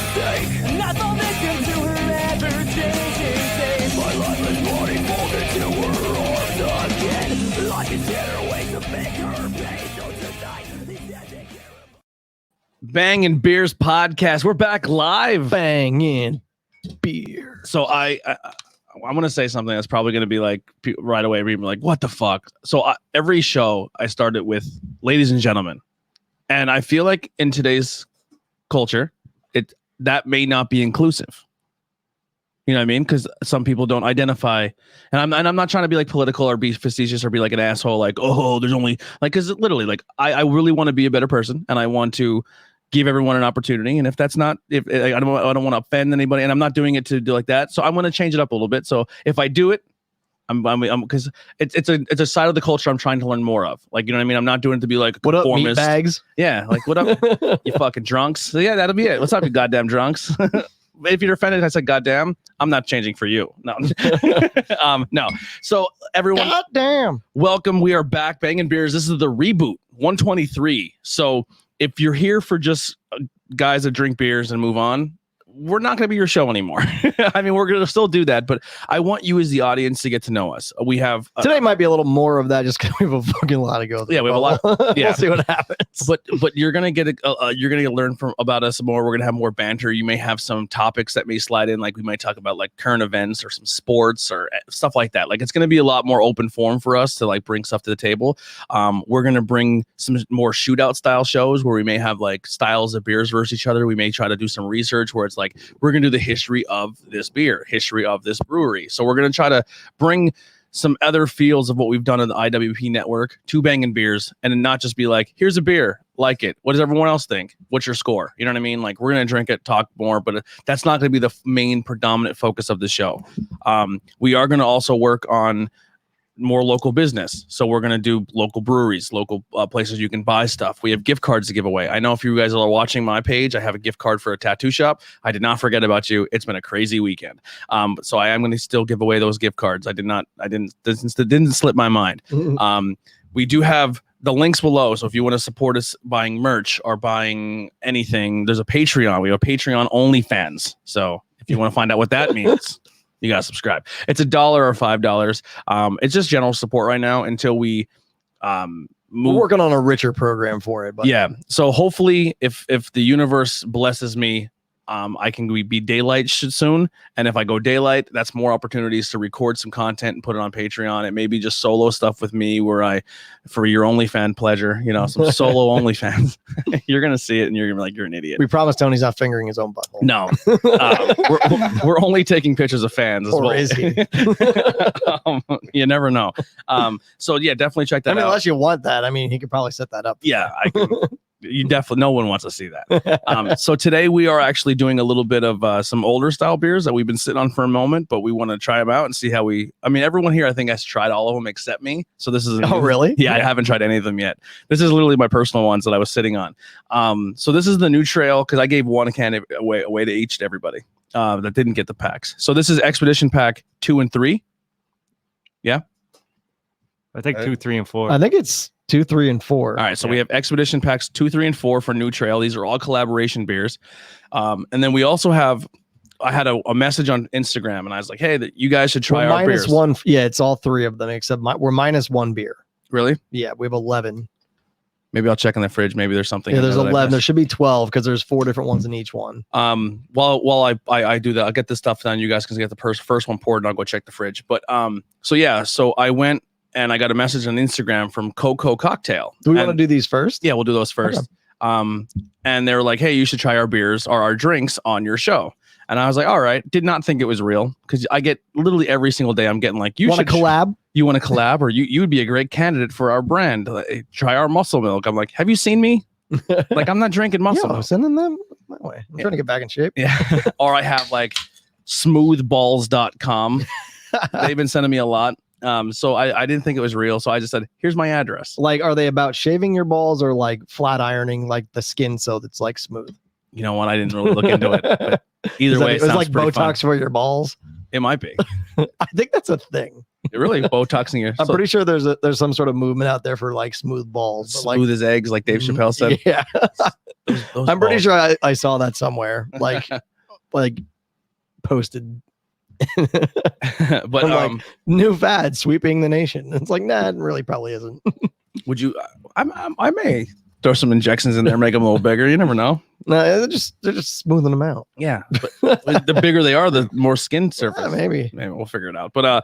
mistake. Not fall victim to her ever-changing fate. My life is body folded to her arms again. Like a dinner ways to make her pay. So tonight, he's taking care of Bangin Beers podcast. We're back live. Bangin Beer. So I'm going to say something that's probably going to be like right away. People like, what the fuck? So every show I started with ladies and gentlemen. And I feel like in today's culture, that may not be inclusive. You know what I mean? Because some people don't identify, and I'm not trying to be like political or be facetious or be like an asshole. Like, oh, there's only like, because literally, like, I really want to be a better person, and I want to give everyone an opportunity. And if that's not, if I don't want to offend anybody, and I'm not doing it to do like that, so I'm going to change it up a little bit. So if I do it, I'm because it's a side of the culture I'm trying to learn more of. Like, you know what I mean? I'm not doing it to be like a What up, meat conformist. bags? Yeah, like what up, you fucking drunks? So yeah, that'll be it. What's up, you goddamn drunks? If you're offended, I said goddamn. I'm not changing for you. No, no. So everyone, Goddamn. welcome. We are back, Bangin Beers. This is the Reboot 123. So if you're here for just guys that drink beers and move on, we're not going to be your show anymore. I mean, we're going to still do that, but I want you as the audience to get to know us. We have Today might be a little more of that just because we have a fucking lot to go through. Yeah, we have a lot. Yeah. We'll see what happens. But you're gonna get you're gonna learn about us more. We're gonna have more banter. You may have some topics that may slide in, like we might talk about like current events or some sports or stuff like that. Like it's gonna be a lot more open form for us to like bring stuff to the table. We're gonna bring some more shootout style shows where we may have like styles of beers versus each other. We may try to do some research where it's like we're gonna do the history of this beer, history of this brewery. So we're gonna try to bring some other fields of what we've done on the IWP network to Bangin Beers, and then not just be like, here's a beer, like it. What does everyone else think? What's your score? You know what I mean? Like, we're going to drink it, talk more, but that's not going to be the main predominant focus of the show. We are going to also work on more local business. So we're going to do local breweries, local places you can buy stuff. We have gift cards to give away. I know if you guys are watching my page, I have a gift card for a tattoo shop. I did not forget about you. It's been a crazy weekend. So I am going to still give away those gift cards. It didn't slip my mind. We do have the links below. So if you want to support us buying merch or buying anything, there's a Patreon. We have a Patreon OnlyFans. So if you want to find out what that means, you gotta subscribe. It's $1 or $5. It's just general support right now until we We're working on a richer program for it. But yeah. So hopefully, if the universe blesses me, I can be daylight soon. And if I go daylight, that's more opportunities to record some content and put it on Patreon. It may be just solo stuff with me where for your OnlyFan pleasure, you know, some solo OnlyFans. You're going to see it and you're going to be like, you're an idiot. we promise Tony's not fingering his own butthole. No, we're only taking pictures of fans as Or well. is he? You never know. So yeah, definitely check that out. Unless you want that, I mean, he could probably set that up. Yeah, I can. You definitely, no one wants to see that. So today we are actually doing a little bit of some older style beers that we've been sitting on for a moment, but we want to try them out and see how everyone here I think has tried all of them except me. So this is Really? Yeah, I haven't tried any of them yet. This is literally my personal ones that I was sitting on. So this is the new trail because I gave one can away to each to everybody that didn't get the packs. So this is Expedition Pack 2 and 3. Yeah. I think 2, 3, and 4. I think it's 2, 3, and 4. All right, so we have Expedition Packs 2, 3, and 4 for New Trail. These are all collaboration beers. And then we also have, I had a message on Instagram, and I was like, hey, that you guys should try our beers. One. Yeah, it's all three of them, except we're minus one beer. Really? Yeah, we have 11. Maybe I'll check in the fridge. Maybe there's something. Yeah, there's 11. There should be 12 because there's 4 different ones in each one. While I do that, I'll get this stuff done. You guys can get the first one poured, and I'll go check the fridge. But so I went and I got a message on Instagram from Coco Cocktail. Do we want to do these first? Yeah, we'll do those first. Okay. And they were like, hey, you should try our beers or our drinks on your show. And I was like, all right. Did not think it was real because I get literally every single day. I'm getting like, you want to collab? You want to collab, or you would be a great candidate for our brand. Like, try our muscle milk. I'm like, have you seen me? Like, I'm not drinking muscle milk. I'm sending them my way. I'm trying to get back in shape. Yeah. Or I have like smoothballs.com. They've been sending me a lot. So I didn't think it was real. So I just said, here's my address. Like, are they about shaving your balls or like flat ironing like the skin so that's like smooth? You know what? I didn't really look into it. But either way, it was like Botox for your balls. It might be. I think that's a thing. It really Botoxing your. I'm pretty sure there's some sort of movement out there for like smooth balls. But smooth as eggs, like Dave Chappelle said. Yeah. Those I'm pretty balls. sure I saw that somewhere. Like posted. But I'm like, new fad sweeping the nation. It's like, nah, it really probably isn't. would you? I may throw some injections in there, make them a little bigger. You never know. No, they're just smoothing them out. Yeah, but the bigger they are, the more skin surface. Yeah, maybe we'll figure it out. But all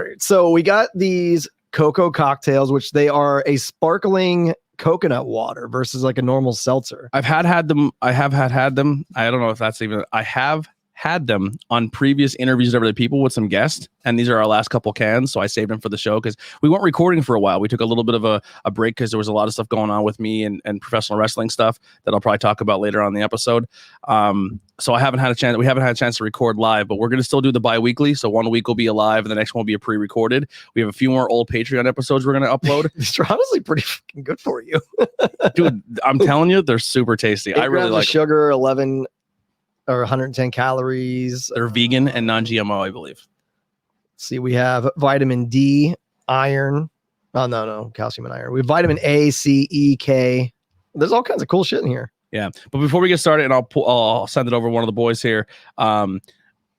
right. So we got these cocoa cocktails, which they are a sparkling coconut water versus like a normal seltzer. I've had them. I have had them. I don't know if that's even. I have had them on previous interviews with other people with some guests, and these are our last couple cans, so I saved them for the show because we weren't recording for a while. We took a little bit of a break because there was a lot of stuff going on with me and professional wrestling stuff that I'll probably talk about later on in the episode. So we haven't had a chance to record live, but we're going to still do the bi-weekly. So one week will be a live and the next one will be a pre-recorded. We have a few more old Patreon episodes we're going to upload. These are honestly pretty fucking good for you. Dude, I'm telling you, they're super tasty. I really like sugar, 11 or 110 calories. They're vegan and non-GMO, I believe. See, we have vitamin D, iron. Oh, no, calcium and iron. We have vitamin A, C, E, K. There's all kinds of cool shit in here. Yeah. But before we get started, and I'll send it over to one of the boys here.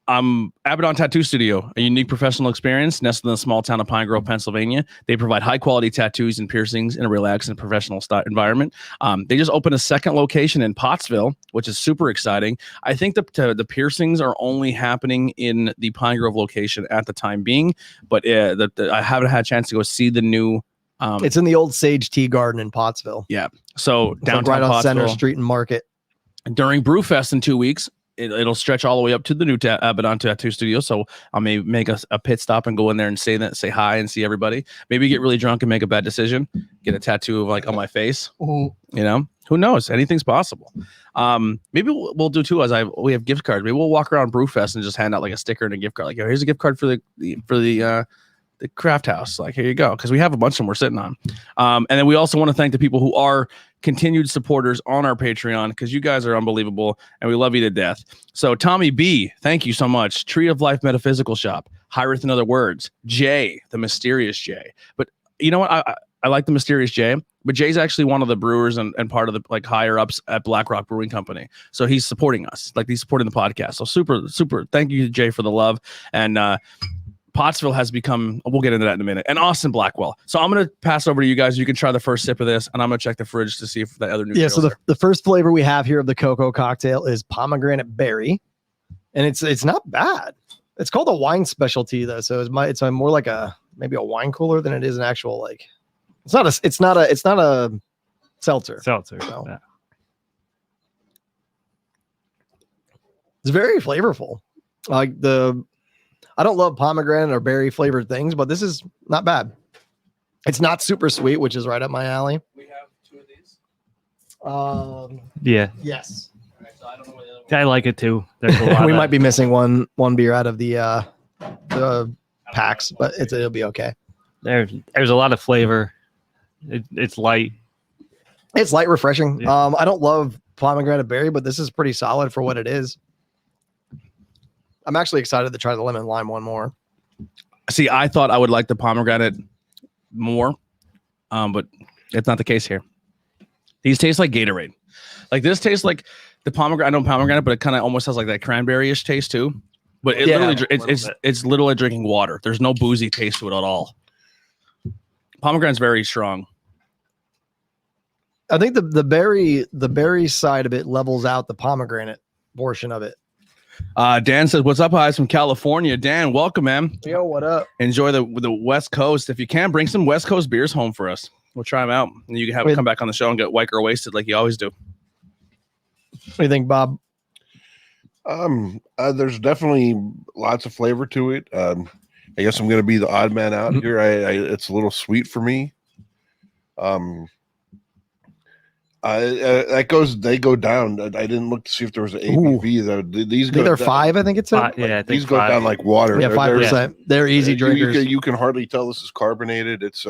Abaddon Tattoo Studio, a unique professional experience nestled in the small town of Pine Grove, Pennsylvania. They provide high quality tattoos and piercings in a relaxed and professional environment. They just opened a second location in Pottsville, which is super exciting. I think the piercings are only happening in the Pine Grove location at the time being, but I haven't had a chance to go see the new. It's in the old Sage Tea Garden in Pottsville. Yeah. So it's downtown like right on Pottsville, Center Street and Market. During Brewfest in 2 weeks. It'll stretch all the way up to the new Abaddon Tattoo Studio. So I may make a pit stop and go in there and say hi and see everybody. Maybe get really drunk and make a bad decision. Get a tattoo of like on my face. You know, who knows? Anything's possible. Maybe we'll do too. We have gift cards. Maybe we'll walk around Brewfest and just hand out like a sticker and a gift card. Like, here's a gift card for the craft house. Like, here you go. Because we have a bunch of them we're sitting on. And then we also want to thank the people who are continued supporters on our Patreon, because you guys are unbelievable and we love you to death. So Tommy B, thank you so much. Tree of Life Metaphysical Shop, Hyrith in Other Words, Jay, the Mysterious Jay. But you know what? I like the Mysterious Jay, but Jay's actually one of the brewers and part of the like higher ups at Black Rock Brewing Company. So he's supporting us, like he's supporting the podcast. So super. Thank you, Jay, for the love. And Pottsville has become, we'll get into that in a minute, and Austin Blackwell. So I'm going to pass over to you guys. You can try the first sip of this, and I'm going to check the fridge to see if the other new. Yeah. So the first flavor we have here of the cocoa cocktail is pomegranate berry, and it's not bad. It's called a wine specialty though, so it's more like maybe a wine cooler than it is an actual like. It's not a seltzer. Seltzer. No. Yeah. It's very flavorful. I don't love pomegranate or berry flavored things, but this is not bad. It's not super sweet, which is right up my alley. We have two of these. Yeah. Yes. All right, so I don't know what the other I like it too. There's a lot We of- might be missing one beer out of the packs, but it'll be okay. There's a lot of flavor. It's light. It's light, refreshing. Yeah. I don't love pomegranate berry, but this is pretty solid for what it is. I'm actually excited to try the lemon lime one more. See, I thought I would like the pomegranate more, but it's not the case here. These taste like Gatorade. Like this tastes like the pomegranate. I know pomegranate, but it kind of almost has like that cranberry-ish taste too. But it's literally drinking water. There's no boozy taste to it at all. Pomegranate's very strong. I think the berry side of it levels out the pomegranate portion of it. Dan says, "What's up, guys from California?" Dan, welcome, man. Yo, what up? Enjoy the West Coast. If you can, bring some West Coast beers home for us. We'll try them out, and you can have come back on the show and get Weicker wasted like you always do. What do you think, Bob? There's definitely lots of flavor to it. I guess I'm going to be the odd man out here. It's a little sweet for me. They go down. I didn't look to see if there was an ABV though. These go they're down, 5, I think it's Yeah, I think these go 5. down like water. Yeah, 5%. They're easy drinkers. You can hardly tell this is carbonated. It's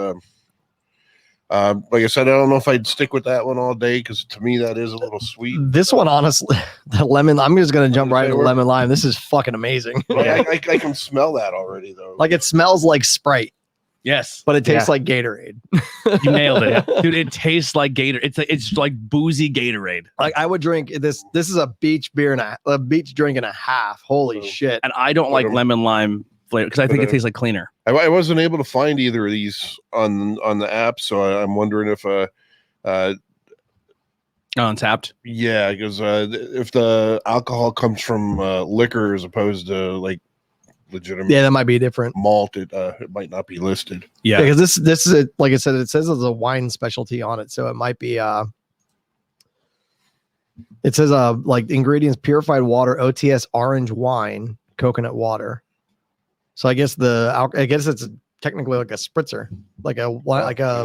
Like I said, I don't know if I'd stick with that one all day because to me that is a little sweet. This one, honestly, the lemon. I'm just gonna jump right into Say where- lemon lime. This is fucking amazing. I can smell that already though. Like it smells like Sprite, Yes, but it tastes Yeah. like Gatorade. you nailed it, dude. It tastes like Gator. It's like boozy Gatorade, Like I would drink this. This is a beach beer and a beach drink and a half. Holy Oh. shit! and I don't like But, lemon lime flavor because I think but, it tastes like cleaner. I wasn't able to find either of these on the app, so I'm wondering if Untapped. yeah, because if the alcohol comes from liquor as opposed to like legitimate Yeah, that might be different. malt, it might not be listed. Yeah, Because this is a, like I said, it says there's a wine specialty on it, so it might be it says like ingredients: purified water, OTS orange wine, coconut water. So I guess it's technically like a spritzer, like a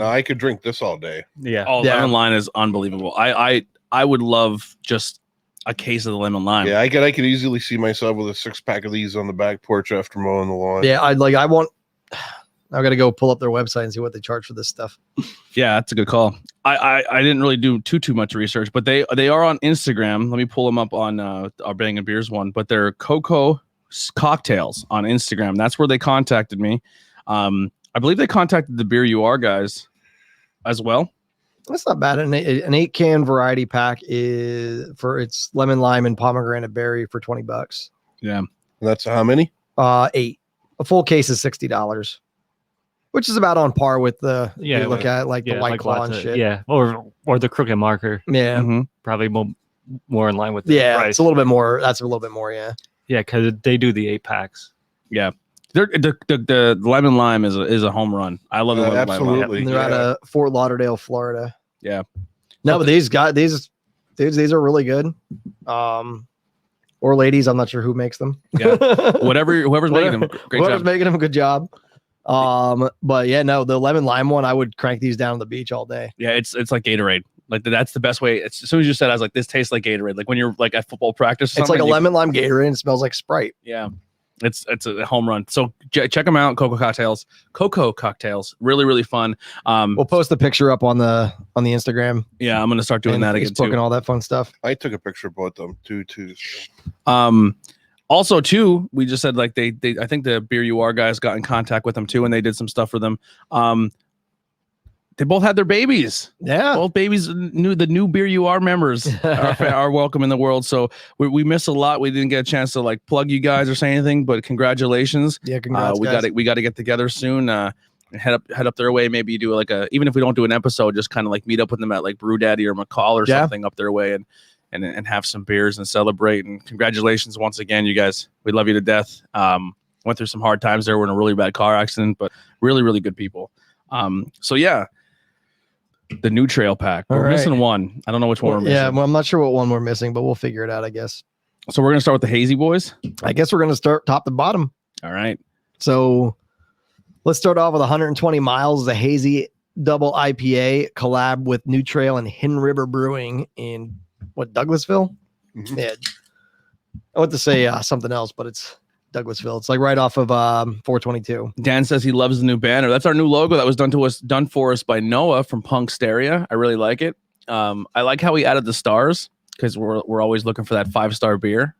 I could drink this all day. Yeah. oh, Yeah. lemon lime is unbelievable. I would love just a case of the lemon lime. Yeah, I could easily see myself with a 6-pack of these on the back porch after mowing the lawn. yeah. I want. I got to go pull up their website and see what they charge for this stuff. Yeah, that's a good call. I didn't really do too much research, but they are on Instagram. Let me pull them up on our Bangin Beers one. But they're Cocoa Cocktails on Instagram. That's where they contacted me. I believe they contacted the Beer You Are guys as well. That's not bad. An 8-can variety pack is for its lemon lime and pomegranate berry for $20. Yeah, And that's how many? 8. A full case is $60, which is about on par with the Yeah, you look at like the White Claw and lots of- shit. Yeah, or the crooked marker, Yeah. Mhm. probably more in line with the Yeah. price. It's a little bit more. That's a little bit more. Yeah. Yeah, because they do the 8-packs. The lemon lime is a home run. I love the lemon lime. Absolutely. And they're out of Fort Lauderdale, Florida. Yeah. No, but these are really good. Or ladies, I'm not sure who makes them. Yeah. Whoever's making them, great Whoever's job. making them, good job. But yeah, no, the lemon lime one, I would crank these down on the beach all day. Yeah, it's like Gatorade. Like that's the best way. As soon as you said, I was like, this tastes like Gatorade. Like when you're like at football practice. or It's like a something, lemon lime Gatorade and it smells like Sprite. Yeah, it's a home run. So check them out. Cocoa Cocktails. Really, really fun. We'll post the picture up on the Instagram. Yeah, I'm gonna start doing and that again Facebook too. and all that fun stuff. I took a picture of both them too. Also too, we just said like they I think the Beer You Are guys got in contact with them too, and they did some stuff for them. They both had their babies. Yeah. Both babies knew the new Beer You Are members are welcome in the world. So we miss a lot. We didn't get a chance to like plug you guys or say anything, but congratulations. Yeah, congrats, we guys. got to get together soon. Head up their way. Maybe do like even if we don't do an episode, just kind of like meet up with them at like Brew Daddy or McCall or Yeah. something up their way and have some beers and celebrate. And congratulations once again, you guys. We love you to death. Went through some hard times there. We're in a really bad car accident, but really, really good people. So yeah, the new trail pack. All We're right. missing one. I don't know which one we're missing. Yeah, well, I'm not sure what one we're missing, but we'll figure it out, I guess. So we're gonna start with the Hazy Boys. I guess we're gonna start top to bottom. All right. So let's start off with 120 miles, the Hazy Double IPA collab with New Trail and Hidden River Brewing in Douglasville? Mhm. Yeah. I want to say something else, but it's Douglasville. It's like right off of 422. Dan says he loves the new banner. That's our new logo that was done for us by Noah from Punksteria. I really like it. I like how he added the stars because we're always looking for that 5-star beer.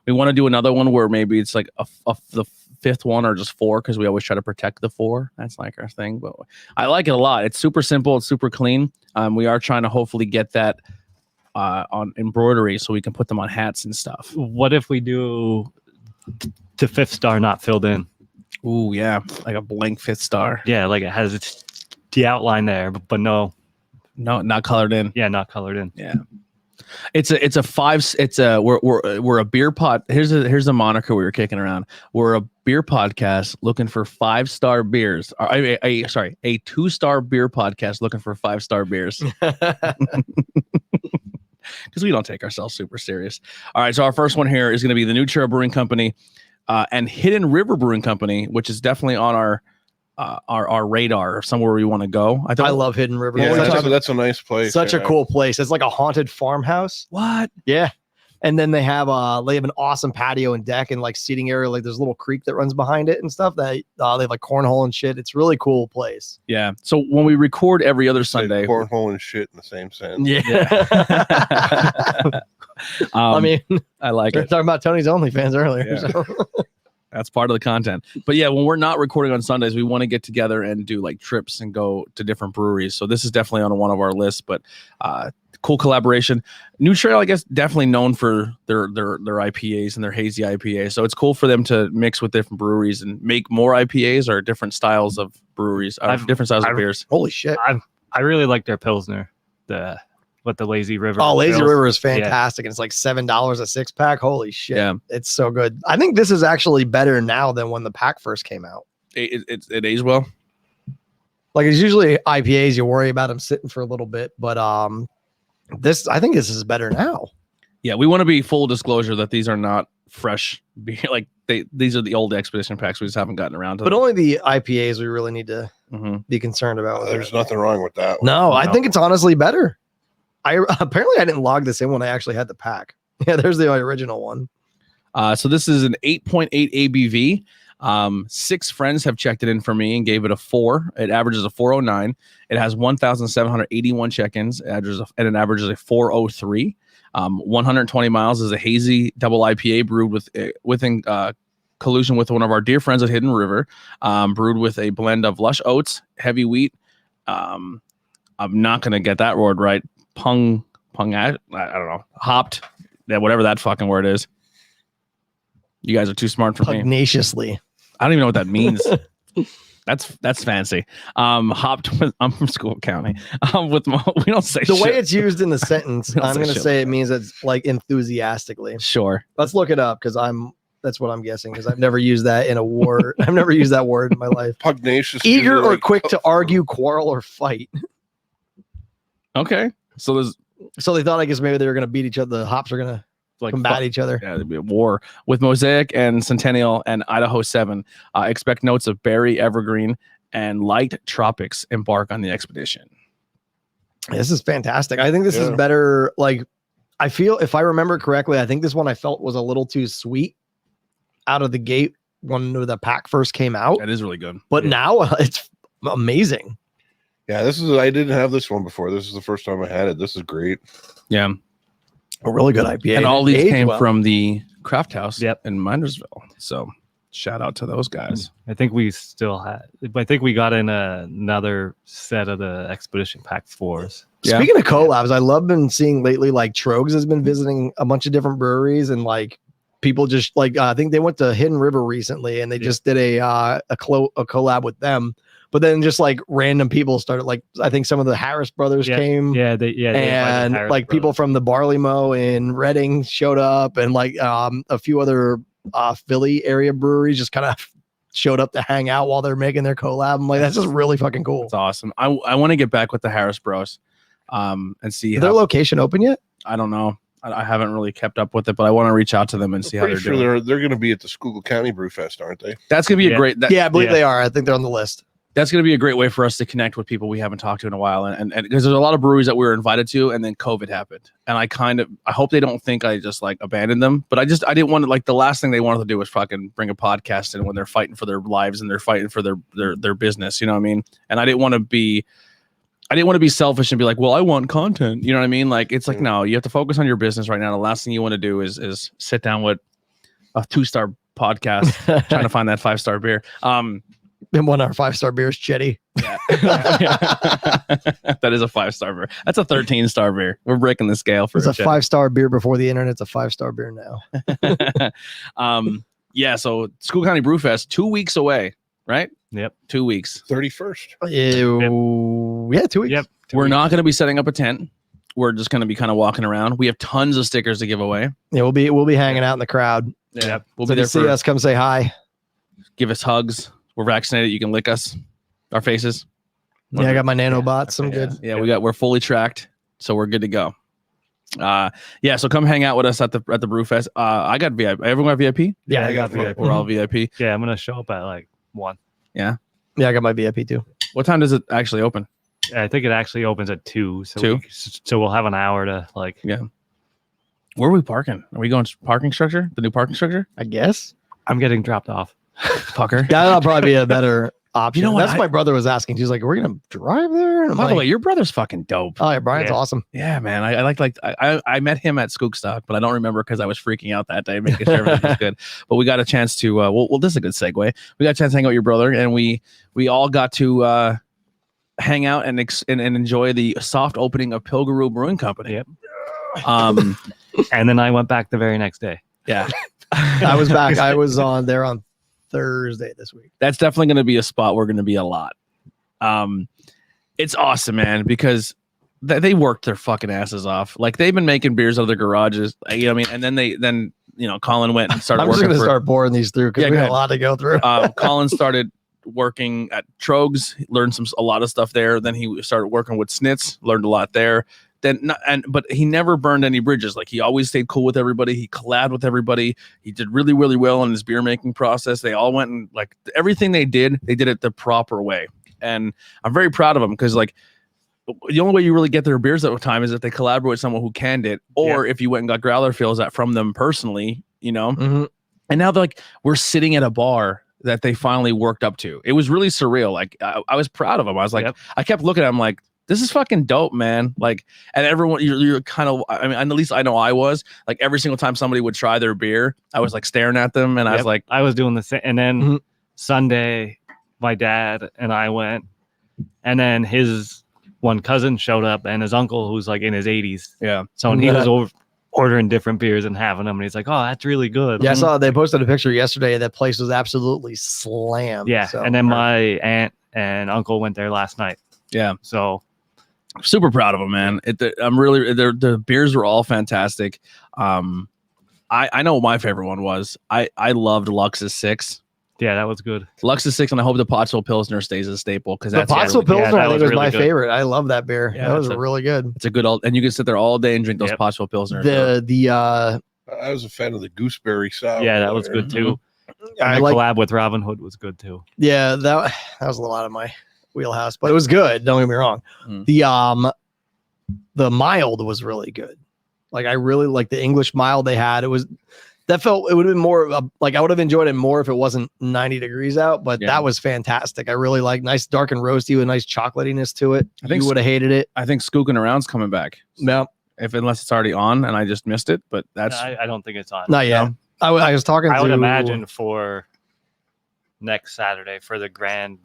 We want to do another one where maybe it's like the 5th one or just 4 because we always try to protect the 4. That's like our thing, but I like it a lot. It's super simple. It's super clean. We are trying to hopefully get that on embroidery so we can put them on hats and stuff. What if we do the 5th star not filled in? Ooh, yeah, like a blank 5th star. Yeah, like it has the outline there, but no, No, not colored in. yeah, not colored in. Yeah. It's we're a beer pod. Here's a moniker we were kicking around. We're a beer podcast looking for 5-star beers. A 2-star beer podcast looking for 5-star beers. Because we don't take ourselves super serious. All right, so our first one here is going to be the New Trail Brewing Company and Hidden River Brewing Company, which is definitely on our radar, somewhere we want to go. I love Hidden River. Yeah, Such that's a nice place. such a yeah. cool place. It's like a haunted farmhouse. What? Yeah. And then they have an awesome patio and deck and like seating area. Like there's a little creek that runs behind it and stuff. That they have like cornhole and shit. It's a really cool place. Yeah. So when we record every other Sunday, cornhole and shit in the same sentence. Yeah. I mean, I like we were it. talking about Tony's OnlyFans earlier. Yeah. So. That's part of the content. But yeah, when we're not recording on Sundays, we want to get together and do like trips and go to different breweries. So this is definitely on one of our lists, but cool collaboration. New Trail, I guess, definitely known for their IPAs and their hazy IPA. So it's cool for them to mix with different breweries and make more IPAs or different styles of breweries, different styles of beers. Holy shit. I really like their Pilsner, the Lazy River. Oh, Lazy Pils. River is fantastic. And it's like $7 a 6-pack. Holy shit. Yeah. It's so good. I think this is actually better now than when the pack first came out. It aged well. Like it's usually IPAs, you worry about them sitting for a little bit, but I think this is better now. Yeah, we want to be full disclosure that these are not fresh beer. Like these are the old Expedition packs. We just haven't gotten around to But them. only the IPAs we really need to Mhm. be concerned about. with There's it. nothing wrong with that one. No, I No. think it's honestly better. Apparently I didn't log this in when I actually had the pack. Yeah, there's the original one. So this is an 8.8 ABV. 6 friends have checked it in for me and gave it a 4. It averages a 409. It has 1,781 check-ins. And it averages a 403. 120 miles is a hazy double IPA brewed within collusion with one of our dear friends at Hidden River. Brewed with a blend of lush oats, heavy wheat. I'm not gonna get that word right. I don't know. Hopped. Yeah, whatever that fucking word is. You guys are too smart for me. Pugnaciously. I don't even know what that means. That's fancy. Hopped with. I'm from School County. We don't say The way shit. it's used in the sentence, Don't I'm say going to shit say like it means it's like enthusiastically. Sure. Let's look it up because that's what I'm guessing because I've never used that in a word. I've never used that word in my life. Pugnacious. Eager usually or like- quick to argue, quarrel, or fight. Okay. So there's So they thought, I guess, maybe they were going to beat each other. The hops are going to like combat each other. Yeah, there'd be a war with Mosaic and Centennial and Idaho 7. Expect notes of berry, evergreen, and light tropics. Embark on the expedition. This is fantastic. I think this is Yeah. better. Like, I feel, if I remember correctly, I think this one I felt was a little too sweet out of the gate when the pack first came out. That is really good. But now it's amazing. Yeah, I didn't have this one before. This is the first time I had it. This is great. Yeah. A really good IPA. And all these Aged came well. from the Craft House Yep. in Minersville. So shout out to those guys. I think we still had. I think we got in another set of the Expedition Pack 4s. Yeah. Speaking of collabs, I love been seeing lately, like Trogs has been visiting a bunch of different breweries and like people just like, I think they went to Hidden River recently and they just did a collab with them. But then just like random people started, like I think some of the Harris brothers came. They invited And Harris like people brothers. from the Barley Mow in Reading showed up, and like a few other Philly area breweries just kind of showed up to hang out while they're making their collab. I'm like, that's just really fucking cool. It's awesome. I want to get back with the Harris Bros. And see Is their location open yet? I don't know. I haven't really kept up with it, but I want to reach out to them and see how Pretty they're sure doing. they're going to be at the Schuylkill County Brew Fest, aren't they? That's gonna be a Yeah. great. Yeah, I believe yeah. they are. I think they're on the list. That's going to be a great way for us to connect with people we haven't talked to in a while. And because there's a lot of breweries that we were invited to, and then COVID happened. And I hope they don't think I just like abandoned them, but I didn't want to, like, the last thing they wanted to do was fucking bring a podcast in when they're fighting for their lives and they're fighting for their business. You know what I mean? And I didn't want to be selfish and be like, well, I want content. You know what I mean? Like, it's like, no, you have to focus on your business right now. The last thing you want to do is sit down with a 2-star podcast trying to find that 5-star beer. And one of our 5-star beers, Chetty. That is a 5-star beer. That's a 13-star beer. We're breaking the scale for It's a Chet. 5-star beer before the internet. It's a 5-star beer now. Yeah, so School County Brew Fest 2 weeks away, right? Yep. 2 weeks. 31st. Yeah, 2 weeks. Yep. We're not going to be setting up a tent. We're just going to be kind of walking around. We have tons of stickers to give away. Yeah, we'll be hanging out in the crowd. Yeah, we'll So be there to see for us, come say hi. give us hugs. We're vaccinated. You can lick us, our faces. Yeah, I got my nanobots. I'm good. Yeah, we're fully tracked, so we're good to go. Yeah, so come hang out with us at the Brew Fest. I got VIP. Everyone got VIP? Yeah, I got VIP. We're all VIP. Yeah, I'm gonna show up at like 1. Yeah, I got my VIP too. What time does it actually open? I think it actually opens at 2. So 2? so we'll have an hour to like. Yeah. Where are we parking? Are we going to parking structure? The new parking structure? I guess. I'm getting dropped off. Fucker. That'll probably be a better option. You know what? That's what my brother was asking. She's like, "We're gonna drive there." And I'm By the like, way, your brother's fucking dope. "Oh yeah, Brian's Yeah. awesome." Yeah, man. I met him at Skookstock, but I don't remember because I was freaking out that day, making sure everything was good. But we got a chance to. Well, this is a good segue. We got a chance to hang out with your brother, and we all got to hang out and enjoy the soft opening of Pilgaroo Brewing Company. Yep. And then I went back the very next day. Yeah, I was back. I was on there on Thursday this week. that's definitely going to be a spot we're going to be a lot. It's awesome, man, because they worked their fucking asses off. Like they've been making beers out of their garages, you know what I mean? And then Colin went and started I'm just working. gonna start pouring these through because Yeah, we go got ahead. a lot to go through. Colin started working at Trogs, learned a lot of stuff there. Then he started working with Snitz, learned a lot there. But he never burned any bridges. Like he always stayed cool with everybody. He collabed with everybody. He did really, really well in his beer making process. They all went and like everything they did it the proper way. And I'm very proud of them because like the only way you really get their beers at the time is if they collaborate with someone who canned it, or if you went and got growler fills from them personally, Mhm. And now like we're sitting at a bar that they finally worked up to. It was really surreal. Like I was proud of them. I was like, I kept looking at him like, this is fucking dope, man. Like, and everyone, you're kind of, I mean, at least I know I was like every single time somebody would try their beer, I was like staring at them and I was like, I was doing the same. And then Mhm. Sunday, my dad and I went, and then his one cousin showed up and his uncle, who's like in his 80s. yeah. So and he was ordering different beers and having them. And he's like, oh, that's really good. Yeah, I saw they posted a picture yesterday. That place was absolutely slammed. Yeah. So, And then my aunt and uncle went there last night. Yeah. So Super proud of them, man. I'm really, the beers were all fantastic. I know what my favorite one was. I loved Lux's 6. yeah, that was good. Lux's 6, and I hope the Pottsville Pilsner stays a staple because the that's Pottsville yeah, Pilsner, that I think, was was really my good. favorite. I love that beer. Yeah, that was it's really good. it's a good old, and you can sit there all day and drink those Yep. Pottsville Pilsner. I was a fan of the gooseberry sour. Yeah, that was good too. I And the like. collab with Robin Hood was good too. Yeah, that was a lot of my wheelhouse, but it was good. Don't get me wrong. Mm. The mild was really good. Like I really like the English mild they had. It would have been more like I would have enjoyed it more if it wasn't 90 degrees out, but Yeah. that was fantastic. I really like nice dark and roasty with nice chocolatiness to it. I think You would have hated it. I think Skooking Around's coming back. No, Unless it's already on and I just missed it, but that's I don't think it's on. not yet. I was talking I would to imagine for next Saturday for the grand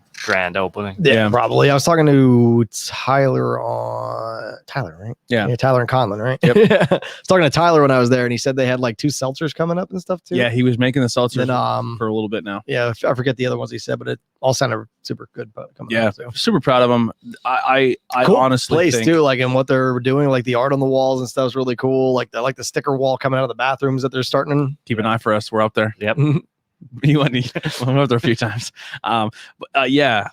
opening. Yeah, Yeah. probably. I was talking to Tyler, right? Yeah. Tyler and Conlon, right? Yep. I was talking to Tyler when I was there, and he said they had like 2 seltzers coming up and stuff too. yeah. He was making the seltzer Then for a little bit now. yeah, I forget the other ones he said, but it all sounded super good. But coming Yeah, up, so. super proud of him. I Cool honestly place think too, like and what they're doing, like the art on the walls and stuff is really cool. Like the sticker wall coming out of the bathrooms that they're starting. keep an eye for us. We're up there. Yep. You went I'm up there a few times. Yeah.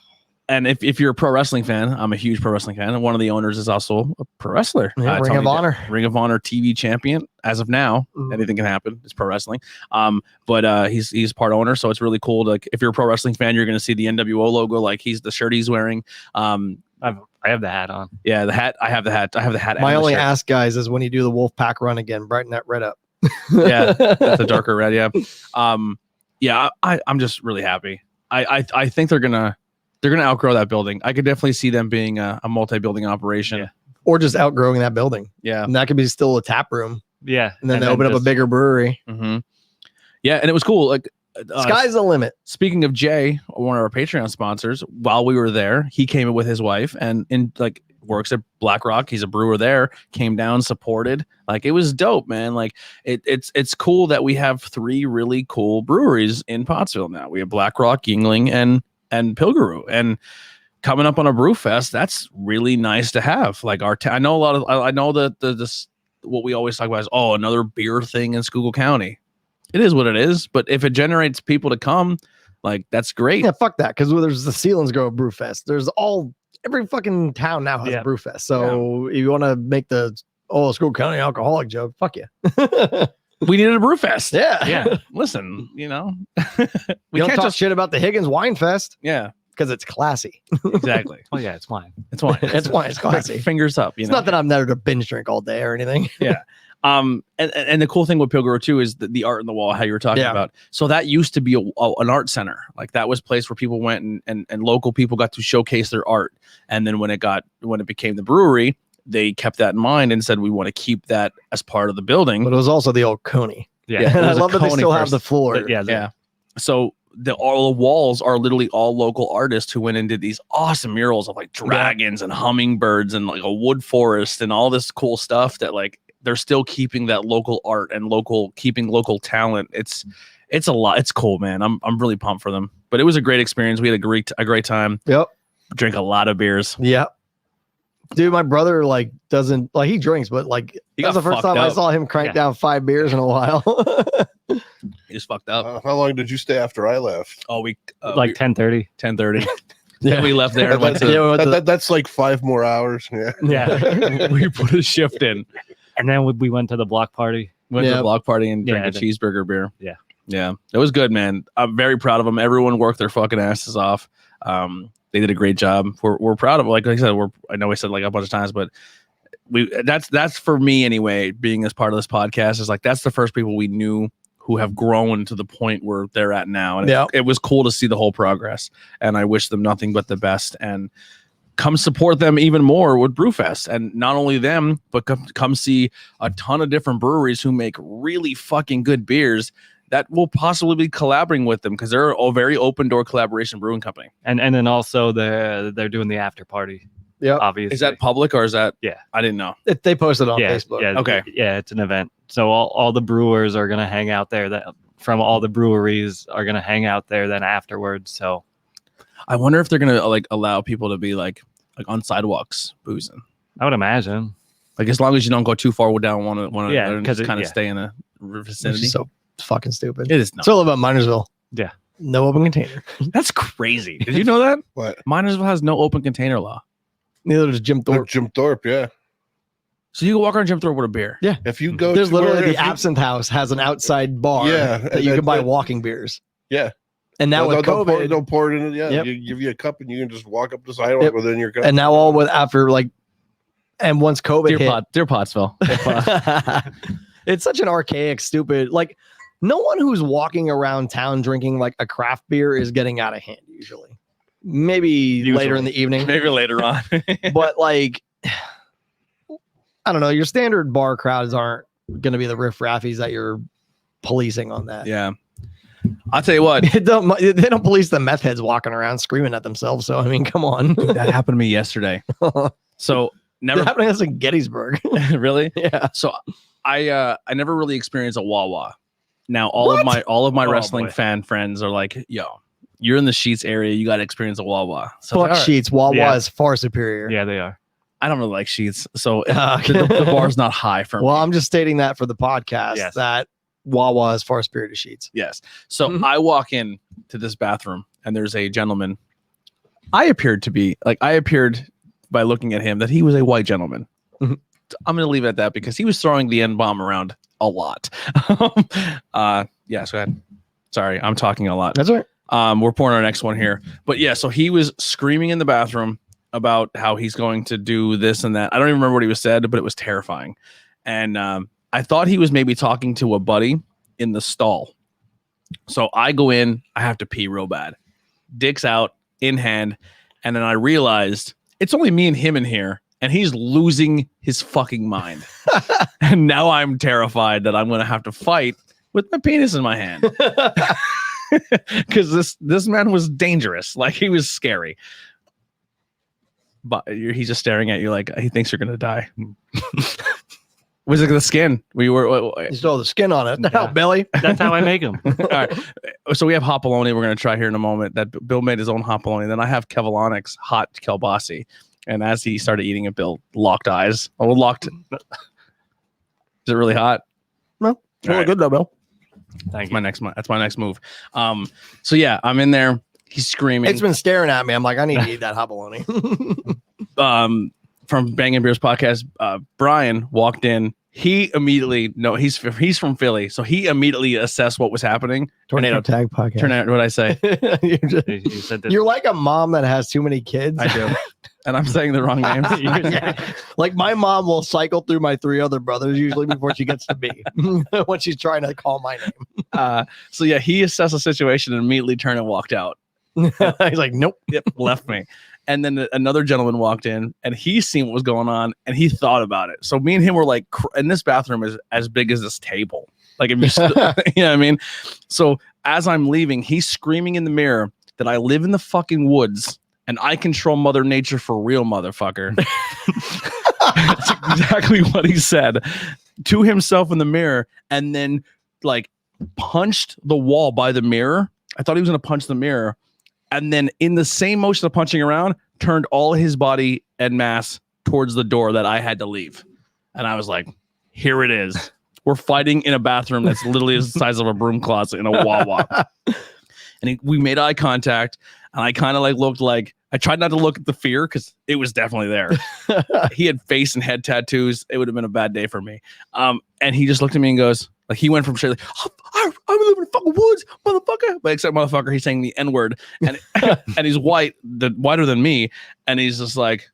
And if you're a pro wrestling fan, I'm a huge pro wrestling fan, and one of the owners is also a pro wrestler. Yeah, Ring Tony of Honor. Ring of Honor TV champion as of now. Mhm. Anything can happen. It's pro wrestling. But he's part owner, so it's really cool. Like if you're a pro wrestling fan, you're going to see the NWO logo. Like he's the shirt he's wearing. I have the hat on. Yeah, the hat. I have the hat. I have the hat. My and the only shirt. ask, guys, is when you do the Wolfpack run again, brighten that red up. Yeah, that's a darker red. Yeah. Yeah, I'm just really happy. I think they're gonna outgrow that building. I could definitely see them being a multi-building operation. Yeah. Or just outgrowing that building. Yeah. And that could be still a tap room. Yeah. And then they open up a bigger brewery. Mm-hmm. Yeah, and it was cool. Like Sky's the limit. speaking of Jay, one of our Patreon sponsors, while we were there, he came in with his wife and works at Black Rock. He's a brewer there. Came down, supported. Like it was dope, man. Like it's cool that we have 3 really cool breweries in Pottsville now. We have Black Rock, Yingling, and Pilgaroo, and coming up on a brew fest. That's really nice to have. Like I know a lot of I know that this what we always talk about is another beer thing in Schuylkill County. It is what it is, but if it generates people to come, like that's great. Yeah, fuck that. Because there's the Sealands Grove Brew Fest. There's every fucking town now has a brew fest. So if you want to make the Schuylkill County alcoholic joke, fuck you. We needed a brew fest. Yeah. Listen, We don't can't talk just shit about the Higgins Wine Fest yeah, because it's classy. exactly. Oh yeah, it's mine. It's wine. It's wine. It's classy. Fingers up. It's not that I'm there to binge drink all day or anything. And the cool thing with Pilgrim too is the art on the wall, how you were talking about. So that used to be an art center. Like that was a place where people went and local people got to showcase their art. And then when it became the brewery, they kept that in mind and said, we want to keep that as part of the building. But it was also the old Coney. Yeah. And I love that they still have the floor. Yeah. So all the walls are literally all local artists who went and did these awesome murals of like dragons and hummingbirds and like a wood forest and all this cool stuff that like they're still keeping that local art and keeping local talent. It's a lot. It's cool, man. I'm really pumped for them. But it was a great experience. We had a great time. Yep. Drink a lot of beers. Yeah. Dude, my brother like doesn't like he drinks, but like He that's got the first fucked time I up. saw him crank down 5 beers in a while. He just fucked up. How long did you stay after I left? Oh, we Like 10:30. 10:30. Yeah. We left there and went Yeah, we to. went to- That's like 5 more hours. Yeah. Yeah. We put a shift in. And then we went to the block party. Went to Yeah. the block party and drank Yeah, a cheeseburger beer. Yeah. Yeah. It was good, man. I'm very proud of them. Everyone worked their fucking asses off. They did a great job. We're proud of it. Like I said, I know I said like a bunch of times, but that's for me anyway, being as part of this podcast is like, that's the first people we knew who have grown to the point where they're at now. And it was cool to see the whole progress. And I wish them nothing but the best. And come support them even more with Brewfest. And not only them, but come see a ton of different breweries who make really fucking good beers that will possibly be collaborating with them because they're a very open door collaboration brewing company. And then also they're doing the after party. Yeah. Obviously. Is that public or is that? Yeah. I didn't know. They posted on yeah, Facebook. Yeah. Okay. Yeah, it's an event. So all the brewers are gonna hang out there. That from all the breweries are gonna hang out there then afterwards. So I wonder if they're gonna like allow people to be like on sidewalks boozing. I would imagine. Like as long as you don't go too far down one Yeah, and 'cause just kind of yeah. stay in a Which vicinity. is so fucking stupid. It is not. It's all about Minersville. Yeah. No open container. That's crazy. Did you know that? What? Minersville has no open container law. Neither does Jim Thorpe. Jim Thorpe, yeah. So you can walk around Jim Thorpe with a beer. Yeah. If you go There's to literally where- the if you- Absinthe House has an outside bar Yeah, that you and can buy that- walking beers. Yeah. And now with they'll COVID, they'll pour it in. Yeah, Yep. you give you a cup and you can just walk up the sidewalk Yep. within your cup. and now all with after like, and once COVID hit, Dear Pottsville. it's such an archaic, stupid. Like, no one who's walking around town drinking like a craft beer is getting out of hand. Usually, maybe later in the evening, Maybe later on. but like, I don't know. Your standard bar crowds aren't going to be the riff-raffies that you're policing on that. Yeah. I'll tell you what. They don't police the meth heads walking around screaming at themselves. So I mean, come on. That happened to me yesterday. So never That happened to us in Gettysburg. really. Yeah. So I never really experienced a Wawa. Now all of my Oh, wrestling boy. fan friends are like, yo, you're in the Sheets area, you got to experience a Wawa. So Fuck all right. Sheets. Wawa Yeah. is far superior. Yeah, they are. I don't really like Sheets, so Okay. the bar's not high for Well, me. I'm just stating that for the podcast Yes. that Wawa is far superior to Sheets. Yes. So Mhm. I walk in to this bathroom and there's a gentleman. I appeared by looking at him that he was a white gentleman. Mhm. I'm going to leave it at that because he was throwing the N-bomb around a lot. Yes, go ahead. Sorry, I'm talking a lot. That's all right. We're pouring our next one here. But yeah, so he was screaming in the bathroom about how he's going to do this and that. I don't even remember what he was said, but it was terrifying. And I thought he was maybe talking to a buddy in the stall. So I go in, I have to pee real bad. Dick's out in hand. And then I realized it's only me and him in here. And he's losing his fucking mind. And now I'm terrified that I'm going to have to fight with my penis in my hand. Because this man was dangerous. Like, he was scary. But he's just staring at you like he thinks you're going to die. Was it the skin? You still have the skin on it. Hell, Billy. That's how I make them. All right. So we have hopaloni we're going to try here in a moment. That Bill made his own hopaloni. Then I have Kevilonic's hot kielbasi. And as he started eating it, Bill locked eyes. Oh, locked. Is it really hot? No. It's really good though, Bill. Thank That's my next move. So yeah, I'm in there. He's screaming. It's been staring at me. I'm like, I need to eat that hopaloni. from Bangin Beers podcast, Brian walked in. He immediately he's from Philly, so he immediately assessed what was happening. Tornado Tag Podcast. Tornado, what I say? You said that. You're like a mom that has too many kids. I do, and I'm saying the wrong names. Yeah. Like my mom will cycle through my 3 other brothers usually before she gets to me when she's trying to call my name. So yeah, he assessed the situation and immediately turned and walked out. He's like, nope. Yep, left me. And then another gentleman walked in and he seen what was going on and he thought about it. So me and him were like, and this bathroom is as big as this table. Like, if you, you know what I mean? So as I'm leaving, he's screaming in the mirror that I live in the fucking woods and I control Mother Nature for real, motherfucker. That's exactly what he said to himself in the mirror, and then like punched the wall by the mirror. I thought he was going to punch the mirror. And then in the same motion of punching around, turned all his body and mass towards the door that I had to leave. And I was like, here it is. We're fighting in a bathroom that's literally the size of a broom closet in a Wawa. And we made eye contact. And I kind of like looked like, I tried not to look at the fear because it was definitely there. He had face and head tattoos. It would have been a bad day for me. And he just looked at me and goes, like, he went from shit like, oh, I live in the fucking woods, motherfucker. But except motherfucker, he's saying the N-word. And and he's whiter than me. And he's just like,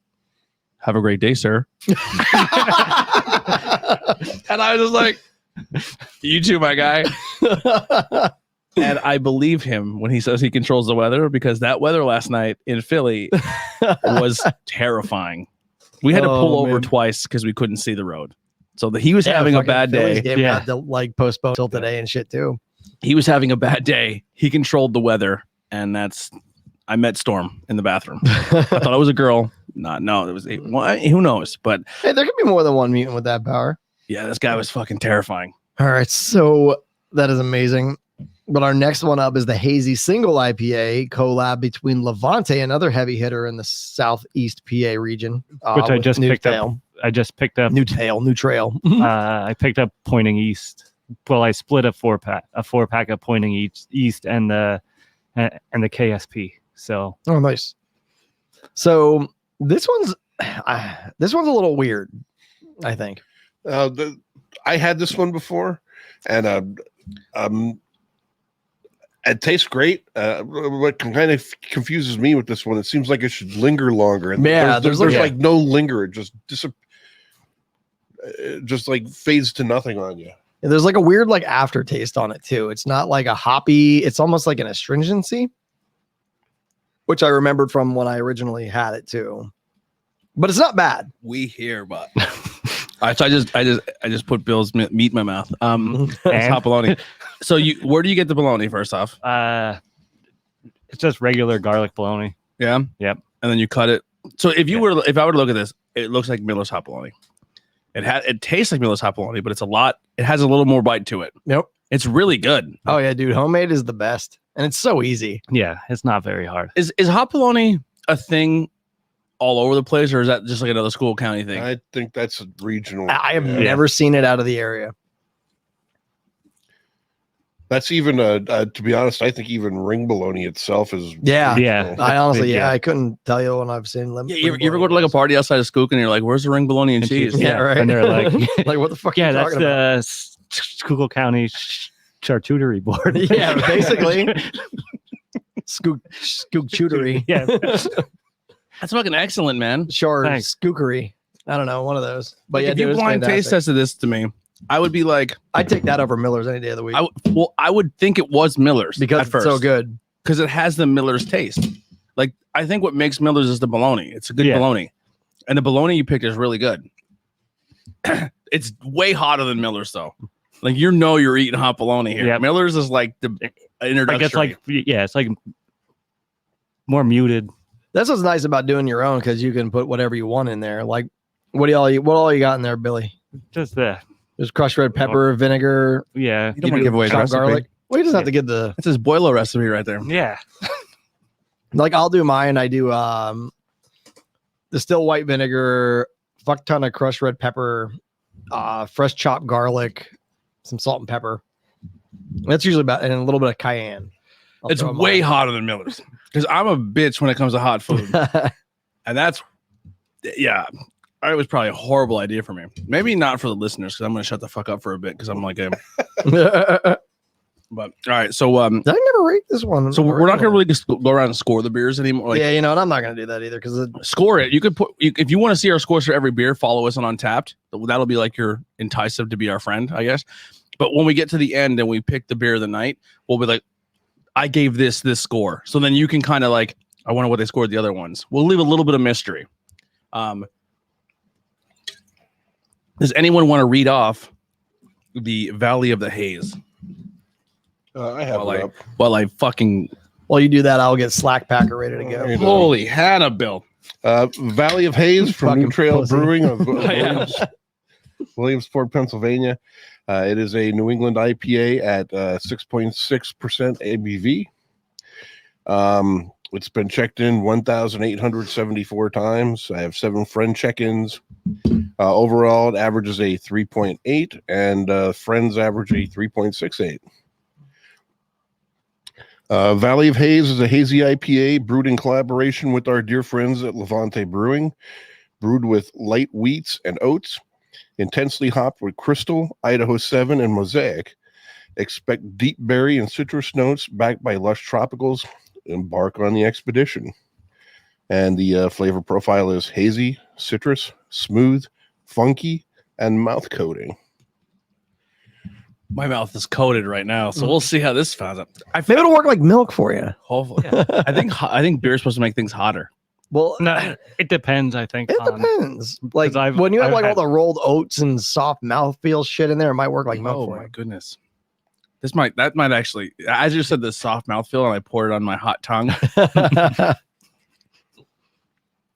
have a great day, sir. And I was just like, you too, my guy. And I believe him when he says he controls the weather, because that weather last night in Philly was terrifying. We had to pull over twice because we couldn't see the road. So he was having a bad day. Yeah, to like postpone till today and shit too. He was having a bad day. He controlled the weather, and I met Storm in the bathroom. I thought it was a girl. No, it was who knows? But hey, there could be more than one mutant with that power. Yeah, this guy was fucking terrifying. All right, so that is amazing. But our next one up is the Hazy Single IPA collab between Levante, another heavy hitter in the southeast PA region, which I just picked up. I just picked up New Trail. I picked up Pointing East. Well, I split a 4-pack of Pointing East and the KSP. So nice. So this one's a little weird, I think. I had this one before, and it tastes great. What kind of confuses me with this one, it seems like it should linger longer. And yeah, there's like no linger. It just like fades to nothing on you. And there's like a weird like aftertaste on it too. It's not like a hoppy. It's almost like an astringency, which I remembered from when I originally had it too. But it's not bad. We hear, but I just put Bill's meat in my mouth. It's hot bologna. So where do you get the bologna first off? It's just regular garlic bologna. Yeah. Yep. And then you cut it. So if I were to look at this, it looks like Miller's hot bologna. It tastes like Miller's hot bologna, but it has a little more bite to it. Nope. It's really good. Oh yeah, dude. Homemade is the best. And it's so easy. Yeah, it's not very hard. Is hot bologna a thing all over the place, or is that just like another School County thing? I think that's a regional. I have never seen it out of the area. That's even to be honest, I think even ring bologna itself is yeah. I honestly, I couldn't tell you when I've seen them. You ever go to like a party outside of Skook and you're like, "Where's the ring bologna and cheese?" Yeah, right. And they're like, like what the fuck? Yeah, are you that's talking about? the Schuylkill County charcuterie board. Yeah, basically. Skook chutery. Yeah. That's fucking excellent, man. Sure, Thanks. skookery. I don't know, one of those. But yeah, if you blind taste tested this to me, I would be like, I'd take that over Miller's any day of the week. I would think it was Miller's because at it's first. so good. Because it has the Miller's taste. Like, I think what makes Miller's is the bologna. It's a good bologna. And the bologna you picked is really good. It's way hotter than Miller's, though. Like, you're eating hot bologna here. Yep. Miller's is like the introductory. It's like more muted. That's what's nice about doing your own, because you can put whatever you want in there. Like, what all you got in there, Billy? Just the There's crushed red pepper, vinegar. yeah. You don't want to give away the chopped recipe. garlic. Well, you just have to get the That's his boilo recipe right there. Yeah. like. I'll do mine. I do the still white vinegar, fuck ton of crushed red pepper, fresh chopped garlic, some salt and pepper. That's usually about, and a little bit of cayenne. It's way hotter than Miller's, because I'm a bitch when it comes to hot food. And that's, yeah, it was probably a horrible idea for me. Maybe not for the listeners because I'm going to shut the fuck up for a bit because I'm like, but all right. So Did I never rate this one? so we're not going to really just go around and score the beers anymore. Like, yeah, you know, and I'm not going to do that either because score it. You could put if you want to see our scores for every beer, follow us on Untapped. That'll be like your enticement to be our friend, I guess. But when we get to the end and we pick the beer of the night, we'll be like, I gave this score. So then you can kind of like, I wonder what they scored the other ones. We'll leave a little bit of mystery. Does anyone want to read off the Valley of the Haze? I have it up. While I fucking while you do that, I'll get Slack Packer ready to go. There you go. holy Hannah, Bill. Valley of Haze from Fucking New Trail pussy. Brewing of Yeah. Williamsport, Pennsylvania. It is a New England IPA at 6.6% ABV. It's been checked in 1,874 times. I have 7 friend check-ins. Overall, it averages a 3.8, and friends average a 3.68. Valley of Haze is a hazy IPA brewed in collaboration with our dear friends at Levante Brewing, brewed with light wheats and oats, intensely hopped with Crystal, Idaho 7, and Mosaic. Expect deep berry and citrus notes backed by lush tropicals. Embark on the expedition. And the flavor profile is hazy, citrus, smooth, funky, and mouth coating. My mouth is coated right now, so we'll see how this finds out. Maybe it'll work like milk for you. Hopefully, I think beer is supposed to make things hotter. Well, No, it depends. I think. it on- depends. Like 'Cause when you have I've like all had- the rolled oats and soft mouthfeel shit in there, it might work like milk Oh for my you. goodness, that might actually. I just said the soft mouthfeel, and I poured it on my hot tongue.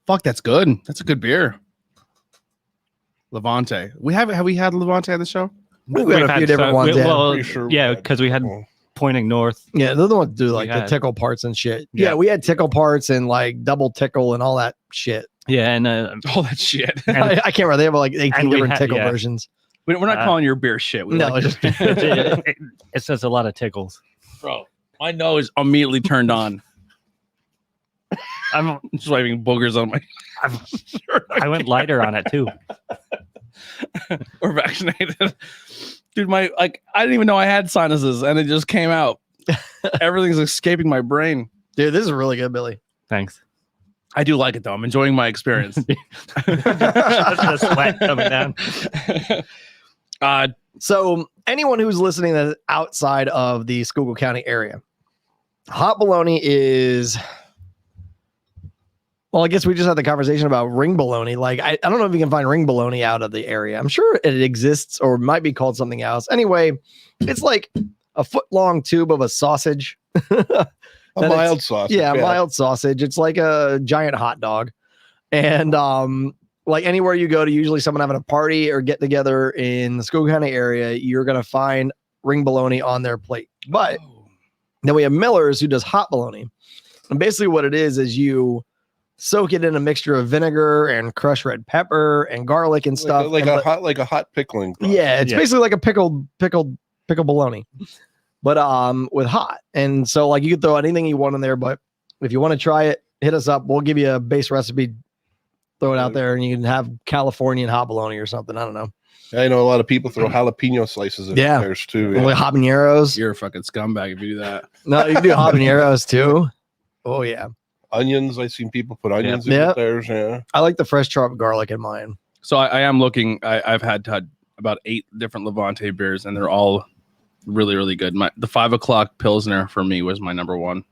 Fuck, that's good. That's a good beer. Levante. Have we had Levante on the show? We've got a few different some- ones. Yeah, Well, Pretty sure we yeah, had- because we had oh, pointing north. yeah, they're the ones that do like We the had- tickle parts and shit. Yeah, Yeah. we had tickle parts and like double tickle and all that shit. Yeah, and All that shit. And- I can't remember. They have like 18 and we different had- tickle yeah. versions. We're not Uh, calling your beer shit. We No, like it's your- just it says a lot of tickles. bro. My nose immediately turned on. I'm Just waving boogers on my. I went lighter on it too. Or vaccinated. Dude, I didn't even know I had sinuses, and it just came out. Everything's escaping my brain. dude, this is really good, Billy. Thanks. I do like it though. I'm enjoying my experience. The sweat coming down. So anyone who's listening that's outside of the Schuylkill County area, hot bologna is. Well, I guess we just had the conversation about ring bologna. Like, I don't know if you can find ring bologna out of the area. I'm sure it exists or might be called something else. Anyway, it's like a foot-long tube of a sausage. a That mild sausage. Yeah, mild sausage. It's like a giant hot dog. And like anywhere you go to, usually someone having a party or get together in the Schuylkill County area, you're going to find ring bologna on their plate. But then we have Miller's who does hot bologna. And basically what it is you soak it in a mixture of vinegar and crushed red pepper and garlic and stuff. like and a hot pickling process. yeah, it's Yeah. basically like a pickled bologna, but with hot. And so like you can throw anything you want in there, but if you want to try it, hit us up. We'll give you a base recipe, throw it out there, and you can have Californian hot bologna or something. I don't know. I know a lot of people throw jalapeno slices in Yeah. theirs too. Like habaneros. You're a fucking scumbag if you do that. No, you can do habaneros too. Oh yeah, Onions, I've seen people put onions Yeah. in theirs. Yeah. I like the fresh chopped garlic in mine. So I am looking. I've had about 8 different Levante beers, and they're all really, really good. The 5 o'clock Pilsner for me was my number one.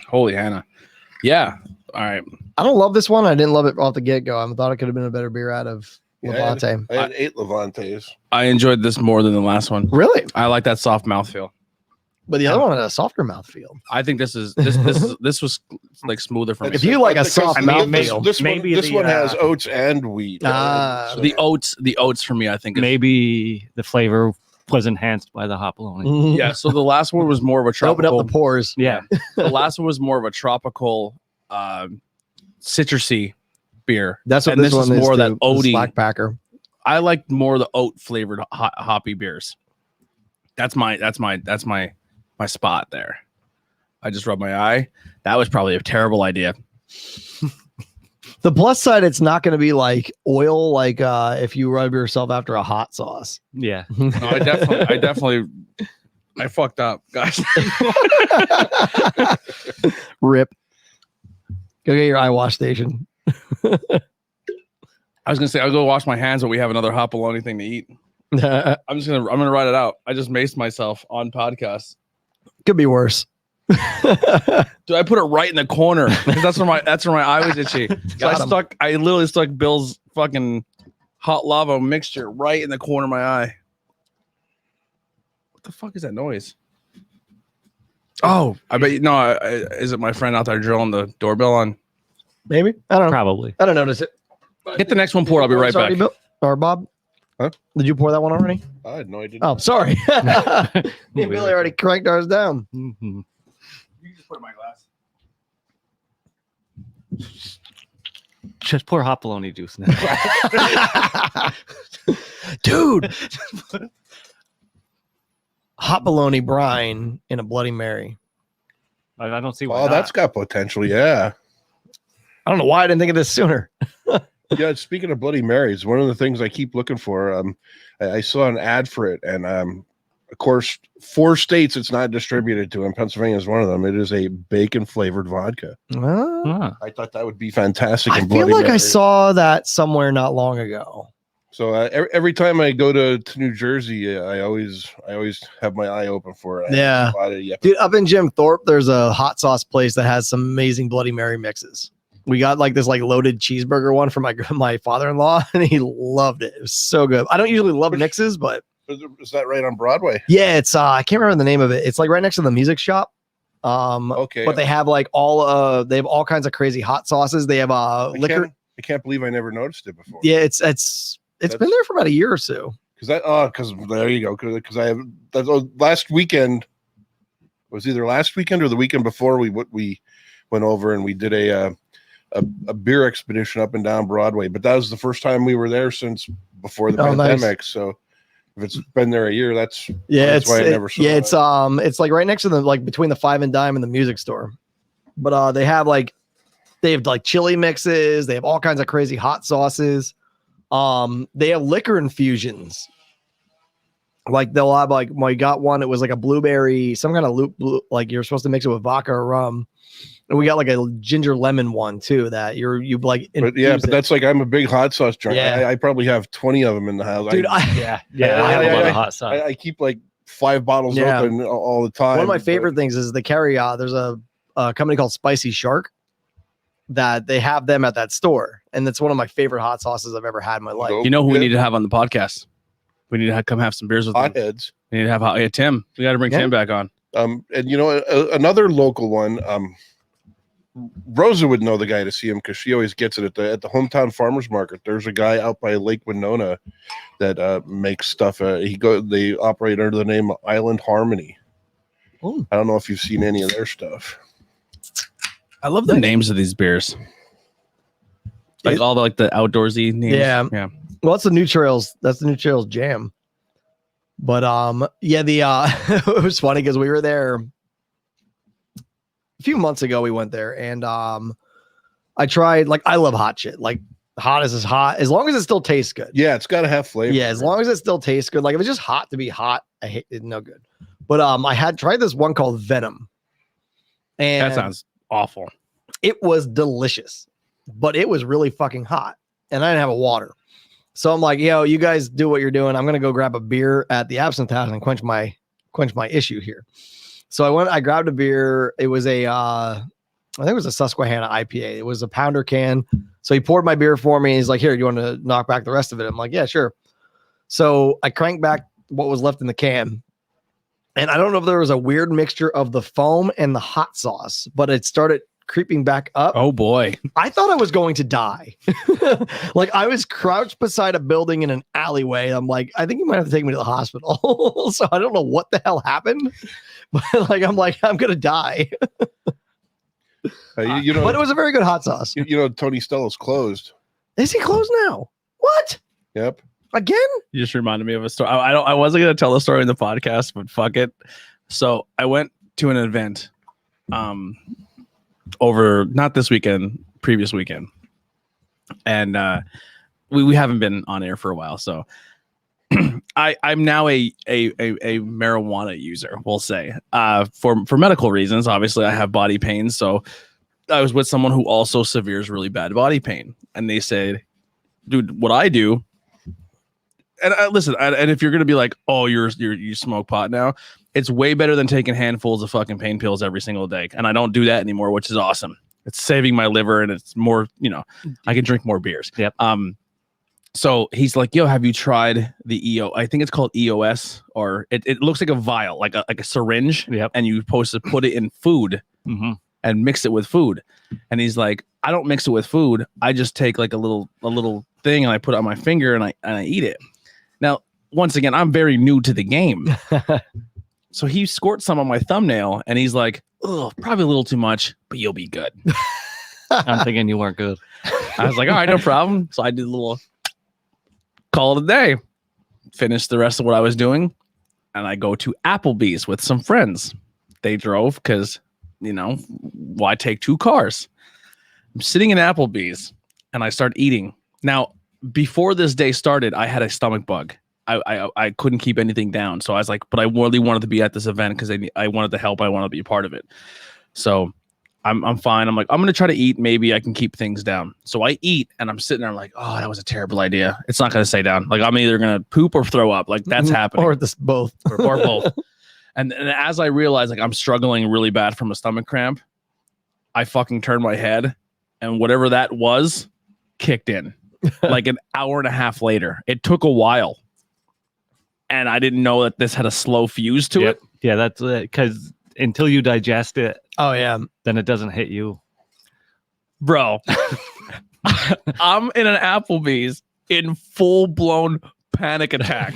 Holy Hannah. Yeah. All right. I don't love this one. I didn't love it off the get go. I thought it could have been a better beer out of Levante. I had 8 Levantes. I enjoyed this more than the last one. Really? I like that soft mouthfeel. But the other one had a softer mouthfeel. I think this was like smoother for me. If you like a Because soft this- mouthfeel. this Maybe one, this the, one has oats and wheat. Ah, So- the oats for me, I think. Maybe the flavor was enhanced by the hot bologna. Yeah. So the last one was more of a Open tropical. up the pores. Yeah. The last one was more of a tropical, citrusy beer. That's what And this this is one is more of that too, the oaty- Slack Packer. I like more of the oat flavored hoppy beers. That's my spot there. I just rubbed my eye. That was probably a terrible idea. The plus side, it's not going to be like oil, like if you rub yourself after a hot sauce. Yeah. No, I fucked up, guys. Rip. Go get your eye wash station. I was gonna say I'll go wash my hands, but we have another hot bologna thing to eat. I'm gonna write it out. I just maced myself on podcast. Could be worse. Dude, I put it right in the corner because that's where my eye was itchy. So I literally stuck Bill's fucking hot lava mixture right in the corner of my eye. What the fuck is that noise? Oh, I bet you no. Is it my friend out there drilling the doorbell on? Maybe. I don't know. Probably. I don't notice it. Get the next one poured. I'll be right back. Bill, or Bob? Huh? Did you pour that one already? I had no idea. Oh, sorry. Me and Billy already cranked ours down. Mm-hmm. You can just put it in my glass. Just pour hot bologna juice now. Dude. Hot bologna brine in a Bloody Mary. I don't see why. Oh, not. that's got potential. Yeah. I don't know why I didn't think of this sooner. Yeah. Speaking of Bloody Marys, one of the things I keep looking for, I saw an ad for it, and of course, 4 states it's not distributed to, and Pennsylvania is one of them. It is a bacon flavored vodka. Ah. I thought that would be fantastic. I in feel Bloody like I Mary. saw that somewhere not long ago. So every time I go to New Jersey, I always have my eye open for it. I Yeah. haven't bought it yet. Dude, up in Jim Thorpe, there's a hot sauce place that has some amazing Bloody Mary mixes. We got like this like loaded cheeseburger one for my father-in-law, and he loved it. It was so good. I don't usually love mixes, but Is that right on Broadway? yeah, it's I can't remember the name of it. It's like right next to the music shop. Okay. But they have like they have all kinds of crazy hot sauces. They have liquor. I can't believe I never noticed it before. Yeah, it's been there for about a year or so. Because there you go. Because I have last weekend was either last weekend or the weekend before we went over and we did a beer expedition up and down Broadway. But that was the first time we were there since before the pandemic. Nice. So if it's been there a year, that's why I never saw it. It's like right next to the like between the 5 and Dime and the music store. But they have like chili mixes. They have all kinds of crazy hot sauces. They have liquor infusions. Like they'll have like I got one. It was like a blueberry, some kind of loop, like you're supposed to mix it with vodka or rum. And we got like a ginger lemon one too that you like. But that's like I'm a big hot sauce junkie. Yeah. I probably have 20 of them in the house. Dude, I have a lot of hot sauce. I keep like 5 bottles open all the time. One of my favorite things is they carry. There's a company called Spicy Shark that they have them at that store, and that's one of my favorate hot sauces I've ever had in my life. You know who we need to have on the podcast? We need to come have some beers with them. Hotheads. We need to have Tim. We got to bring Tim back on. And you know another local one. Rosa would know the guy to see him because she always gets it at the hometown farmers market. There's a guy out by Lake Winona that makes stuff. They operate under the name Island Harmony. Ooh. I don't know if you've seen any of their stuff. I love the names of these beers. Like all the outdoorsy names. Yeah. Well, that's the New Trails. That's the New Trails jam. But it was funny because we were there a few months ago. We went there and I tried I love hot shit. Like hot is hot as long as it still tastes good. Yeah, it's got to have flavor. Yeah, as long as it still tastes good. Like if it's just hot to be hot, I hate it. No good. But I had tried this one called Venom, and that sounds awful. It was delicious, but it was really fucking hot, and I didn't have a water. So I'm like, you guys do what you're doing. I'm gonna go grab a beer at the Absinthe House and quench my issue here. So I grabbed a beer. It was I think it was a Susquehanna IPA. It was a pounder can. So he poured my beer for me. He's like, here, do you want to knock back the rest of it? I'm like, yeah, sure. So I cranked back what was left in the can. And I don't know if there was a weird mixture of the foam and the hot sauce, but it started creeping back up. Oh boy. I thought I was going to die. Like I was crouched beside a building in an alleyway. I'm like, I think you might have to take me to the hospital. So I don't know what the hell happened, but I'm going to die. But it was a very good hot sauce. Tony Stella's closed. Is he closed now? What? Yep. Again? You just reminded me of a story. I wasn't going to tell the story in the podcast, but fuck it. So I went to an event over not this weekend, previous weekend. and we haven't been on air for a while, so I'm now a marijuana user, we'll say, for medical reasons. Obviously, I have body pain, so I was with someone who also severes really bad body pain, and they said, "Dude, what I do." And listen, and if you're gonna be like, "Oh, you smoke pot now," it's way better than taking handfuls of fucking pain pills every single day. And I don't do that anymore, which is awesome. It's saving my liver, and it's more, I can drink more beers. Yep. So he's like, "Yo, have you tried the EO? I think it's called EOS, or it looks like a vial, like a syringe. Yep. And you're supposed to put it in food and mix it with food." And he's like, "I don't mix it with food. I just take like a little thing and I put it on my finger and I eat it." Now, once again, I'm very new to the game. So he squirts some on my thumbnail and he's like, "Oh, probably a little too much, but you'll be good." I'm thinking you weren't good. I was like, "All right, no problem." So I did a little call it a day, finished the rest of what I was doing, and I go to Applebee's with some friends. They drove because, why take two cars? I'm sitting in Applebee's and I start eating. Now, before this day started, I had a stomach bug. I couldn't keep anything down. So I was like, but I really wanted to be at this event because I wanted to help. I wanted to be a part of it. So I'm fine. I'm like, I'm going to try to eat. Maybe I can keep things down. So I eat and I'm sitting there like, oh, that was a terrible idea. It's not going to stay down. Like, I'm either going to poop or throw up. Like, that's happening. Or this both. Or both. And as I realized, like, I'm struggling really bad from a stomach cramp, I fucking turned my head and whatever that was kicked in like an hour and a half later. It took a while. And I didn't know that this had a slow fuse to it. Yeah, that's it. Because until you digest it, Oh yeah. then it doesn't hit you. Bro, I'm in an Applebee's in full-blown panic attack.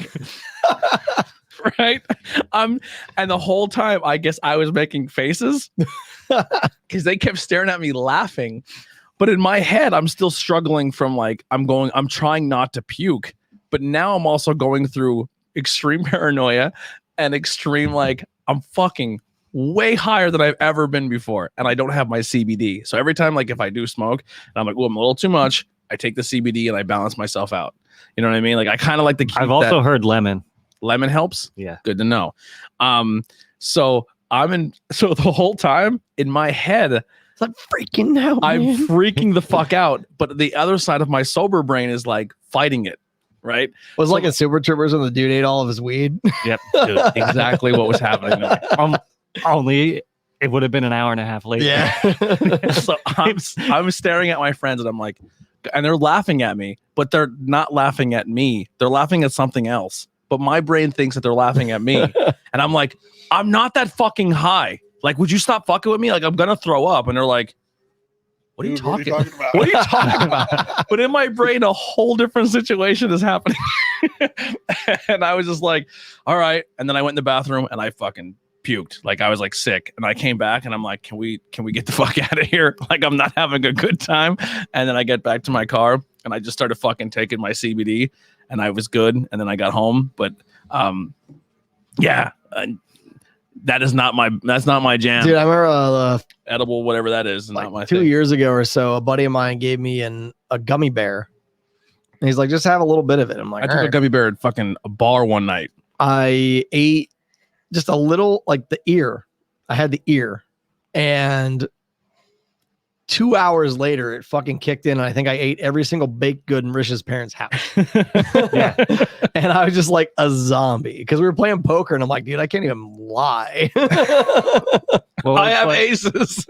Right? And the whole time, I guess I was making faces because they kept staring at me laughing. But in my head, I'm still struggling from like, I'm trying not to puke. But now I'm also going through extreme paranoia and extreme, like, I'm fucking way higher than I've ever been before. And I don't have my CBD. So every time, like, if I do smoke and I'm like, oh, I'm a little too much, I take the CBD and I balance myself out. You know what I mean? Like, I kind of like to keep I've also heard lemon. Lemon helps? Yeah. Good to know. So the whole time in my head, It's like freaking out. I'm man. freaking the fuck out. But the other side of my sober brain is like fighting it. Right? Was like a Super Troopers when the dude ate all of his weed. Yep. Dude, exactly what was happening. Only it would have been an hour and a half later. Yeah. So I'm staring at my friends and I'm like, and they're laughing at me, but they're not laughing at me. They're laughing at something else. But my brain thinks that they're laughing at me. And I'm like, I'm not that fucking high. Like, would you stop fucking with me? Like, I'm gonna throw up. And they're like, what are you talking about? What are you talking about? But in my brain, a whole different situation is happening. And I was just like, all right. And then I went in the bathroom and I fucking puked. Like, I was like sick. And I came back and I'm like, can we get the fuck out of here? Like, I'm not having a good time. And then I get back to my car and I just started fucking taking my CBD and I was good. And then I got home. But that's not my jam. Dude, I remember Edible, whatever that is, like not my 2 thing. years ago or so, a buddy of mine gave me a gummy bear. And he's like, just have a little bit of it. I'm like, I took all a right. gummy bear at fucking a bar one night. I ate just a little, like the ear. I had the ear. And 2 hours later, it fucking kicked in. And I think I ate every single baked good in Rish's parents' house. Yeah. And I was just like a zombie because we were playing poker. And I'm like, dude, I can't even lie. Well, I it's have like- aces.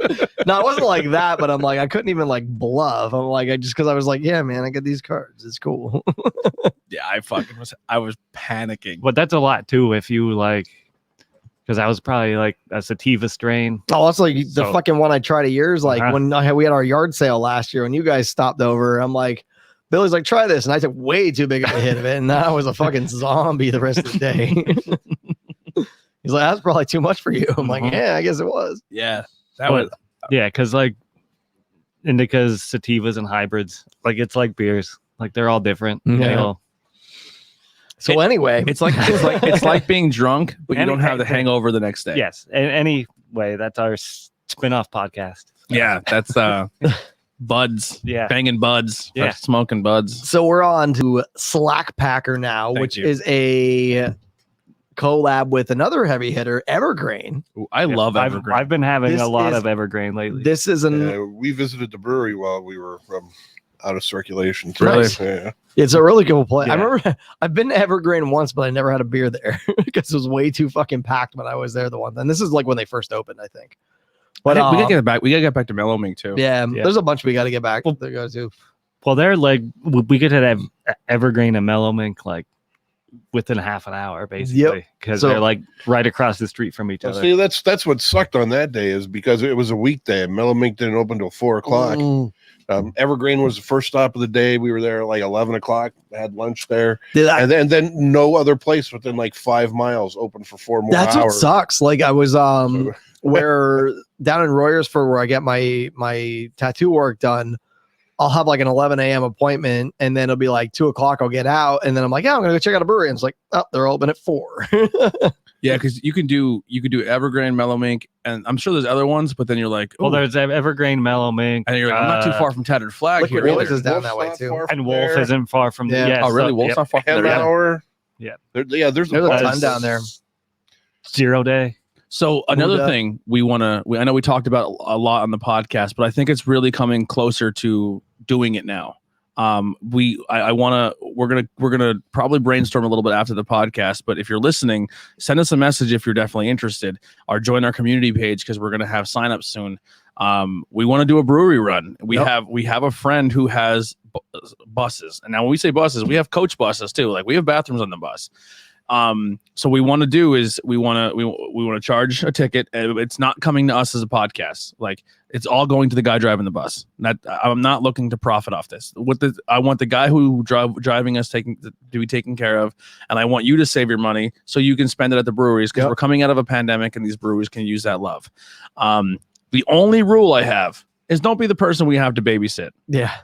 No, it wasn't like that, but I'm like, I couldn't even like bluff. I'm like, because I was like, yeah, man, I got these cards. It's cool. Yeah, I was panicking. But that's a lot too. If you like, because I was probably like a sativa strain. Oh, that's like the So- fucking one I tried of yours. Like Uh-huh. when we had our yard sale last year, when you guys stopped over, I'm like, Billy's like, try this. And I took way too big of a hit of it. And I was a fucking zombie the rest of the day. He's like, that's probably too much for you. I'm like, Mhm. yeah, I guess it was. Yeah, that But- was. Yeah, because like indicas, sativas, and hybrids, like it's like beers. Like they're all different. Yeah. They all- So anyway, It's like being drunk, but you don't have the hangover the next day. yes. Anyway, that's our spin-off podcast. Yeah, that's Buds. Yeah. Banging buds. Yeah. Or smoking buds. So we're on to Slack Packer now, Thank which you. is a collab with another heavy hitter, Evergreen. Ooh, I love Evergreen. I've been having This a lot is- of Evergreen lately. This is We visited the brewery while we were out of circulation. Really? Yeah. it's a really cool place. I Yeah. remember I've been to Evergreen once, but I never had a beer there because it was way too fucking packed when I was there the one. And this is like when they first opened, I think. But we gotta get back. We gotta get back to Mellow Mink too. yeah, Yeah. there's a bunch we got to get back to go to. Well, they're like we get to have Evergreen and Mellow Mink like within half an hour, basically, because So- they're like right across the street from each Well, other. see, that's what sucked on that day is because it was a weekday. Mellow Mink didn't open till 4:00. Mm. Evergreen was the first stop of the day. We were there like 11:00. Had lunch there, Did I- and then no other place within like 5 miles open for 4 more That's hours. what sucks. Like I was where down in Royersford where I get my tattoo work done. I'll have like an 11 a.m. appointment, and then it'll be like 2:00. I'll get out, and then I'm like, yeah, I'm gonna go check out a brewery. And it's like, oh, they're open at 4. Yeah, because you can do Evergreen, Mellow Mink, and I'm sure there's other ones, but then you're like, Well, ooh, there's Evergreen, Mellow Mink, and you're like, I'm not too far from Tattered Flag Liquid here. Boys either. is down Wolf's that way not too. far from and Wolf there. isn't far from Yeah. yeah, Oh, really? so- Wolf's yep. not far from Half there. an Yeah. hour. Yeah. There's There's a bunch. ton down there. 0 day. So another Buddha. thing I know we talked about a lot on the podcast, but I think it's really coming closer to doing it now. We're gonna probably brainstorm a little bit after the podcast, but if you're listening, send us a message if you're definitely interested, or join our community page because we're gonna have signups soon. We want to do a brewery run. We have a friend who has buses, and now when we say buses, we have coach buses too. Like we have bathrooms on the bus. So we want to do is we want to charge a ticket. It's not coming to us as a podcast. Like it's all going to the guy driving the bus. I'm not looking to profit off this. I want the guy who driving us to be taken care of, and I want you to save your money so you can spend it at the breweries because we're coming out of a pandemic and these breweries can use that love. The only rule I have is don't be the person we have to babysit. Yeah.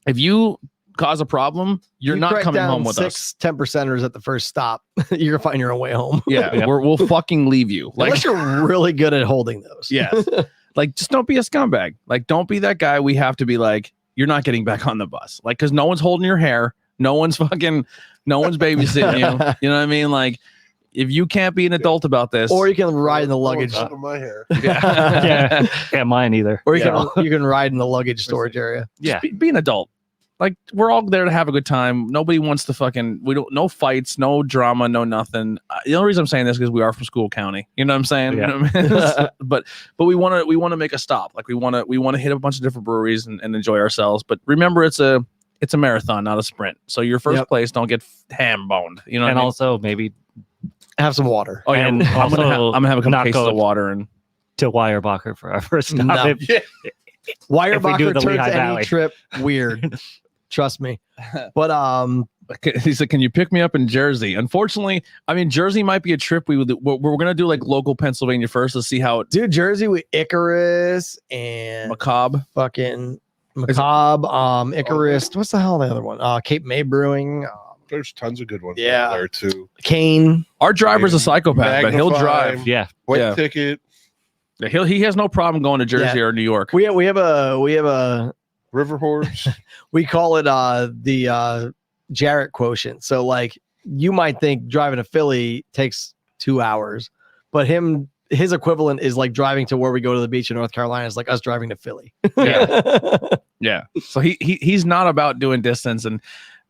If you cause a problem, you're You not crack coming down home with us. 10%ers at the first stop. You're gonna find your own way home. Yeah, Yeah. we'll fucking leave you. Like, Unless you're really good at holding those. yeah, like just don't be a scumbag. Like, don't be that guy. We have to be like, you're not getting back on the bus. Like, because no one's holding your hair, no one's babysitting you. You know what I mean? Like, if you can't be an adult about this, Or you can ride in the luggage. Out of my hair. yeah, Yeah, mine either. Or you can ride in the luggage storage area. Yeah. be an adult. Like we're all there to have a good time. Nobody wants to no fights, no drama, no nothing. The only reason I'm saying this is because we are from School County. You know what I'm saying? Yeah. You know what I mean? but we want to make a stop. Like we want to hit a bunch of different breweries and enjoy ourselves. But remember, it's a marathon, not a sprint. So your first place, don't get ham boned. You know, And what I mean? also maybe Have some water. Oh yeah, and I'm gonna have a couple not cases go of water and to Weyerbacher for our first stop. No. If- if we do Weyerbacher the turns Lehigh any Valley. trip weird. Trust me. But he said, "Can you pick me up in Jersey?" Unfortunately, I mean Jersey might be a trip we're gonna do like local Pennsylvania first to see how it dude, Jersey with Icarus and macabre. fucking Macabre, Icarus. What's the hell the other one? Cape May Brewing. There's tons of good ones Yeah. out there too. Kane. Our driver's a psychopath, but he'll Magnify. drive. yeah. White Yeah. ticket, He has no problem going to Jersey or New York. We have a River Horse. we call it the Jarrett quotient. So like you might think driving to Philly takes 2 hours, but his equivalent is like driving to where we go to the beach in North Carolina is like us driving to Philly. Yeah. Yeah. So he's not about doing distance, and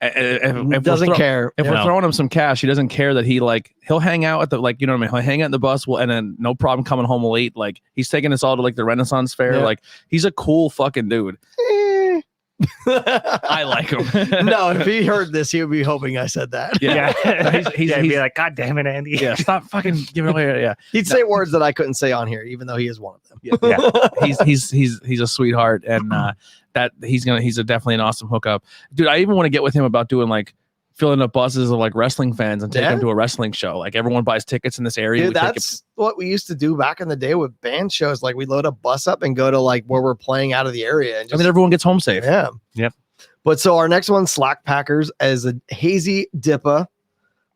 if Doesn't care. If Yeah. we're throwing him some cash, he doesn't care that he'll hang out at the you know what I mean. He'll hang out in the bus, and then no problem coming home late. Like he's taking us all to like the Renaissance Fair. Yeah. Like he's a cool fucking dude. I like him. No, if he heard this, he would be hoping I said that. Yeah. He's He'd be like, God damn it, Andy. yeah. Stop fucking giving away. Yeah. He'd say words that I couldn't say on here, even though he is one of them. Yeah. He's a sweetheart, and that he's definitely an awesome hookup, dude. I even want to get with him about doing like filling up buses of like wrestling fans and take them to a wrestling show. Like everyone buys tickets in this area. Dude, that's what we used to do back in the day with band shows. Like we load a bus up and go to like where we're playing out of the area, and just, everyone gets home safe. yeah. Yep. But so our next one, Slack Packers, as a hazy dippa,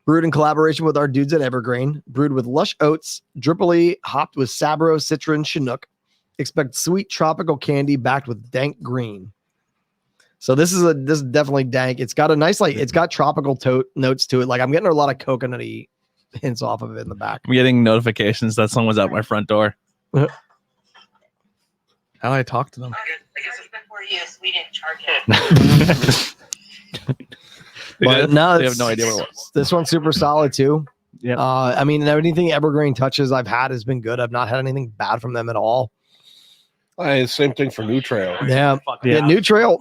brewed in collaboration with our dudes at Evergreen, brewed with lush oats, drippley hopped with Sabro, Citron, Chinook, Expect sweet tropical candy backed with dank green. So this is definitely dank. It's got a nice it's got tropical notes to it. Like I'm getting a lot of coconutty hints off of it in the back. I'm getting notifications that someone's at my front door. How do I talk to them? Because it's before you, so we didn't charge it. But no, they have no idea what it was. This one's super solid too. Yep. I mean, anything Evergreen touches I've had has been good. I've not had anything bad from them at all. Same thing for New Trail. Yeah. New Trail.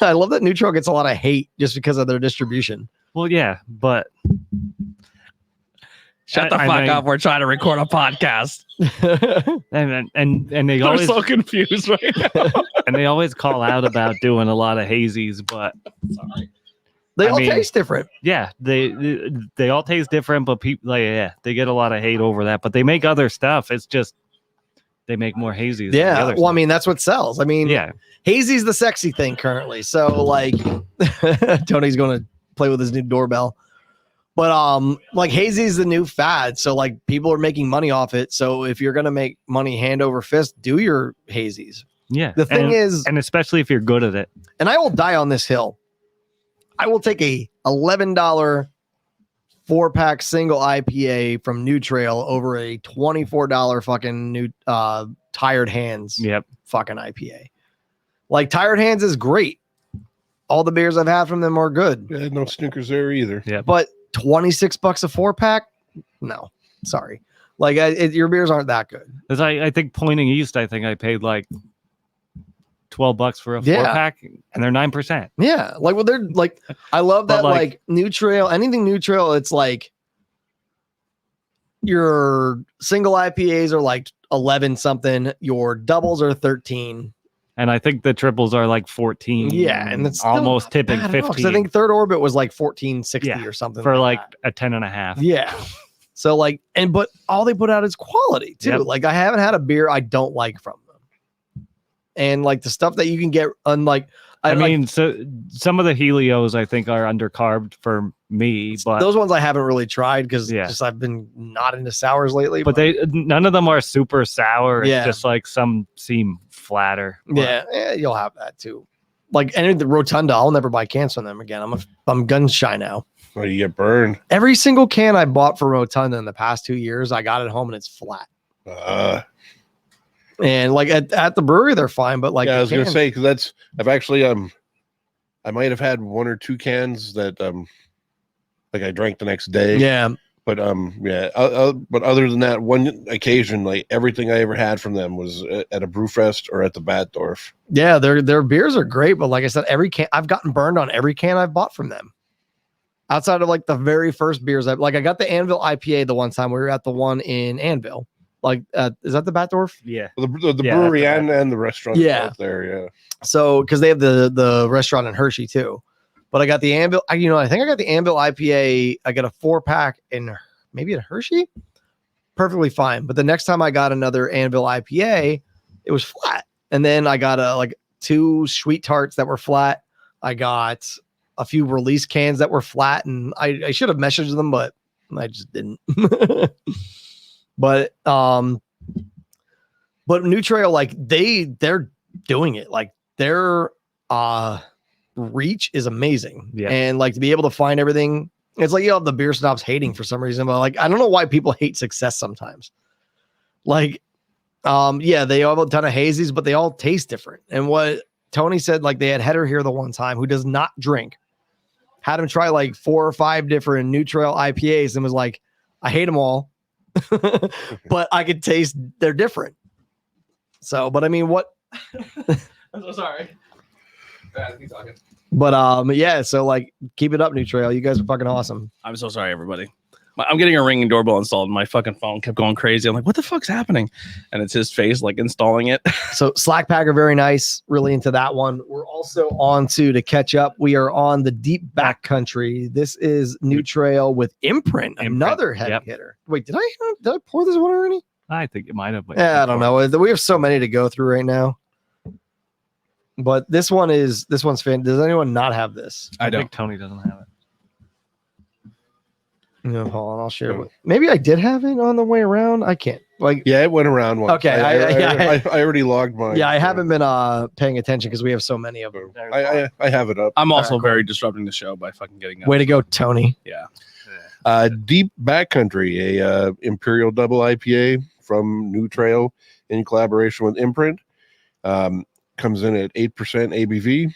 I love that New Trail gets a lot of hate just because of their distribution. Well, yeah, but Shut the fuck up. We're trying to record a podcast. and they They're always so confused right now. and they always call out about doing a lot of hazies, but They I all mean, taste different. yeah, they all taste different, but people they get a lot of hate over that. But they make other stuff. It's just they make more hazies. than the Yeah. other Well, I stuff. mean, that's what sells. I mean, yeah, hazy's the sexy thing currently. So like Tony's going to play with his new doorbell. But like hazy's the new fad. So like people are making money off it. So if you're going to make money hand over fist, do your hazies. yeah. The thing is, and especially if you're good at it. and I will die on this hill. I will take a $11 4-pack single IPA from New Trail over a $24 fucking new Tired Hands Yep. fucking IPA. Like Tired Hands is great. All the beers I've had from them are good. Yeah, no stinkers there either. Yeah. But $26 a 4-pack? No, sorry. Like your beers aren't that good. Because I think Pointing East, I think I paid like $12 for a Yeah. 4-pack, and they're 9%. Yeah, like well, they're like I love But, that like- like New Trail, anything New Trail, it's like your single IPAs are like 11 something, your doubles are 13. And I think the triples are like 14. Yeah, and it's still almost not tipping bad at all, 'cause 15 I think Third Orbit was like 1460 Yeah, or something for like that. a 10.5. Yeah. So like but all they put out is quality too. Yep. Like I haven't had a beer I don't like from them. And like the stuff that you can get unlike I like, mean, so some of the Helios I think are undercarbed for me, but those ones I haven't really tried because Yeah. just I've been not into sours lately. but none of them are super sour. It's Yeah. just like some seem flatter. But yeah, you'll have that too. Like any of the Rotunda, I'll never buy cans from them again. I'm gun shy now. Well, you get burned. Every single can I bought for Rotunda in the past 2 years, I got it home and it's flat. And like at the brewery, they're fine, but like yeah, I the was gonna cans- say because I've actually I might have had 1 or 2 cans that like I drank the next day. yeah, But but other than that, one occasion, like everything I ever had from them was at a Brewfest or at the Batdorf. yeah, their beers are great, but like I said, every can I've gotten burned on every can I've bought from them. Outside of like the very first beers, I got the Anvil IPA the one time we were at the one in Anvil. Like, is that the Batdorf? yeah. The Yeah, brewery that's and the restaurant. Yeah. Out there. Yeah. So, because they have the restaurant in Hershey too, but I got the Anvil. I think I got the Anvil IPA. I got a 4-pack in maybe at Hershey, perfectly fine. But the next time I got another Anvil IPA, it was flat. And then I got like 2 sweet tarts that were flat. I got a few release cans that were flat, and I should have messaged them, but I just didn't. But New Trail, like they're doing it. Like their reach is amazing. Yeah. And like to be able to find everything, it's like you have the beer snobs hating for some reason, but like I don't know why people hate success sometimes. Like yeah, they all have a ton of hazies, but they all taste different. And what Tony said, like they had Header here the one time who does not drink, had him try like 4 or 5 different New Trail IPAs and was like, I hate them all. But I could taste they're different. So, but I mean, what? I'm so sorry. Keep talking. But yeah. So like, keep it up, New Trail. You guys are fucking awesome. I'm so sorry, everybody. I'm getting a ringing doorbell installed, and my fucking phone kept going crazy. I'm like, what the fuck's happening? And it's his face, like installing it. So Slack Pack are very nice. Really into that one. We're also on to catch up. We are on the deep back country. This is New Trail with Imprint, another heavy Yep. hitter. Wait, did I pour this one already? I think it might have. But Yeah, I don't know. We have so many to go through right now. But this one's fan. Does anyone not have this? I I don't. think Tony doesn't have it. No, hold on, I'll share. Maybe I did have it on the way around. I can't. Like, Yeah, it went around once. Okay, I already logged mine. yeah, I so- haven't been paying attention because we have so many of them. I have it up. I'm also cool. very disrupting the show by fucking getting up. Way to go, Tony. Yeah. Deep Backcountry, a Imperial Double IPA from New Trail in collaboration with Imprint. Comes in at 8% ABV.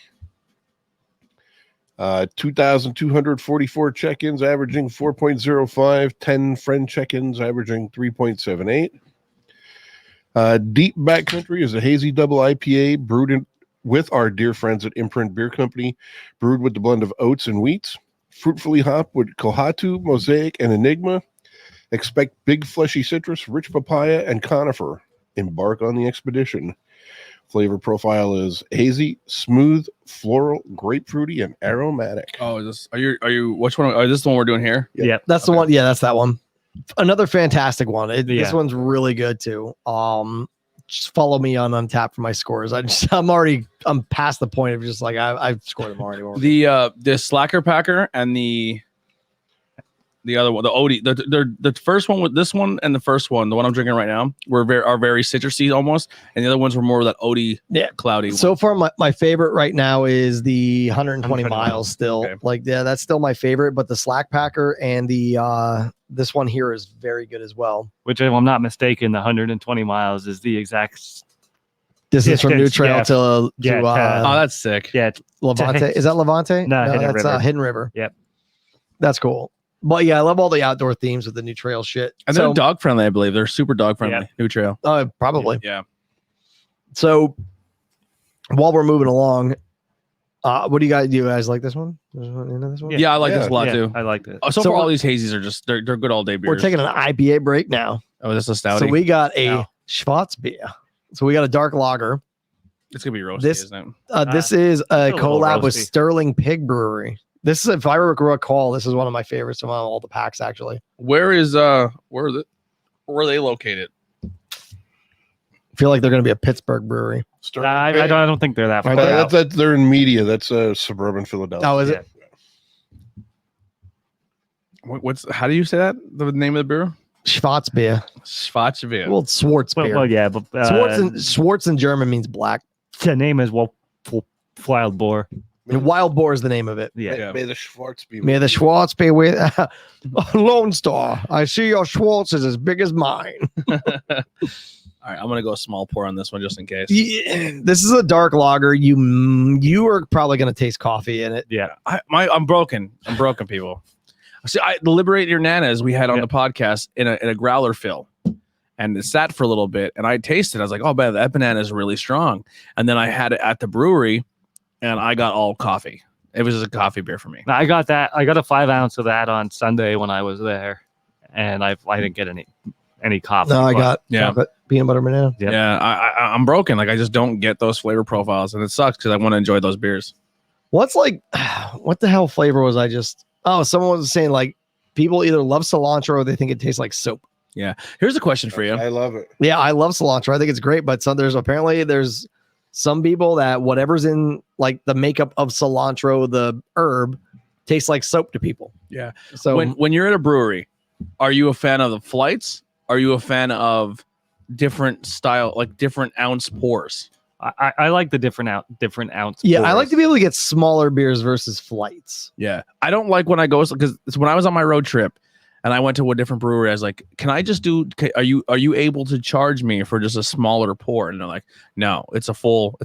2,244 check-ins, averaging 4.05. 10 friend check-ins, averaging 3.78. Deep Backcountry is a hazy double IPA brewed with our dear friends at Imprint Beer Company, brewed with the blend of oats and wheats. Fruitfully hopped with Kohatu, Mosaic, and Enigma. Expect big fleshy citrus, rich papaya, and conifer. Embark on the expedition. Flavor profile is hazy, smooth, floral, grapefruity, and aromatic. Oh, is this are you which one? Oh, is this the one we're doing here? Yeah. Yep. That's the one. Yeah, that's that one. Another fantastic one. This Yeah. one's really good too. Just follow me on Untapped for my scores. I'm past the point of just like I've scored them already. The Slacker Packer and the other one, the Odie, the first one with this one and the first one, the one I'm drinking right now, are very citrusy almost, and the other ones were more of that Odie, cloudy. So far, my favorite right now is the 120 miles. Still, Okay. like that's still my favorite. But the Slack Packer and the this one here is very good as well. Which, if I'm not mistaken, the 120 miles is the exact. This is from New Distance, Trail yeah. to Yeah, Oh, that's sick. Yeah, Levante. Is that Levante? No, Hidden that's River. Hidden River. Yep. That's cool. But yeah, I love all the outdoor themes with the New Trail shit. And they're dog friendly, I believe. They're super dog friendly. Yeah. New Trail. Probably. Yeah. So while we're moving along, what do you guys like this one? Into this one? Yeah, I like this a lot yeah, too. I liked it. So So far, all we're- these hazies are just they're good all day beers. We're taking an IPA break now. Oh, this is a stouty. So we got a Wow. Schwarzbier. So we got a dark lager. It's gonna be roasty, This- isn't it? This is a a little collab with roasty. Sterling Pig Brewery. This is, if I recall, this is one of my favorites among all the packs, actually. Where are they located? I feel like they're going to be a Pittsburgh brewery. I don't think they're that far Right there. out. They're in media. That's suburban Philadelphia. Oh, is Yeah. it? How do you say that? The name of the beer? Schwarzbier. Schwarzbier. Well, it's Schwarzbier. Well, yeah, but Schwarz in German means black. the name is Wild Boar. And Wild Boar is the name of it. Yeah. Yeah. May the Schwartz be. May the Schwartz be with Lone Star. I see your Schwartz is as big as mine. All right, I'm gonna go small pour on this one just in case. Yeah, this is a dark lager. You are probably going to taste coffee in it. Yeah. I'm broken. I'm broken, people. See, the Liberate Your Nanas we had on Yeah. the podcast in a growler fill, and it sat for a little bit, and I tasted. I was like, oh man, that banana is really strong. And then I had it at the brewery, and I got all coffee. It was just a coffee beer for me. I got that. I got a 5 ounce of that on Sunday when I was there, and I didn't get any coffee. No, I but- got Yeah. chocolate peanut butter banana. Yep. Yeah, I'm broken. Like I just don't get those flavor profiles, and it sucks because I want to enjoy those beers. What's like, what the hell flavor was I just? Oh, someone was saying like people either love cilantro or they think it tastes like soap. Here's a question for you. I love it. Yeah, I love cilantro. I think it's great, but there's some people that whatever's in like the makeup of cilantro, the herb, tastes like soap to people. Yeah. So When you're at a brewery, are you a fan of the flights? Are you a fan of different style, like different ounce pours? I like the different ounce. yeah, I like pours. to be able to get smaller beers versus flights. Yeah. I don't like when I go because when I was on my road trip and I went to a different brewery, I was like, "Can I just are you able to charge me for just a smaller pour?" And they're like, "No, it's a full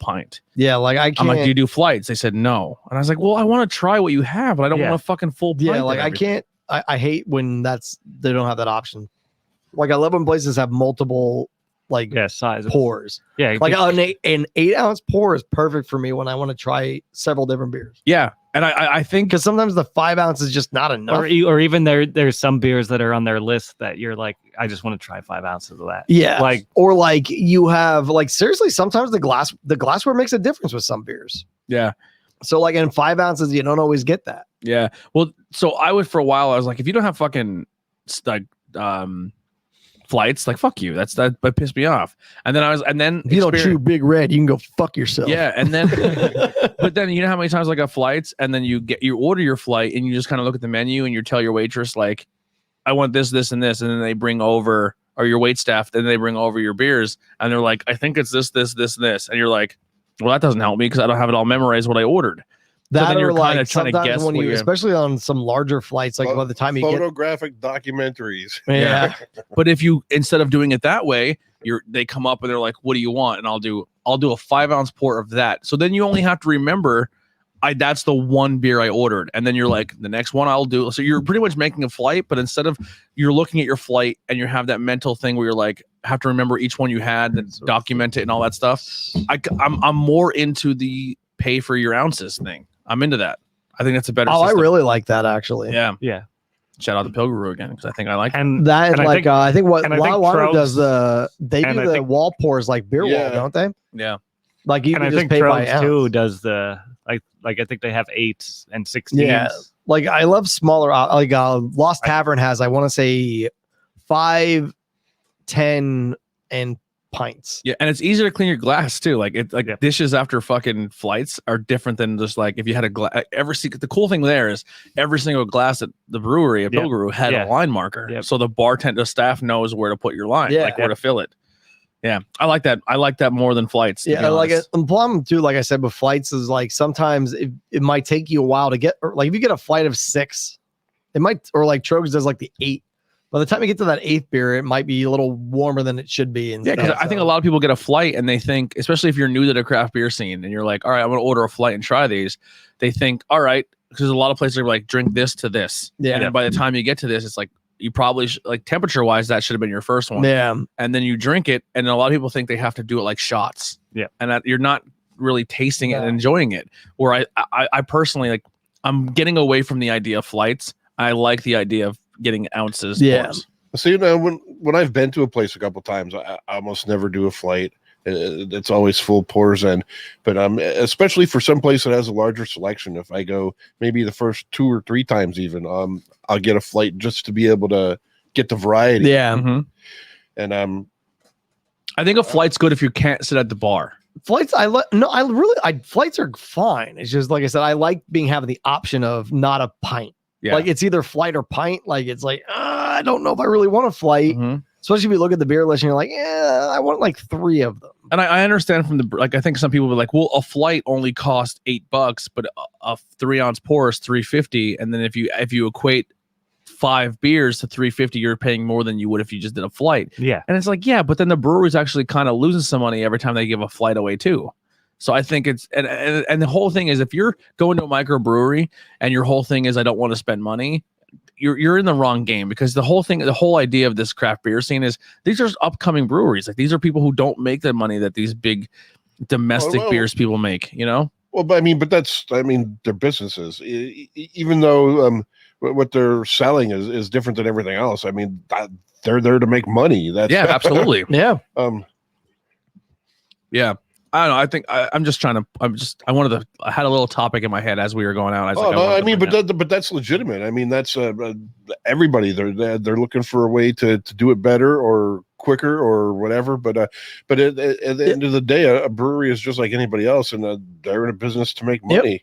pint." Yeah, like I I'm can't. like, "Do you do flights?" They said no, and I was like, "Well, I want to try what you have, but I don't Yeah. want a fucking full pint." yeah, of like I everything." can't. I hate when they don't have that option. Like I love when places have multiple like Yeah, size. pours. Yeah, Like an 8 ounce pour is perfect for me when I want to try several different beers. Yeah, and I think Because sometimes the 5 ounce is just not enough. or even there's some beers that are on their list that you're like, I just want to try 5 ounces of that. Yeah. Like, Or like you have like seriously, sometimes the glassware makes a difference with some beers. yeah. So like in 5 ounces, you don't always get that. Yeah. Well, so I would for a while. I was like, if you don't have fucking like flights. Like fuck you. That pissed me off. And then If you don't chew Big Red, you can go fuck yourself. Yeah, and then but then you know how many times I got flights, and then you order your flight, and you just kind of look at the menu, and you tell your waitress like, I want this, this, and this, and then they bring over, or your wait staff, then they bring over your beers, and they're like, I think it's this, this, this, and this, and you're like, well, that doesn't help me because I don't have it all memorized what I ordered. That, so then or you're like kind of trying to sometimes guess when what you, you're- especially on some larger flights, like by the time you get, photographic documentaries. yeah, But if you, instead of doing it that way, they come up and they're like, what do you want? And I'll do a 5-ounce pour of that. So then you only have to remember, that's the one beer I ordered. And then you're like, the next one I'll do. So you're pretty much making a flight, but instead of you're looking at your flight and you have that mental thing where you're like, have to remember each one you had and document it and all that stuff. I'm more into the pay for your ounces thing. I'm into that. I think that's a better oh, system. I really like that actually. Yeah. Yeah. Shout out to Pilgrim again because I think I like it. And That and and like I think what and I think Wild Water Trogs- does they and do I the think- wall pours like beer wall, Yeah. don't they? Yeah. Like you and can I just think pay by Trogs too ounce. does the like I think they have 8s and 16s. Yeah. Like I love smaller. Like Lost Tavern has, I want to say 5, 10, and pints. Yeah, and it's easier to clean your glass too. Like Yep. dishes after fucking flights are different than just like if you had a glass. The cool thing there is every single glass at the brewery at Yep. Pilgrim had Yeah. a line marker, Yep. so the bartender staff knows where to put your line, Yeah. like where to fill it. Yeah, I like that. I like that more than flights. to be Yeah, like honest. it. And problem too, like I said, with flights is like sometimes it might take you a while to get, or like if you get a flight of 6, it might, or like Trogs does like the 8. By the time you get to that 8th beer, it might be a little warmer than it should be. And Yeah, because stuff, I think so. a lot of people get a flight and they think, especially if you're new to the craft beer scene and you're like, all right, I'm going to order a flight and try these. They think, all right, because a lot of places are like, drink this to this. Yeah. And then by the time you get to this, it's like, you probably like temperature wise, that should have been your first one. Yeah, And then you drink it. And a lot of people think they have to do it like shots. Yeah. And that you're not really tasting it and No. enjoying it. Where I personally like, I'm getting away from the idea of flights. I like the idea of getting ounces. Yeah. pours. So when I've been to a place a couple times, I almost never do a flight. It's always full pours in, but especially for some place that has a larger selection. If I go maybe the first 2 or 3 times, even I'll get a flight just to be able to get the variety. yeah. Mhm. And I think a flight's good if you can't sit at the bar. Flights, flights are fine. It's just like I said, I like having the option of not a pint. Yeah. Like it's either flight or pint. Like it's like I don't know if I really want a flight. Mhm. Especially if you look at the beer list and you're like, yeah, I want like 3 of them. And I understand from I think some people were like, well, a flight only cost $8, but a 3-ounce pour is $3.50. And then if you equate 5 beers to $3.50, you're paying more than you would if you just did a flight. Yeah. And it's like, yeah, but then the brewery's actually kind of losing some money every time they give a flight away too. So I think it's and the whole thing is if you're going to a microbrewery and your whole thing is I don't want to spend money, you're in the wrong game because the whole idea of this craft beer scene is these are upcoming breweries. Like these are people who don't make the money that these big domestic well, beers people make, you know? well, but they're businesses. Even though what they're selling is different than everything else. I mean, they're there to make money. That's Yeah, absolutely. Yeah. Yeah. I don't know. I think I'm just trying to. I had a little topic in my head as we were going out. I was like, no, wanted to bring that. but that's legitimate. I mean, that's everybody. They're looking for a way to do it better or quicker or whatever. But at the end of the day, a brewery is just like anybody else, and they're in a business to make money.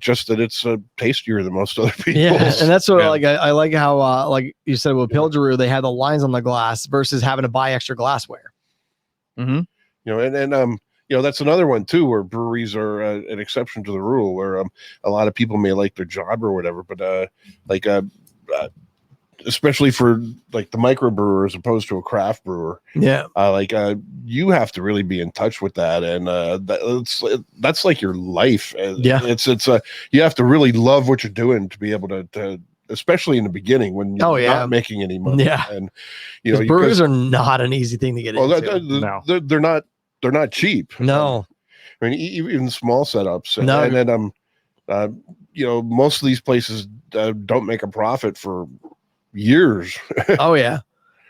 Just that it's tastier than most other people. Yeah. And that's what Yeah. like I like how like you said with Pilgeru, they had the lines on the glass versus having to buy extra glassware. Mhm. And that's another one too, where breweries are an exception to the rule, where a lot of people may like their job or whatever, but especially for like the microbrewer as opposed to a craft brewer, Yeah. you have to really be in touch with that, and that's like your life. Yeah. It's you have to really love what you're doing to be able to especially in the beginning when you're not making any money. Yeah. And Because breweries are not an easy thing to get into. No. They're not cheap. No. I mean, even small setups. No. And then, most of these places don't make a profit for years. Oh yeah.